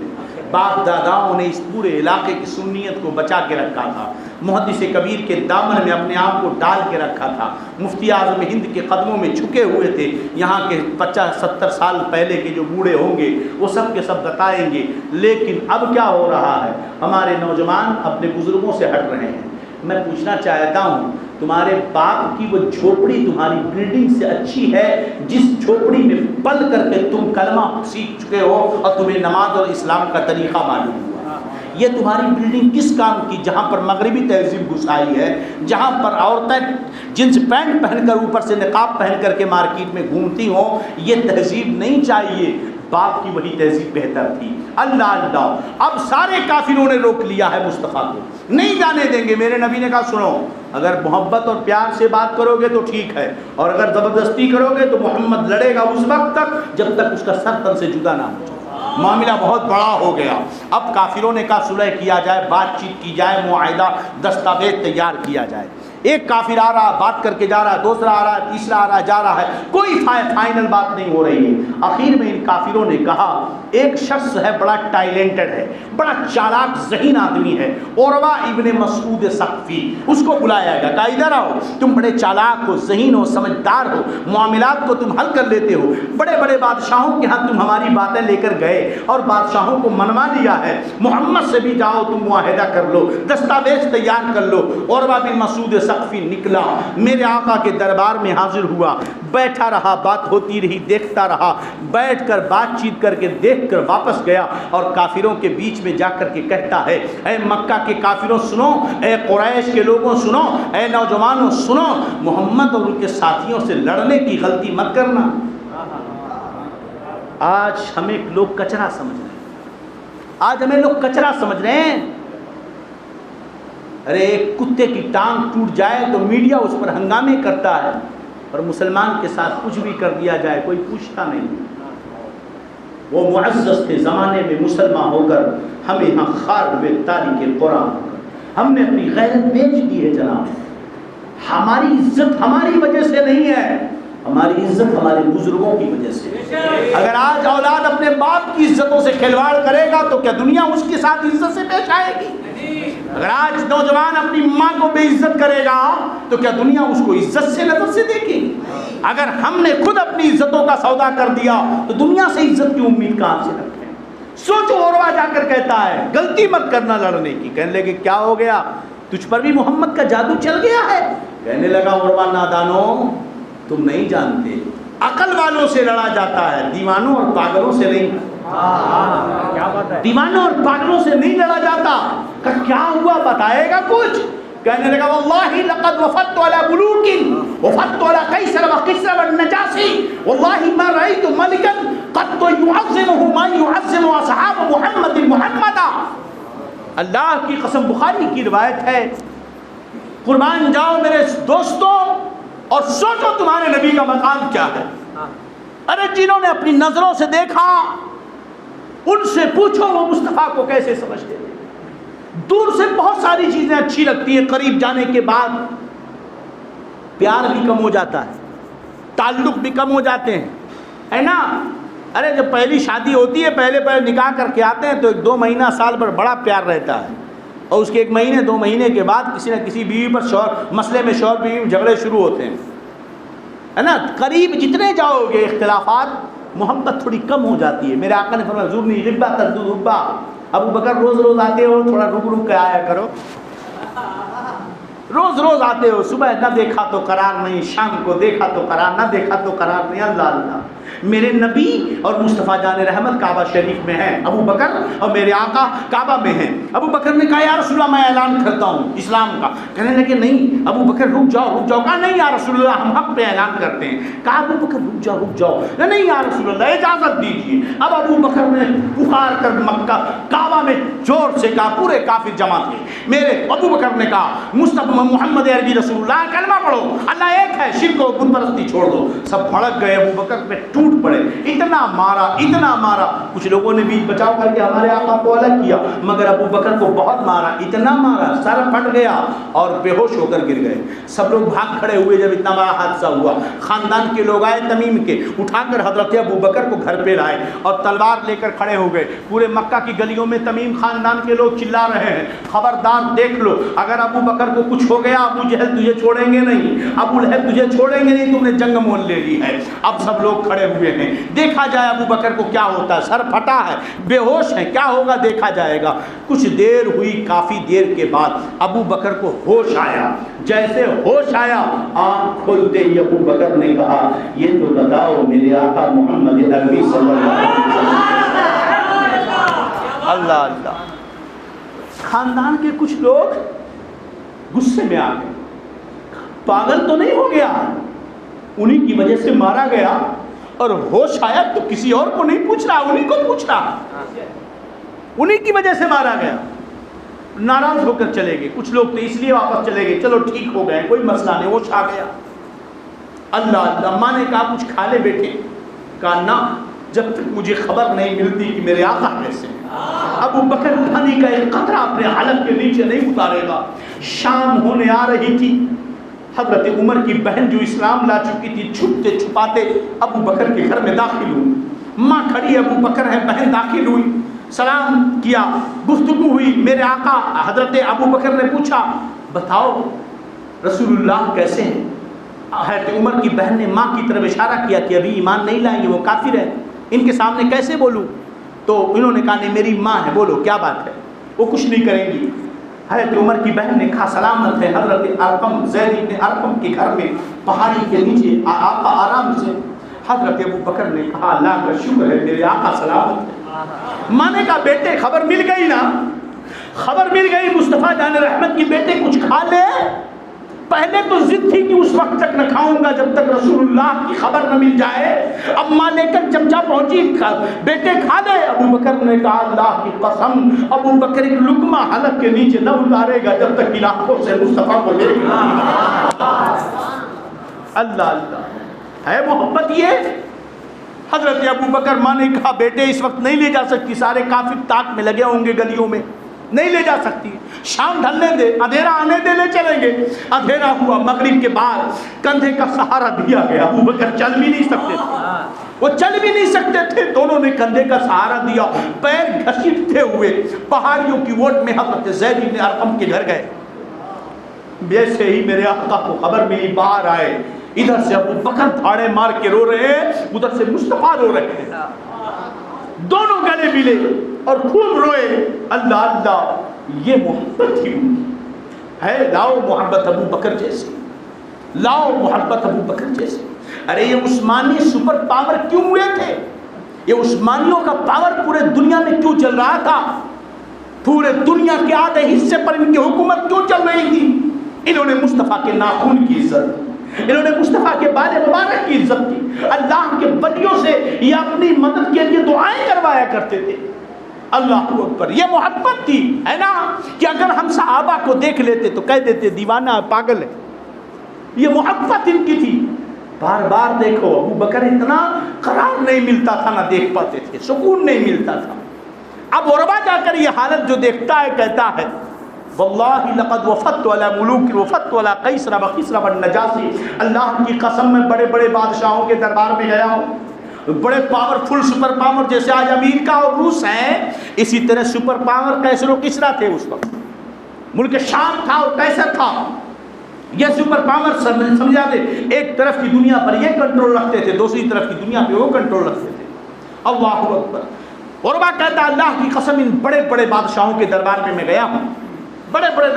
باپ داداؤں نے اس پورے علاقے کی سنیت کو بچا کے رکھا تھا, محدث کبیر کے دامن میں اپنے آپ کو ڈال کے رکھا تھا, مفتی اعظم ہند کے قدموں میں جھکے ہوئے تھے. یہاں کے 50-70 سال پہلے کے جو بوڑھے ہوں گے وہ سب کے سب بتائیں گے. لیکن اب کیا ہو رہا ہے؟ ہمارے نوجوان اپنے بزرگوں سے ہٹ رہے ہیں. میں پوچھنا چاہتا ہوں, تمہارے باپ کی وہ جھوپڑی تمہاری بلڈنگ سے اچھی ہے جس جھوپڑی میں پل کر کے تم کلمہ سیکھ چکے ہو اور تمہیں نماز اور اسلام کا طریقہ معلوم ہوا. یہ تمہاری بلڈنگ کس کام کی؟ جہاں پر مغربی تہذیب گھسائی ہے, جہاں پر عورتیں جنس پینٹ پہن کر اوپر سے نقاب پہن کر کے مارکیٹ میں گھومتی ہوں. یہ تہذیب نہیں چاہیے. باپ کی وہی تہذیب بہتر تھی. اللہ اللہ, اب سارے کافروں نے روک لیا ہے مصطفیٰ کو, نہیں جانے دیں گے. میرے نبی نے کہا سنو, اگر محبت اور پیار سے بات کرو گے تو ٹھیک ہے, اور اگر زبردستی کرو گے تو محمد لڑے گا اس وقت تک جب تک اس کا سر تن سے جدا نہ ہو جائے. معاملہ بہت بڑا ہو گیا. اب کافروں نے کہا صلح کیا جائے, بات چیت کی جائے, معاہدہ دستاویز تیار کیا جائے. ایک کافر آ رہا, بات کر کے جا رہا, دوسرا آ رہا, تیسرا آ رہا, جا رہا ہے, کوئی فائنل بات نہیں ہو رہی ہے. آخر میں ان کافروں نے کہا ایک شخص ہے بڑا ٹیلنٹڈ ہے, بڑا چالاک ذہین آدمی ہے, عروہ ابن مسعود ثقفی, اس کو بلایا گیا. کہا ادھر آؤ, تم بڑے چالاک ہو, ذہین ہو, سمجھدار ہو, معاملات کو تم حل کر لیتے ہو, بڑے بڑے بادشاہوں کے ہاں تم ہماری باتیں لے کر گئے اور بادشاہوں کو منوا لیا ہے. محمد سے بھی جاؤ, تم معاہدہ کر لو, دستاویز تیار کر لو. عروہ بن مسعود ثقفی نکلا, میرے آقا کے دربار میں حاضر ہوا, بیٹھا رہا, بات ہوتی رہی, دیکھتا رہا, بیٹھ کر بات چیت کر کے دیکھ کر واپس گیا, اور کافروں کے بیچ میں جا کر کے کہتا ہے اے مکہ کے کافروں سنو, اے قریش کے لوگوں سنو, اے نوجوانوں سنو, محمد اور ان کے ساتھیوں سے لڑنے کی غلطی مت کرنا. آج ہمیں لوگ کچرا سمجھ رہے ہیں, آج ہمیں لوگ کچرا سمجھ رہے ہیں. ارے ایک کتے کی ٹانگ ٹوٹ جائے تو میڈیا اس پر ہنگامے کرتا ہے, اور مسلمان کے ساتھ کچھ بھی کر دیا جائے کوئی پوچھتا نہیں. وہ معزز تھے زمانے میں مسلمان ہو کر, ہم یہاں خار ہوئے تاریخ قرآن ہو کر. ہم نے اپنی غیرت بیچ دی ہے جناب. ہماری عزت ہماری وجہ سے نہیں ہے, ہماری عزت ہمارے بزرگوں کی وجہ سے. اگر آج اولاد اپنے باپ کی عزتوں سے کھلواڑ کرے گا تو کیا دنیا اس کے ساتھ عزت سے پیش آئے گی؟ اگر آج نوجوان اپنی ماں کو بے عزت کرے گا تو کیا دنیا اس کو عزت سے نظر سے دیکھے گی؟ اگر ہم نے خود اپنی عزتوں کا سودا کر دیا تو دنیا سے عزت کی امید کہاں سے رکھیں؟ سوچو، عروہ جا کر کہتا ہے غلطی مت کرنا لڑنے کی. کہنے لگے کیا ہو گیا؟ تجھ پر بھی محمد کا جادو چل گیا ہے. کہنے لگا عروہ نادانو، تم نہیں جانتے، عقل والوں سے لڑا جاتا ہے، دیوانوں اور پاگلوں سے نہیں. دیوانوں اور پاگلوں سے نہیں لڑا جاتا. کہ کیا ہوا بتائے گا کچھ؟ کہنے لگا واللہ لقد وفدت على ملوک وفدت على قیصر وقسر والنجاشی واللہ ما رأیت ملکا قد يعظمه ما يعظم اصحاب محمد محمدا. اللہ کی قسم، بخاری کی روایت ہے. قربان جاؤ میرے دوستوں اور سوچو تمہارے نبی کا مقام کیا ہے. ارے جنہوں نے اپنی نظروں سے دیکھا ان سے پوچھو وہ مصطفیٰ کو کیسے سمجھتے ہیں. دور سے بہت ساری چیزیں اچھی لگتی ہیں، قریب جانے کے بعد پیار بھی کم ہو جاتا ہے، تعلق بھی کم ہو جاتے ہیں، ہے نا. ارے جب پہلی شادی ہوتی ہے، پہلے نکاح کر کے آتے ہیں تو 1-2 مہینہ سال بھر بڑا پیار رہتا ہے، اور اس کے 1 مہینے 2 مہینے کے بعد کسی نہ کسی بیوی پر مسئلے میں شوہر بیوی میں جھگڑے شروع ہوتے ہیں، ہے نا. قریب جتنے جاؤ گے اختلافات، محبت تھوڑی کم ہو جاتی ہے. میرے آقا نے فرمایا زورنی لبا تردو حبا. ابو بکر روز روز آتے ہو، تھوڑا رک کے آیا کرو. روز روز آتے ہو، صبح نہ دیکھا تو قرار نہیں، شام کو دیکھا تو قرار، نہ دیکھا تو قرار نہیں. اللہ اللہ. میرے نبی اور مصطفیٰ جان رحمت کعبہ شریف میں ہیں، ابو بکر اور میرے آقا کعبہ میں ہیں. ابو بکر نے کہا یا رسول اللہ میں اعلان کرتا ہوں اسلام کا. کہنے لگے نہیں ابو بکر رک جاؤ. کہا نہیں یا رسول اللہ ہم حق پہ اعلان کرتے ہیں. کہا ابو بکر رک جاؤ. نہیں یا رسول اللہ اجازت دیجیے. اب ابو بکر نے پکار کر مکہ کعبہ میں زور سے کہا، پورے کافر جمع تھے. میرے ابو بکر نے کہا مصطفیٰ محمد عربی رسول اللہ کلمہ پڑھو، اللہ ایک ہے، شرک و بت پرستی چھوڑ دو. سب بھڑک گئے، ابو بکر پہ ٹوٹ پڑے. اتنا مارا. کچھ لوگوں نے بیچ بچاؤ کر کے ہمارے آقا کو الگ کیا، مگر ابو بکر کو بہت مارا، اتنا مارا سر پھٹ گیا اور بے ہوش ہو کر گر گئے. سب لوگ بھاگ کھڑے ہوئے جب اتنا بڑا حادثہ ہوا. خاندان کے لوگ آئے تمیم کے، اٹھا کر حضرت ابو بکر کو گھر پہ لائے اور تلوار لے کر کھڑے ہو گئے. پورے مکہ کی گلیوں میں تمیم خاندان کے لوگ چلا رہے ہیں خبردار دیکھ لو، اگر ابو بکر کو کچھ ہو گیا ابو جہل تجھے چھوڑیں گے نہیں، ابو لہب تجھے چھوڑیں گے نہیں، تم نے جنگ مول لے لی ہے. اب سب لوگ کھڑے ہوئے ہیں، دیکھا جائے ابو بکر کو کیا ہوتا ہے. سر پھٹا ہے، بے ہوش ہے، کیا ہوگا دیکھا جائے گا. کچھ دیر ہوئی، کافی دیر کے بعد ابو بکر کو ہوش آیا. جیسے ہوش آیا، آنکھ کھولتے ہی ابو بکر نے کہا یہ تو بتاؤ میرے آقا محمد عربی صلی اللہ علیہ وسلم. اللہ اللہ. خاندان کے کچھ لوگ غصے میں آ گئے. پاگل تو نہیں ہو گیا، انہی کی وجہ سے مارا گیا، اور ہوش آیا تو کسی اور کو نہیں پوچھ رہا، انہی کو پوچھ رہا، انہی کی وجہ سے مارا گیا. ناراض ہو کر چلے گئے. کچھ لوگ تو اس لیے واپس چلے گئے چلو ٹھیک ہو گئے، کوئی مسئلہ نہیں، ہوش آ گیا. اللہ اللہ. ماں نے کہا کچھ کھا لے بیٹے. کہا نہ، جب تک مجھے خبر نہیں ملتی کہ میرے آقا کیسے ہیں. ابو بکر پانی کا ایک قطرہ اپنے حلق کے نیچے نہیں اتارے گا. شام ہونے آ رہی تھی. حضرت عمر کی بہن جو اسلام لا چکی تھی چھپتے چھپاتے ابو بکر کے گھر میں داخل ہوئی. ماں کھڑی، ابو بکر ہے، بہن داخل ہوئی، سلام کیا، گفتگو ہوئی. میرے آقا حضرت ابو بکر نے پوچھا بتاؤ رسول اللہ کیسے ہیں. حضرت عمر کی بہن نے ماں کی طرف اشارہ کیا کہ ابھی ایمان نہیں لائیں گے، وہ کافر ہے، ان کے سامنے کیسے بولوں. تو انہوں نے کہا نہیں میری ماں ہے، بولو کیا بات ہے. وہ کچھ نہیں کریں گی. حضرت عمر کی بہن نے کہا سلامت ہے، حضرت ارقم زید بن ارقم کے گھر میں پہاڑی کے نیچے آقا آرام سے. حضرت ابو بکر نے کہا اللہ کا شکر ہے میرے آقا سلامت ہے. ماں نے کہا بیٹے خبر مل گئی نا، خبر مل گئی مصطفیٰ جان رحمت کی، بیٹے کچھ کھا لے. پہلے تو ضد تھی کہ اس وقت تک نہ کھاؤں گا جب تک رسول اللہ کی خبر نہ مل جائے. اب ماں لے کر چمچہ پہنچی، بیٹے کھا لے. ابو بکر نے کہا اللہ کی قسم ابو بکر ایک لقمہ حلق کے نیچے نہ اتارے گا جب تک علاقوں سے مصطفیٰ کو لے گا. اللہ اللہ. ہے محبت یہ. حضرت ابو بکر ماں نے کہا بیٹے اس وقت نہیں لے جا سکتی، سارے کافر تاک میں لگے ہوں گے گلیوں میں، نہیں لے جا سکتی، شام ڈھلنے دے، اندھیرا آنے دے، لے چلیں گے. اندھیرا ہوا، مغرب کے بعد کندھے کا سہارا دیا گیا. ابو بکر چل بھی نہیں سکتے تھے. وہ چل بھی نہیں سکتے تھے، دونوں نے کندھے کا سہارا دیا، پیر گھسیٹتے ہوئے پہاڑیوں کی ووٹ میں حضرت زید بن ارقم کے گھر گئے۔ جیسے ہی میرے آقا کو خبر ملی باہر آئے، ادھر سے ابو بکر دھاڑے مار کے رو رہے ہیں، ادھر سے مصطفیٰ رو رہے ہیں، دونوں گلے ملے اور خوب روئے۔ اللہ اللہ، یہ محبت ہی ہے، لاؤ محبت ابو بکر جیسی، لاؤ محبت ابو بکر جیسی۔ ارے یہ عثمانی سپر پاور کیوں ہوئے تھے؟ یہ عثمانیوں کا پاور پورے دنیا میں کیوں چل رہا تھا؟ پورے دنیا کے آدھے حصے پر ان کی حکومت کیوں چل رہی تھی؟ انہوں نے مصطفیٰ کے ناخن کی عزت کی، انہوں نے مصطفیٰ کے بال مبارک کی عزت کی، اللہ کے ولیوں سے یہ اپنی مدد کے لیے دعائیں کروایا کرتے تھے۔ اللہ اکبر، یہ محبت تھی، ہے نا؟ کہ اگر ہم صحابہ کو دیکھ لیتے تو کہہ دیتے دیوانہ پاگل ہے۔ یہ محبت ان کی تھی۔ بار بار دیکھو، ابو بکر اتنا قرار نہیں ملتا تھا، نہ دیکھ پاتے تھے، سکون نہیں ملتا تھا۔ اب عربا جا کر یہ حالت جو دیکھتا ہے کہتا ہے واللہ لقد وفدت علی ملوک وفدت علی قیصر و کسری والنجاشی، اللہ کی قسم میں بڑے بڑے بادشاہوں کے دربار میں گیا ہوں، بڑے پاورفل سپر پاور جیسے آج امریکہ اور روس ہیں، اسی طرح سپر پاور قیصر و کسری تھے اس وقت، ملک شام تھا اور قیصر تھا۔ یہ سپر پاور سمجھا دے، ایک طرف کی دنیا پر یہ کنٹرول رکھتے تھے، دوسری طرف کی دنیا پہ وہ کنٹرول رکھتے تھے۔ اللہ اکبر۔ عربا کہتا ہے اللہ کی قسم ان بڑے بڑے بادشاہوں کے دربار میں گیا ہوں، بڑے بڑے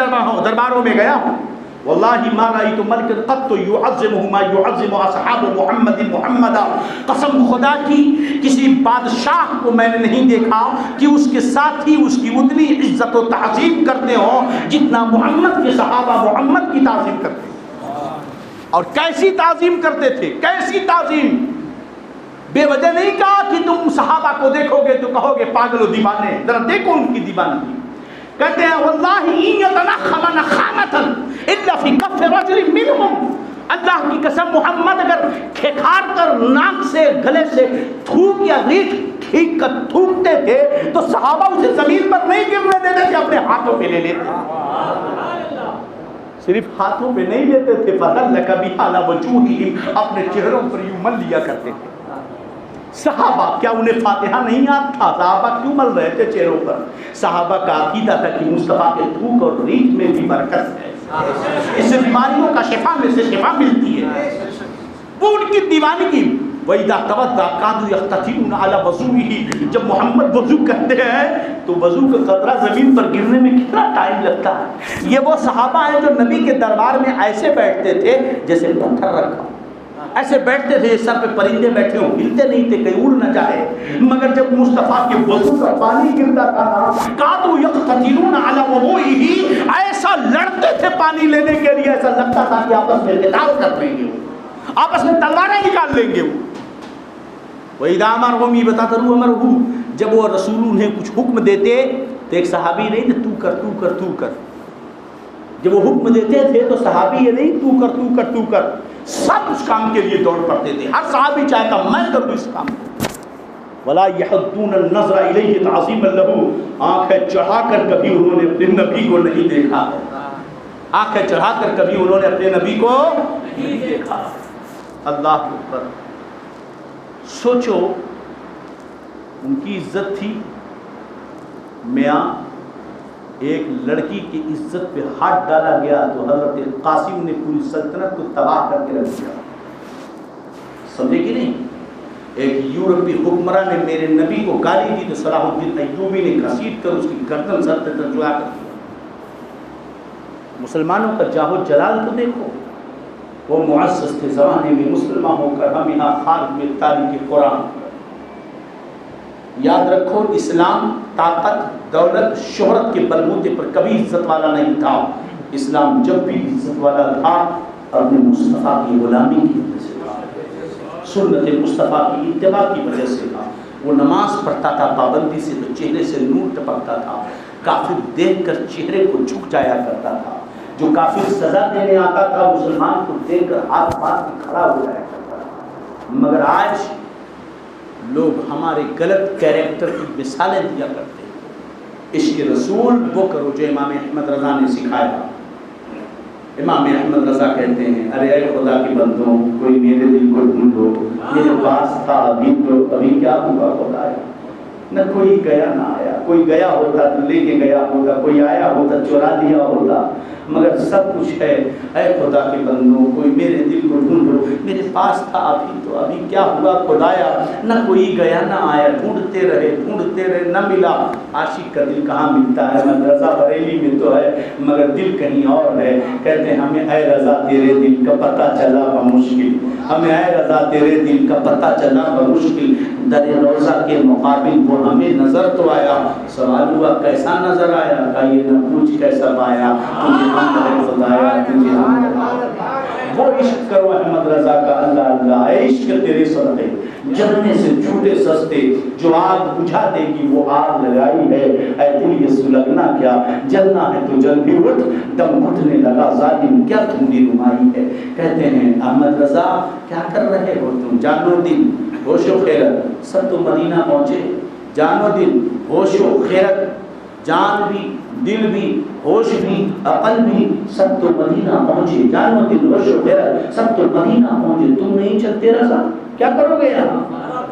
درباروں میں گیا ہوں، واللہ ما رأیت ملکا قط یعظمہ ما یعظم اصحاب محمد محمدا، قسم خدا کی کسی بادشاہ کو میں نے نہیں دیکھا کہ اس کے ساتھی اس کی اتنی عزت و تعظیم کرتے ہوں جتنا محمد کے صحابہ محمد کی تعظیم کرتے ہیں۔ اور کیسی تعظیم کرتے تھے، کیسی تعظیم! بے وجہ نہیں کہا کہ تم صحابہ کو دیکھو گے تو کہو گے پاگل و دیوانے، ذرا دیکھو ان کی دیوانگی۔ کہتے ہیں واللہ ان یتنخم نخامۃ الا فی کف رجل منہم، اللہ کی قسم محمد اگر کھکھار کر ناک سے گلے سے تھوک یا ریٹ ٹھیک کر تھوکتے تھے تو صحابہ اسے زمین پر نہیں گرنے دیتے تھے، اپنے ہاتھوں پہ لے لیتے، صرف ہاتھوں پہ نہیں لیتے تھے، فَلَلَّكَ بِهَا لَوَجُوهِهِمْ، اپنے چہروں پر یوں مل لیا کرتے تھے۔ صحابہ کیا انہیں فاتحہ نہیں یاد تھا؟ صحابہ کیوں مل رہے تھے چہروں پر؟ صحابہ کا عقیدہ تھا کہ مصطفیٰ کے تھوک اور ریت میں بھی برکت ہے، اس سے بیماریوں کا شفا میں سے شفا ملتی ہے۔ وہ ان کی دیوانگی۔ وَإِذَا تَوَضَّأَ كَادُوا يَقْتَتِلُونَ عَلَى وَضُوئِهِ، جب محمد وضو کرتے ہیں تو وضو کا قطرہ زمین پر گرنے میں کتنا ٹائم لگتا ہے۔ یہ وہ صحابہ ہیں جو نبی کے دربار میں ایسے بیٹھتے تھے جیسے پتھر رکھا، ایسے بیٹھتے تھے، سر پہ پرندے بیٹھے ہوں، ہلتے نہیں تھے کہیں اڑ نہ جائے۔ مگر جب مصطفیٰ کے وضو کا پانی گرتا تھا کادوا یقتتلون علی وضوئہ، ایسا لڑتے تھے پانی لینے کے لیے، ایسا لگتا تھا کہ آپس میں قتال کر لیں گے، آپس میں تلواریں نکال لیں گے۔ وَإِذَا أَمَرَهُمْ يَبْتَدِرُوا أَمْرَهُ، جب وہ رسول انہیں کچھ حکم دیتے تو ایک صحابی نہیں تھے تو کر تو کر تو کر، جب وہ حکم دیتے تھے تو صحابی یہ نہیں تو کر تو کر تو کر، سب اس کام کے لیے دوڑ پڑتے تھے، ہر صحابی چاہتا میں کروں اس کام کو۔ وَلَا يَحُدُّونَ النَّظْرَ إِلَيْهِ تَعْظِيمًا لَهُ، آنکھیں چڑھا کر کبھی انہوں نے اپنے نبی کو نہیں دیکھا، آنکھیں چڑھا کر کبھی انہوں نے اپنے نبی کو نہیں دیکھا۔ اللہ اکبر۔ سوچو ان کی عزت تھی، میاں ایک لڑکی کی عزت پہ ہاتھ ڈالا گیا تو حضرت قاسم نے پوری سلطنت کو تباہ کر کے رکھ دیا، سمجھے کہ نہیں؟ ایک یورپی حکمراں نے میرے نبی کو گالی دی تو صلاح الدین ایوبی نے گھسیٹ کر اس کی گردن سر پہ جڑا کر دیا۔ مسلمانوں کا جاہو جلال تو دیکھو، وہ معزز تھے زمانے میں، مسلمان ہو کر ہم یہاں خارج میں تاریخ قرآن۔ یاد رکھو اسلام طاقت دولت شہرت کے بلبوتے پر کبھی عزت والا نہیں تھا، اسلام جب بھی عزت والا تھا اپنے مصطفیٰ کی غلامی کی وجہ سے تھا، سنت مصطفیٰ کی اتباع کی وجہ سے تھا۔ وہ نماز پڑھتا تھا پابندی سے تو چہرے سے نور ٹپکتا تھا، کافر دیکھ کر چہرے کو جھک جایا کرتا تھا، جو کافر سزا دینے آتا تھا مسلمان کو دیکھ کر ہاتھ بات میں کھڑا ہو جایا کرتا تھا۔ مگر آج لوگ ہمارے غلط کیریکٹر کی مثالیں دیا کرتے ہیں۔ عشق رسول وہ کرو جو امام احمد رضا نے سکھایا، امام احمد رضا کہتے ہیں ارے اے خدا کے بندوں کوئی میرے دل کو ڈھونڈو، میرے پاس تھا ابھی کیا ہوا خدا ہے؟ نہ کوئی گیا نہ آیا، کوئی گیا ہوتا تو لے کے گیا ہوتا، کوئی آیا ہوتا چورا دیا ہوتا، مگر سب کچھ ہے۔ اے خدا کے بندوں کوئی میرے دل کو ڈھونڈو، میرے پاس تھا ابھی کیا ہوا خدایا؟ نہ کوئی گیا نہ آیا، ڈھونڈتے رہے نہ ملا۔ عاشق کا دل کہاں ملتا ہے؟ رضا بریلی میں تو ہے مگر دل کہیں اور ہے۔ کہتے ہیں ہمیں اے رضا تیرے دل کا پتہ چلا بمشکل، ہمیں اے رضا تیرے دل کا پتہ چلا بمشکل، در روضہ کے مقابل وہ ہمیں نظر تو آیا۔ سوال ہوا کیسا نظر آیا؟ کہ یہ نہ پوچھ کیسا پایا، تجھے ہم نے خدایا تجھے ہم نے۔ وہ عشق کرو احمد رضا کا اللہ اللہ، اے عشق تیرے صدقے جلنے سے جھوٹے سستے، جو آگ بجھا دے گی وہ آگ لگائی ہے۔ اے دل یہ سلگنا کیا، جلنا ہے تو جل بھی اٹھ، دم گھٹنے لگا ظالم کیا تمہاری نمائی ہے۔ کہتے ہیں احمد رضا کیا کر رہے ہو تم؟ جانو دل ہوش و خیرت سب تو مدینہ پہنچے، جان و دل ہوش و خیرت، جان بھی دل بھی ہوش بھی عقل بھی سب تو مدینہ پہنچے، جان و دل ہوش و خیرت سب تو مدینہ پہنچے۔ تم نہیں چلتے رضا کیا کرو گے یہاں؟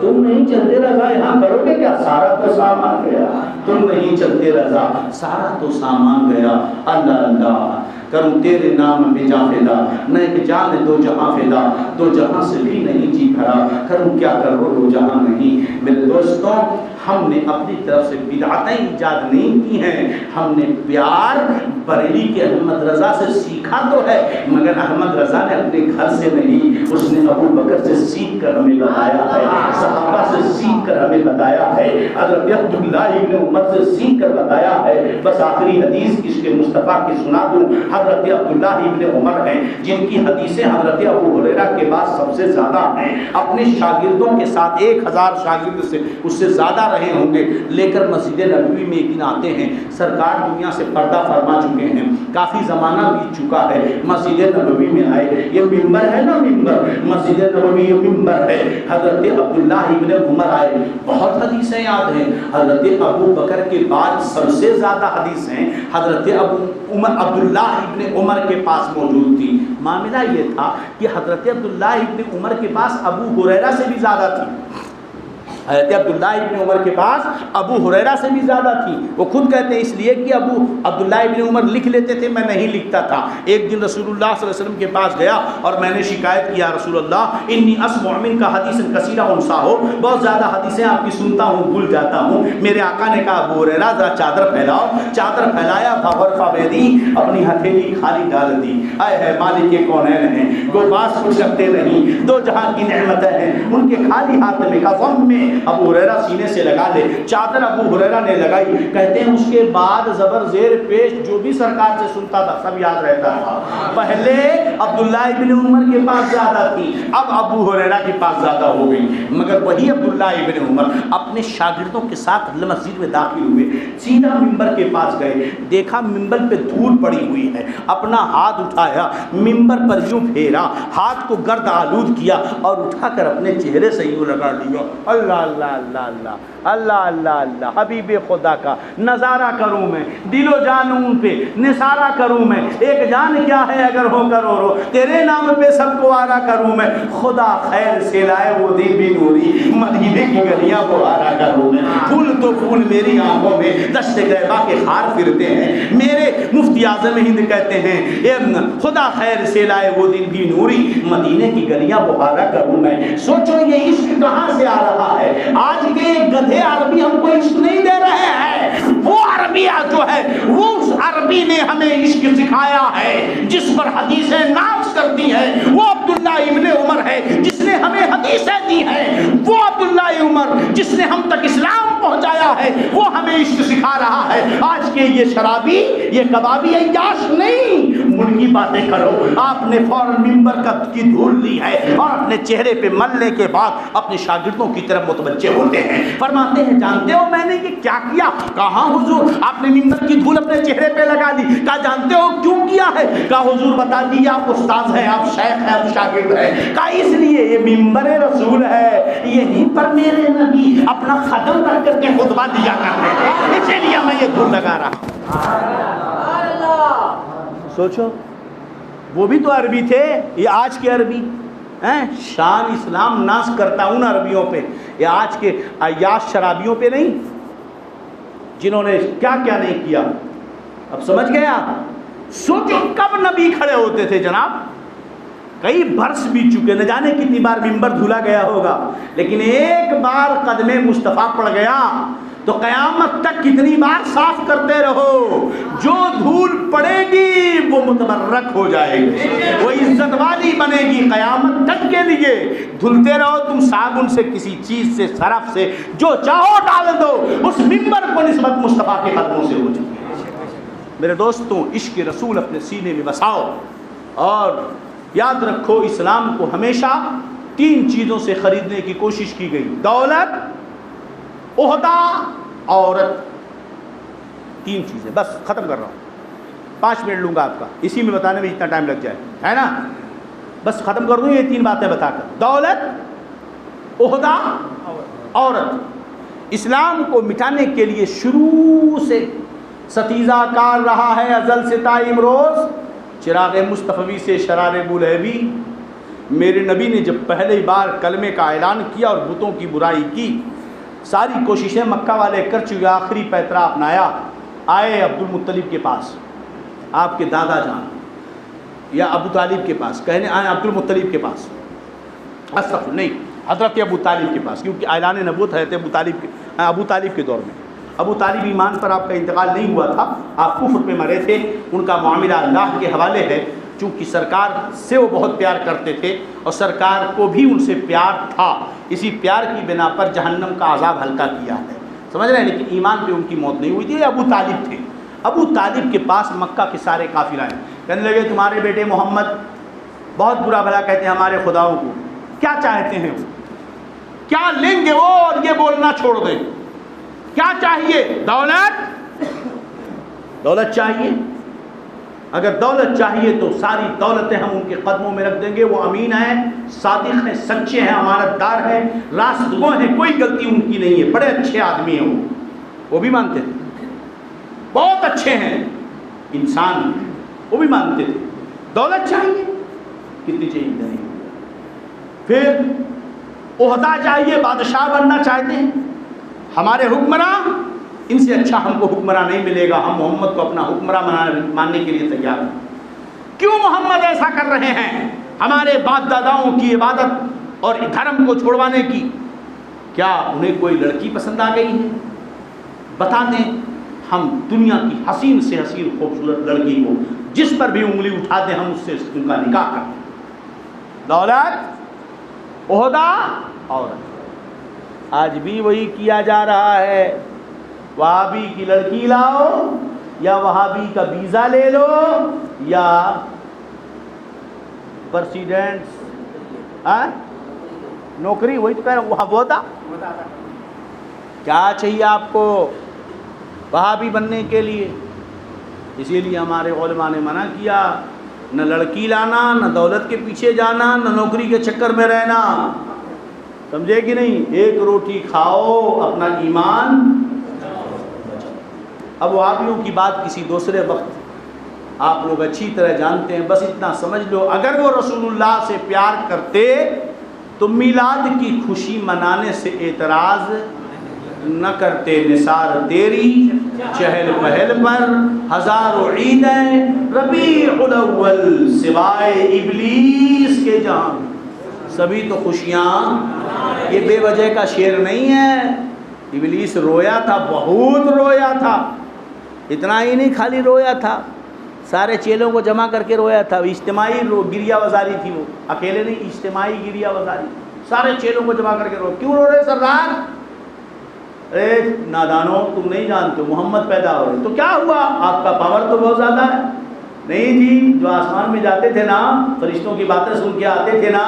تم نہیں چلتے رضا یہاں کرو گے کیا؟ سارا تو سامان گیا۔ تم نہیں چلتے رضا سارا تو سامان گیا۔ اللہ اللہ کروں تیرے نام پہ جاں فدا، نہ ایک جان دو جہاں فدا، دو جہاں سے بھی نہیں جی بھرا، کروں کیا کرو دو جہاں نہیں۔ میرے دوستوں ہم نے اپنی طرف سے بدعتیں ایجاد نہیں کی ہیں، ہم نے پیار بریلی کے احمد رضا سے سیکھا تو ہے، مگر احمد رضا نے اپنے گھر سے نہیں، اس نے ابو بکر سے سیکھ کر ہمیں بتایا ہے، صحابہ سے سیکھ کر ہمیں بتایا ہے، حضرت عبداللہ ابن عمر سے سیکھ کر بتایا ہے۔ بس آخری حدیث عشق مصطفیٰ کی سنا دوں۔ حضرت عبداللہ ابن عمر ہیں جن کی حدیثیں حضرت ابو ہریرہ کے بعد سب سے زیادہ ہیں، اپنے شاگردوں کے ساتھ 1000 شاگرد سے اس سے زیادہ رہے ہوں گے، لے کر مسجد نبوی میں ایک دن آتے ہیں، سرکار دنیا سے پردہ فرما چکے ہیں، کافی زمانہ بیت چکا ہے، مسجد نبوی میں آئے، یہ ممبر ہے نا ممبر، مسجد نبوی یہ ممبر ہے، حضرت عبداللہ ابن عمر آئے، بہت حدیثیں یاد ہیں، حضرت ابو بکر کے بعد سب سے زیادہ حدیث ہیں حضرت عبداللہ ابن عمر کے پاس موجود تھی۔ معاملہ یہ تھا کہ حضرت عبداللہ ابن عمر کے پاس ابو ہریرہ سے بھی زیادہ تھی، حضرت عبداللہ ابن عمر کے پاس ابو ہریرہ سے بھی زیادہ تھی۔ وہ خود کہتے ہیں اس لیے کہ ابو عبداللہ ابن عمر لکھ لیتے تھے، میں نہیں لکھتا تھا۔ ایک دن رسول اللہ صلی اللہ علیہ وسلم کے پاس گیا اور میں نے شکایت کیا رسول اللہ انی اسمع منک حدیث کثیرا انسا ہو، بہت زیادہ حدیثیں آپ کی سنتا ہوں بھول جاتا ہوں۔ میرے آقا نے کہا ابو ہریرہ ذرا چادر پھیلاؤ، چادر پھیلایا، فغرفہ بیدی اپنی ہتھیلی خالی ڈال دی، اے ہے مالک کونین ہیں، گو باس کچھ رکھتے نہیں، دو جہاں کی نعمتیں ہیں، ان کے خالی ہاتھ میں کا ضم میں ابو ہریرہ سینے سے لگا لے، چادر ابو ہریرہ نے لگائی۔ کہتے ہیں اس کے بعد زبر زیر پیش جو بھی سرکار سے سنتا تھا سب یاد رہتا تھا۔ پہلے عبداللہ ابن عمر کے پاس زیادہ تھی، اب ابو ہریرہ کے پاس زیادہ ہو گئی، مگر وہی عبداللہ ابن عمر اپنے شاگردوں کے ساتھ مسجد میں داخل ہوئے، سیدھا ممبر کے پاس گئے، دیکھا ممبر پہ دھول پڑی ہوئی ہے، اپنا ہاتھ اٹھایا، ممبر پر یوں پھیرا، ہاتھ کو گرد آلود کیا اور اٹھا کر اپنے چہرے سے یوں لگا لیا، اللہ اللہ اللہ اللہ اللہ اللہ اللہ، حبیب خدا کا نظارہ کروں میں، دل و جان ان پہ نثارہ کروں میں، ایک جان کیا ہے اگر ہو کروڑو، تیرے نام پہ سب کو آرا کروں میں، خدا خیر سے لائے وہ دل بھی نوری، مدینے کی گلیاں وہ آرا کروں میں، پھول تو پھول میری آنکھوں میں دشت غیبہ کے خار پھرتے ہیں، میرے مفتی اعظم ہند کہتے ہیں خدا خیر سے لائے وہ دل بھی نوری، مدینے کی گلیاں بہارا کروں میں۔ سوچو یہ عشق کہاں سے آ رہا ہے؟ آج کے گدھے عربی ہم کو عشق نہیں دے رہے ہیں، وہ عربی جو ہے وہ اس عربی نے ہمیں عشق سکھایا ہے، جس پر حدیثیں ناز کرتی ہیں وہ عبداللہ ابن عمر ہے، جس نے ہمیں حدیثیں دی ہیں، وہ عبداللہ عمر جس نے ہم تک اسلام پہنچایا ہے، وہ ہمیں عشق سکھا رہا ہے۔ آج کے یہ شرابی یہ کبابی عیاش نہیں ان کی باتیں کرو، آپ نے فوراً ممبر کی دھول لی ہے اور اپنے چہرے پہ ملنے کے بعد اپنے شاگردوں کی طرف متوجہ ہوتے ہیں، فرماتے ہیں جانتے ہو میں نے یہ کیا کیا؟ کہاں حضور؟ آپ نے ممبر کی دھول اپنے چہرے پہ لگا دی، کہا جانتے ہو کیوں کیا ہے؟ کہا حضور بتا دیجیے، آپ استاد ہیں، آپ شیخ ہیں، آپ شاگرد ہیں۔ کہا اس لیے یہ ممبر رسول ہے، یہیں پر میرے نبی اپنا قدم رکھ کر کے خطبہ دیا کرتے ہیں، اسی لیے میں یہ دھول لگا رہا ہوں۔ سوچو وہ بھی تو عربی تھے، یہ آج کے عربی ہیں؟ شان اسلام ناز کرتا ان عربیوں پہ، یہ آج کے عیاش شرابیوں پہ نہیں، جنہوں نے کیا کیا نہیں کیا۔ اب سمجھ گئے آپ؟ سوچو کب نبی کھڑے ہوتے تھے جناب، کئی برس بیت چکے، نہ جانے کتنی بار ممبر دھلا گیا ہوگا، لیکن ایک بار قدم مصطفیٰ پڑ گیا تو قیامت تک کتنی بار صاف کرتے رہو، جو دھول پڑے گی وہ متبرک ہو جائے گی، وہ عزت والی بنے گی قیامت تک کے لیے۔ دھلتے رہو تم صابن سے، کسی چیز سے، سرف سے، جو چاہو ڈال دو، اس ممبر کو نسبت مصطفیٰ کے قدموں سے ہو چکی ہے۔ میرے دوستوں، عشق رسول اپنے سینے میں بساؤ، اور یاد رکھو اسلام کو ہمیشہ 3 چیزوں سے خریدنے کی کوشش کی گئی: دولت، عہدہ، عورت۔ 3 چیزیں، بس ختم کر رہا ہوں، 5 منٹ لوں گا آپ کا، اسی میں بتانے میں اتنا ٹائم لگ جائے، ہے نا؟ بس ختم کر دوں یہ 3 باتیں بتا کر، دولت، عہدہ، عورت۔ اسلام کو مٹانے کے لیے شروع سے ستیزہ کار رہا ہے، ازل سے تا امروز، چراغ مصطفی سے شرار بولہبی۔ میرے نبی نے جب پہلی بار کلمے کا اعلان کیا اور بتوں کی برائی کی، ساری کوششیں مکہ والے کر چکے، آخری پیترا اپنایا، آئے عبد المطلب کے پاس، آپ کے دادا جان، یا ابو طالب کے پاس، کہنے آئے عبد المطلب کے پاس، استغفر نہیں، حضرت ابو طالب کے پاس، کیونکہ اعلان نبوت ہے ابو طالب کے دور میں۔ ابو طالب ایمان پر آپ کا انتقال نہیں ہوا تھا، آپ کفر پہ مرے تھے، ان کا معاملہ اللہ کے حوالے ہے، چونکہ سرکار سے وہ بہت پیار کرتے تھے اور سرکار کو بھی ان سے پیار تھا، اسی پیار کی بنا پر جہنم کا عذاب ہلکا کیا ہے، سمجھ رہے ہیں؟ لیکن ایمان پہ ان کی موت نہیں ہوئی تھی۔ ابو طالب تھے، ابو طالب کے پاس مکہ کے سارے قافلہ آئے، کہنے لگے تمہارے بیٹے محمد بہت برا بھلا کہتے ہیں ہمارے خداؤں کو، کیا چاہتے ہیں وہ، کیا لیں گے وہ، اور یہ بولنا چھوڑ دیں، کیا چاہیے؟ دولت، دولت چاہیے؟ اگر دولت چاہیے تو ساری دولتیں ہم ان کے قدموں میں رکھ دیں گے، وہ امین ہیں، صادق ہیں، سچے ہیں، امانت دار ہیں، راست گو ہیں، کوئی غلطی ان کی نہیں ہے، بڑے اچھے آدمی ہیں وہ بھی مانتے تھے، بہت اچھے ہیں انسان، وہ بھی مانتے تھے۔ دولت چاہیے، کتنی چاہیے؟ نہیں۔ پھر عہدہ چاہیے، بادشاہ بننا چاہتے ہیں، ہمارے حکمراں، ان سے اچھا ہم کو حکمراں نہیں ملے گا، ہم محمد کو اپنا حکمراں ماننے کے لیے تیار ہیں۔ کیوں محمد ایسا کر رہے ہیں ہمارے باپ داداؤں کی عبادت اور دھرم کو چھوڑوانے کی؟ کیا انہیں کوئی لڑکی پسند آ گئی ہے؟ بتا دیں، ہم دنیا کی حسین سے حسین خوبصورت لڑکی کو جس پر بھی انگلی اٹھا دیں ہم اس سے ان کا نکاح کریں۔ دولت، عہدہ، عورت۔ آج بھی وہی کیا جا رہا ہے، وہابی کی لڑکی لاؤ یا وہابی کا ویزا لے لو یا پریسیڈنٹ نوکری، وہی تو کہہ رہا ہوں، وہاں وہ تھا۔ کیا چاہیے آپ کو وہابی بننے کے لیے؟ اسی لیے ہمارے علماء نے منع کیا، نہ لڑکی لانا، نہ دولت کے پیچھے جانا، نہ نوکری کے چکر میں رہنا، سمجھے کہ نہیں؟ ایک روٹی کھاؤ، اپنا ایمان۔ اب وہابیوں کی بات کسی دوسرے وقت آپ لوگ اچھی طرح جانتے ہیں، بس اتنا سمجھ لو، اگر وہ رسول اللہ سے پیار کرتے تو میلاد کی خوشی منانے سے اعتراض نہ کرتے، نثار تیری چہل پہل پر ہزاروں عیدیں ربیع الاول، سوائے ابلیس کے جہاں سبھی تو خوشیاں۔ یہ بے وجہ کا شعر نہیں ہے، ابلیس رویا تھا، بہت رویا تھا، اتنا ہی نہیں خالی رویا تھا، سارے چیلوں کو جمع کر کے رویا تھا، اجتماعی گریہ وزاری تھی، وہ اکیلے نہیں، اجتماعی گریہ وزاری، سارے چیلوں کو جمع کر کے رو۔ کیوں رو رہے سردار؟ ارے نادانو، تم نہیں جانتے محمد پیدا ہو رہے، تو کیا ہوا؟ آپ کا پاور تو بہت زیادہ ہے۔ نہیں جی، جو آسمان میں جاتے تھے نا، فرشتوں کی باتیں سن کے آتے تھے نا،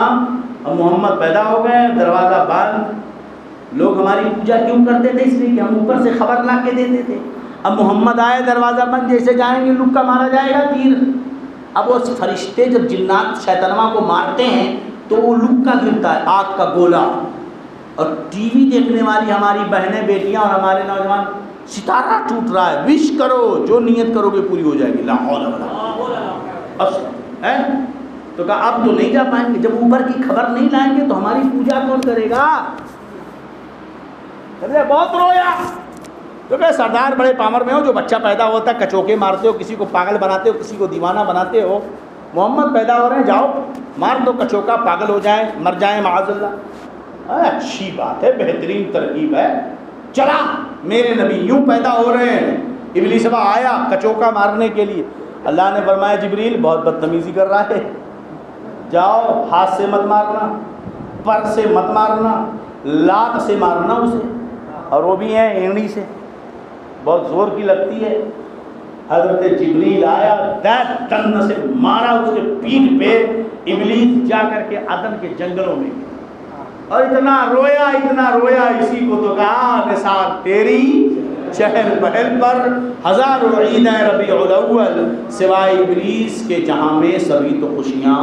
اب محمد پیدا ہو گئے، دروازہ بند۔ لوگ ہماری پوجا کیوں کرتے تھے؟ اس لیے کہ ہم اوپر سے خبر لا کے دیتے تھے، اب محمد آئے، دروازہ بند، جیسے جائیں گے لکا مارا جائے گا تیر۔ اب وہ فرشتے جب جنات شیطانہ کو مارتے ہیں تو وہ لکا گرتا ہے، آگ کا گولا، اور ٹی وی دیکھنے والی ہماری بہنیں، بیٹیاں اور ہمارے نوجوان، ستارہ ٹوٹ رہا ہے، وش کرو، جو نیت کرو گے پوری ہو جائے گی، لا حول ولا قوت۔ تو کہا اب تو نہیں جا پائیں گے، جب اوپر کی خبر نہیں لائیں گے تو ہماری پوجا کون کرے گا؟ بہت رویا. تو کہ سردار بڑے پامر میں ہو، جو بچہ پیدا ہوتا ہے کچوکے مارتے ہو، کسی کو پاگل بناتے ہو، کسی کو دیوانہ بناتے ہو. محمد پیدا ہو رہے ہیں، جاؤ مار دو کچوکا، پاگل ہو جائیں، مر جائیں معاذ اللہ. اچھی بات ہے، بہترین ترکیب ہے. چلا میرے نبی یوں پیدا ہو رہے ہیں. ابلیس آیا کچوکا مارنے کے لیے. اللہ نے فرمایا جبریل بہت بدتمیزی کر رہا ہے، جاؤ ہاتھ سے مت مارنا، پر سے مت مارنا، لات سے مارنا اسے، اور وہ بھی ہے اینڑی سے، بہت زور کی لگتی ہے. حضرت جبریل آیا، ٹن سے مارا اس کے پیٹھ پہ. ابلیس جا کر کے عدن کے جنگلوں میں گیا اور اتنا رویا اسی کو تو کہا نثار تیری چہل پہل پر ہزاروں عیدیں ربیع الاول، سوائے ابلیس کے جہاں میں سبھی تو خوشیاں.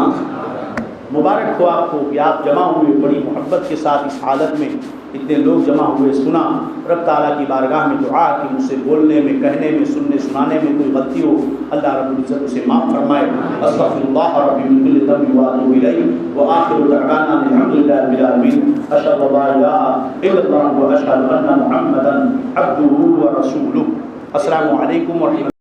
مبارک ہو آپ کو کہ آپ جمع ہوئے بڑی محبت کے ساتھ اس حالت میں، اتنے لوگ جمع ہوئے. سنا رب تعالیٰ کی بارگاہ میں دعا کہ مجھ سے بولنے میں، کہنے میں، سننے سنانے میں کوئی غلطی ہو اللہ رب العزت اسے معاف فرمائے. استغفر اللہ ربی من کل ذنب واتوب الیہ وآخر دعوانا الحمد للہ رب العالمین. اشہد ان لا الہ الا اللہ واشہد ان محمدا عبدہ ورسولہ. السلام علیکم ورحمۃ اللہ.